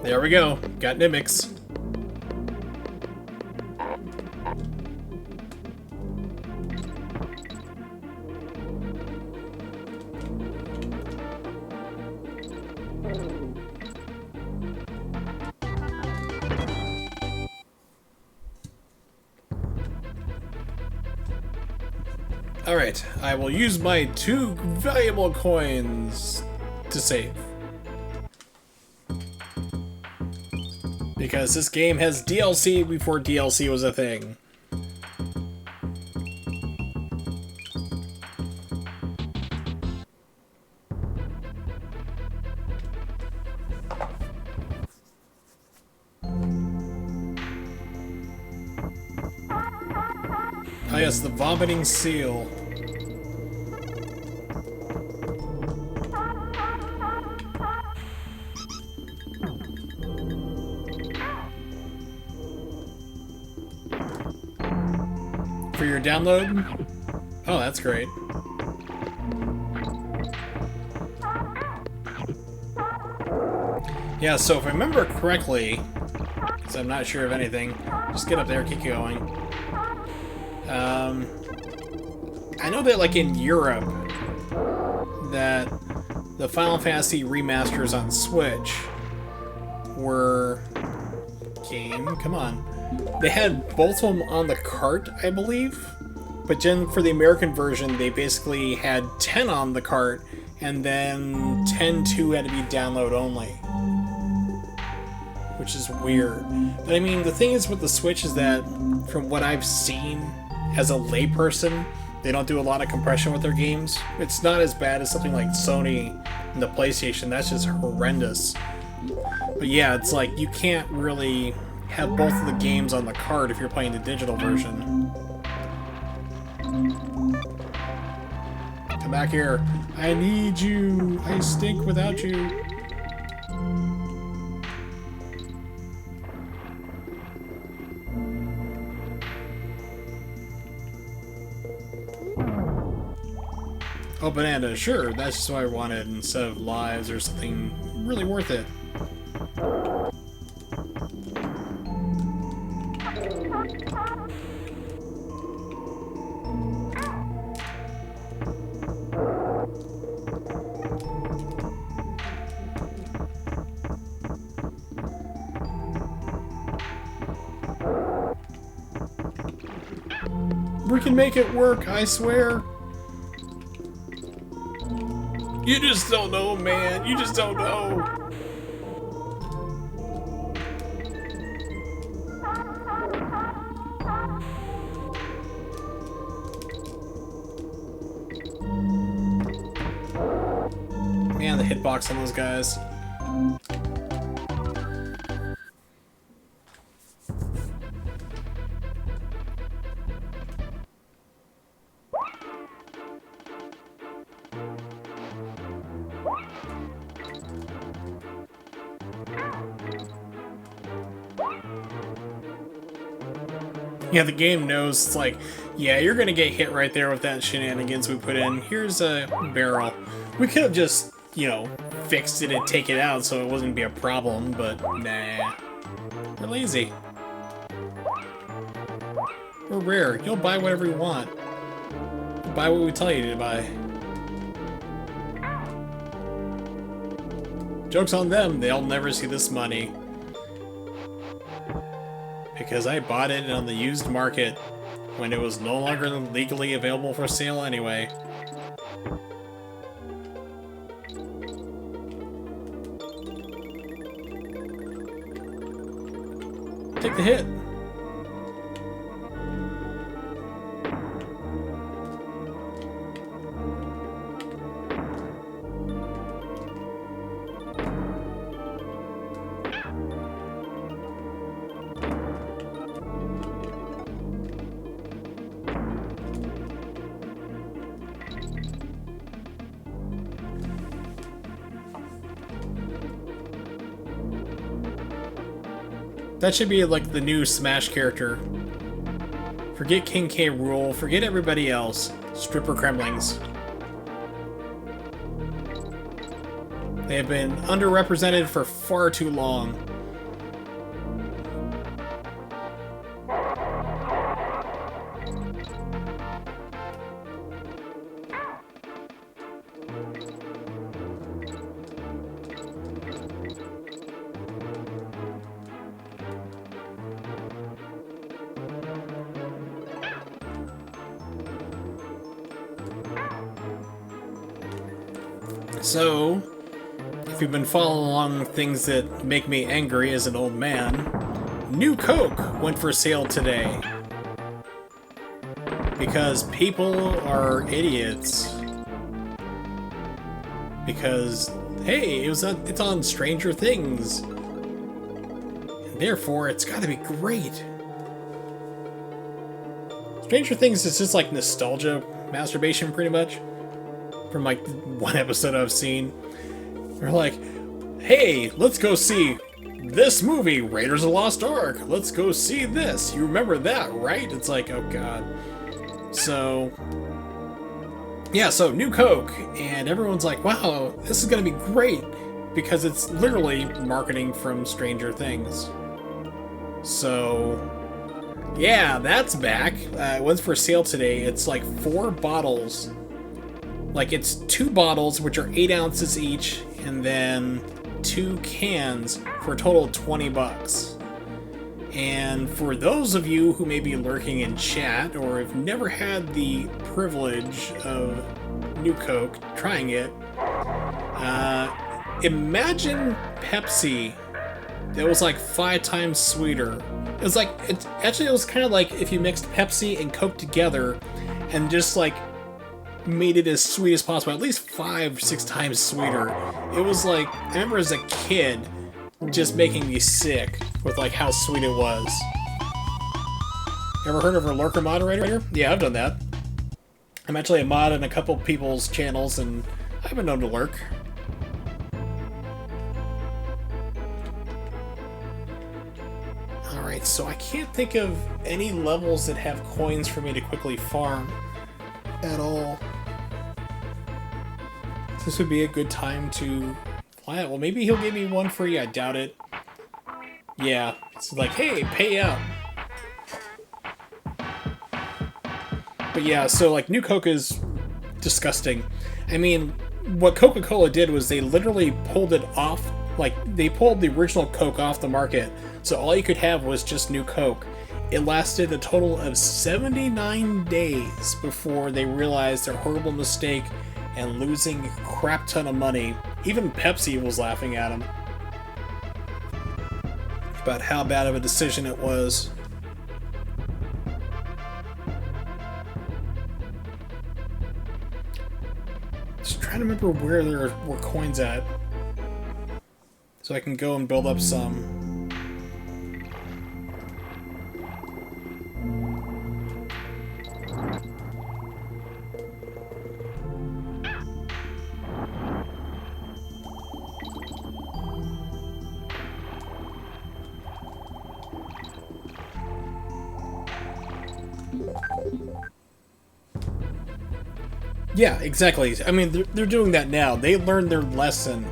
there we go. Got Nimics. Alright, I will use my 2 valuable coins to save. Because this game has DLC before DLC was a thing. Oh yes, the vomiting seal. For your download? Oh, that's great. Yeah, so if I remember correctly, because I'm not sure of anything, just get up there, keep going. I know that, like, in Europe, that the Final Fantasy remasters on Switch were... Game, come on. They had both of them on the cart, I believe. But then for the American version, they basically had 10 on the cart, and then 10-2 had to be download only. Which is weird. But I mean, the thing is with the Switch is that, from what I've seen as a layperson, they don't do a lot of compression with their games. It's not as bad as something like Sony and the PlayStation. That's just horrendous. But yeah, it's like you can't really have both of the games on the cart if you're playing the digital version. Come back here. I need you. I stink without you. Oh, banana, sure, that's just what I wanted instead of lives or something really worth it. We can make it work, I swear. You just don't know, man. You just don't know. Man, the hitbox on those guys. Yeah, the game knows, it's like, yeah, you're gonna get hit right there with that shenanigans we put in. Here's a barrel. We could have just, you know, fixed it and take it out so it wasn't be a problem, but nah. We're lazy. We're rare. You'll buy whatever you want. Buy what we tell you to buy. Joke's on them, they'll never see this money. Because I bought it on the used market when it was no longer legally available for sale anyway. Take the hit. That should be like the new Smash character. Forget King K. Rool, forget everybody else. Stripper Kremlings. They have been underrepresented for far too long. So, if you've been following along things that make me angry as an old man, New Coke went for sale today. Because people are idiots. Because, hey, it's on Stranger Things. And therefore, it's gotta be great. Stranger Things is just like nostalgia masturbation, pretty much. From like one episode I've seen. They're like, hey, let's go see this movie, Raiders of the Lost Ark. Let's go see this. You remember that, right? It's like, oh god. So, yeah, so New Coke, and everyone's like, wow, this is gonna be great, because it's literally marketing from Stranger Things. So, yeah, that's back. It went for sale today. It's like 4 bottles. Like, it's 2 bottles, which are 8 ounces each, and then 2 cans for a total of $20. And for those of you who may be lurking in chat, or have never had the privilege of New Coke, trying it, imagine Pepsi that was like 5 times sweeter. It was like, it was kind of like if you mixed Pepsi and Coke together and just like made it as sweet as possible, at least 5-6 times sweeter. It was like, I remember as a kid, just making me sick with like how sweet it was. Ever heard of a lurker moderator? Yeah, I've done that. I'm actually a mod in a couple people's channels, and I've been known to lurk. Alright, so I can't think of any levels that have coins for me to quickly farm at all. This would be a good time to fly out. Well, maybe he'll give me one free. I doubt it. Yeah, it's like, hey, pay up. But yeah, so like New Coke is disgusting. I mean, what Coca-Cola did was they literally pulled it off, like they pulled the original Coke off the market. So all you could have was just New Coke. It lasted a total of 79 days before they realized their horrible mistake and losing a crap ton of money. Even Pepsi was laughing at them about how bad of a decision it was. Just trying to remember where there were coins at, so I can go and build up some. Yeah, exactly. I mean, they're doing that now. They learned their lesson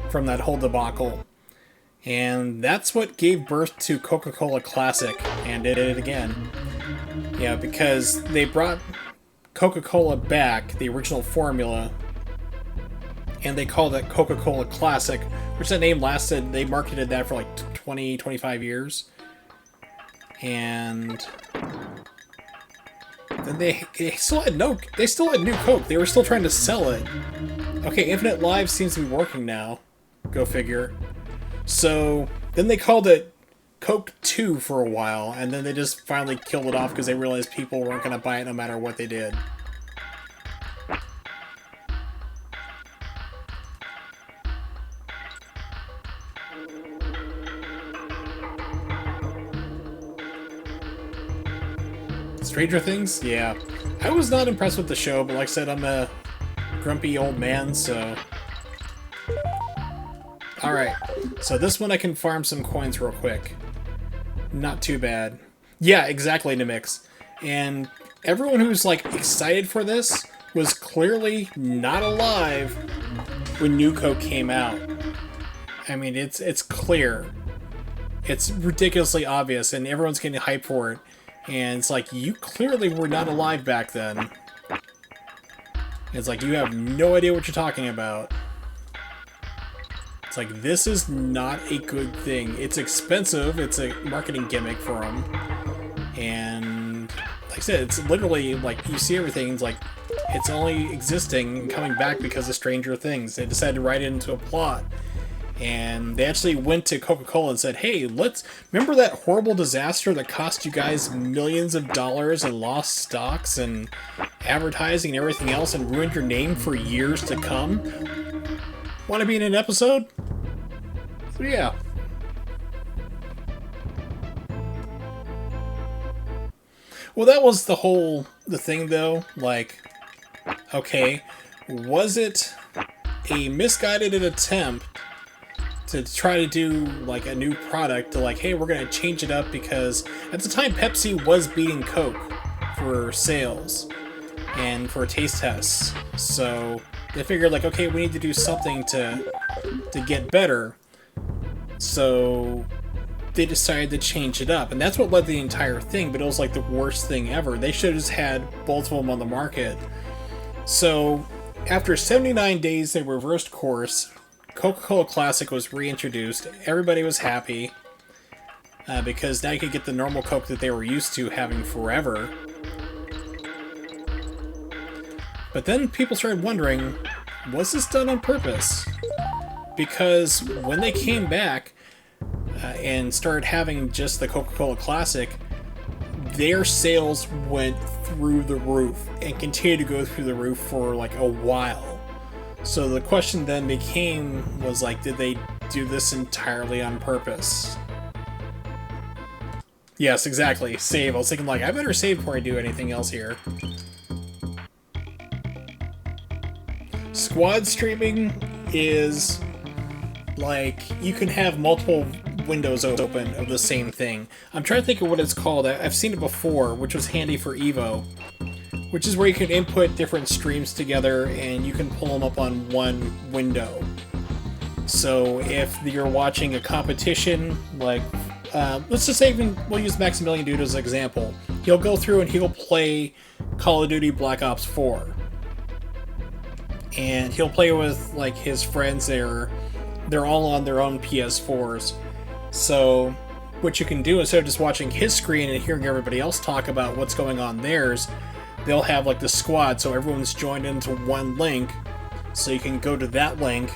from that whole debacle. And that's what gave birth to Coca-Cola Classic, and did it again. Yeah, because they brought Coca-Cola back, the original formula, and they called it Coca-Cola Classic, which that name lasted, they marketed that for like 20, 25 years. And then they still had New Coke. They were still trying to sell it. Okay, Infinite Lives seems to be working now. Go figure. So then they called it Coke 2 for a while, and then they just finally killed it off because they realized people weren't going to buy it no matter what they did. Stranger Things? Yeah. I was not impressed with the show, but like I said, I'm a grumpy old man, so... Alright, so this one I can farm some coins real quick. Not too bad. Yeah, exactly, Nimix. And everyone who's, like, excited for this was clearly not alive when New Coke came out. I mean, it's clear. It's ridiculously obvious, and everyone's getting hyped for it. And it's like, you clearly were not alive back then. It's like, you have no idea what you're talking about. It's like, this is not a good thing. It's expensive. It's a marketing gimmick for them. And, like I said, it's literally like you see everything. It's like it's only existing and coming back because of Stranger Things. They decided to write it into a plot. And they actually went to Coca-Cola and said, hey, let's... Remember that horrible disaster that cost you guys millions of dollars and lost stocks and advertising and everything else and ruined your name for years to come? Want to be in an episode? So yeah. Well, that was the thing, though. Like, okay, was it a misguided attempt to try to do like a new product to like, hey, we're gonna change it up? Because at the time Pepsi was beating Coke for sales and for taste tests, so they figured like, okay, we need to do something to get better, so they decided to change it up, and that's what led to the entire thing. But it was like the worst thing ever. They should have just had both of them on the market. So after 79 days they reversed course. Coca-Cola Classic was reintroduced. Everybody was happy because now you could get the normal Coke that they were used to having forever. But then people started wondering, was this done on purpose? Because when they came back and started having just the Coca-Cola Classic, their sales went through the roof and continued to go through the roof for like a while. So the question then was like, did they do this entirely on purpose? Yes, exactly. Save. I was thinking like, I better save before I do anything else here. Squad streaming is like, you can have multiple windows open of the same thing. I'm trying to think of what it's called. I've seen it before, which was handy for Evo. Which is where you can input different streams together and you can pull them up on one window. So if you're watching a competition, like, let's just say we'll use Maximilian Dude as an example. He'll go through and he'll play Call of Duty Black Ops 4. And he'll play with, like, his friends there. They're all on their own PS4s. So what you can do, instead of just watching his screen and hearing everybody else talk about what's going on theirs, they'll have like the squad, so everyone's joined into one link, so you can go to that link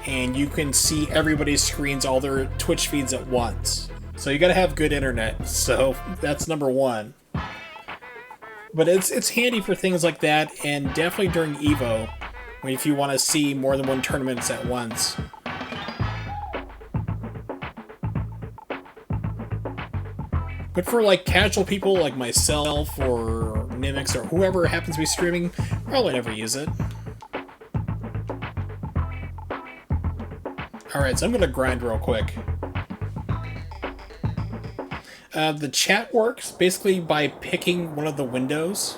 and you can see everybody's screens, all their Twitch feeds at once. So you gotta have good internet, so that's number one. But it's handy for things like that, and definitely during Evo, if you want to see more than one tournaments at once. But for like casual people like myself or Nimix or whoever happens to be streaming, probably never use it. Alright, so I'm gonna grind real quick. The chat works basically by picking one of the windows.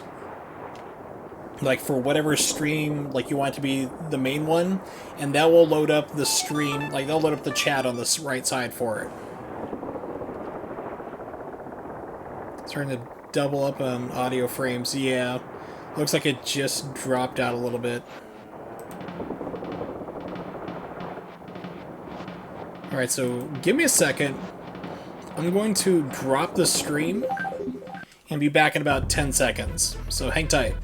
Like for whatever stream, like you want it to be the main one, and that will load up the stream, like they'll load up the chat on the right side for it. Starting to double up on audio frames. Yeah, looks like it just dropped out a little bit. Alright, so give me a second. I'm going to drop the stream and be back in about 10 seconds. So hang tight.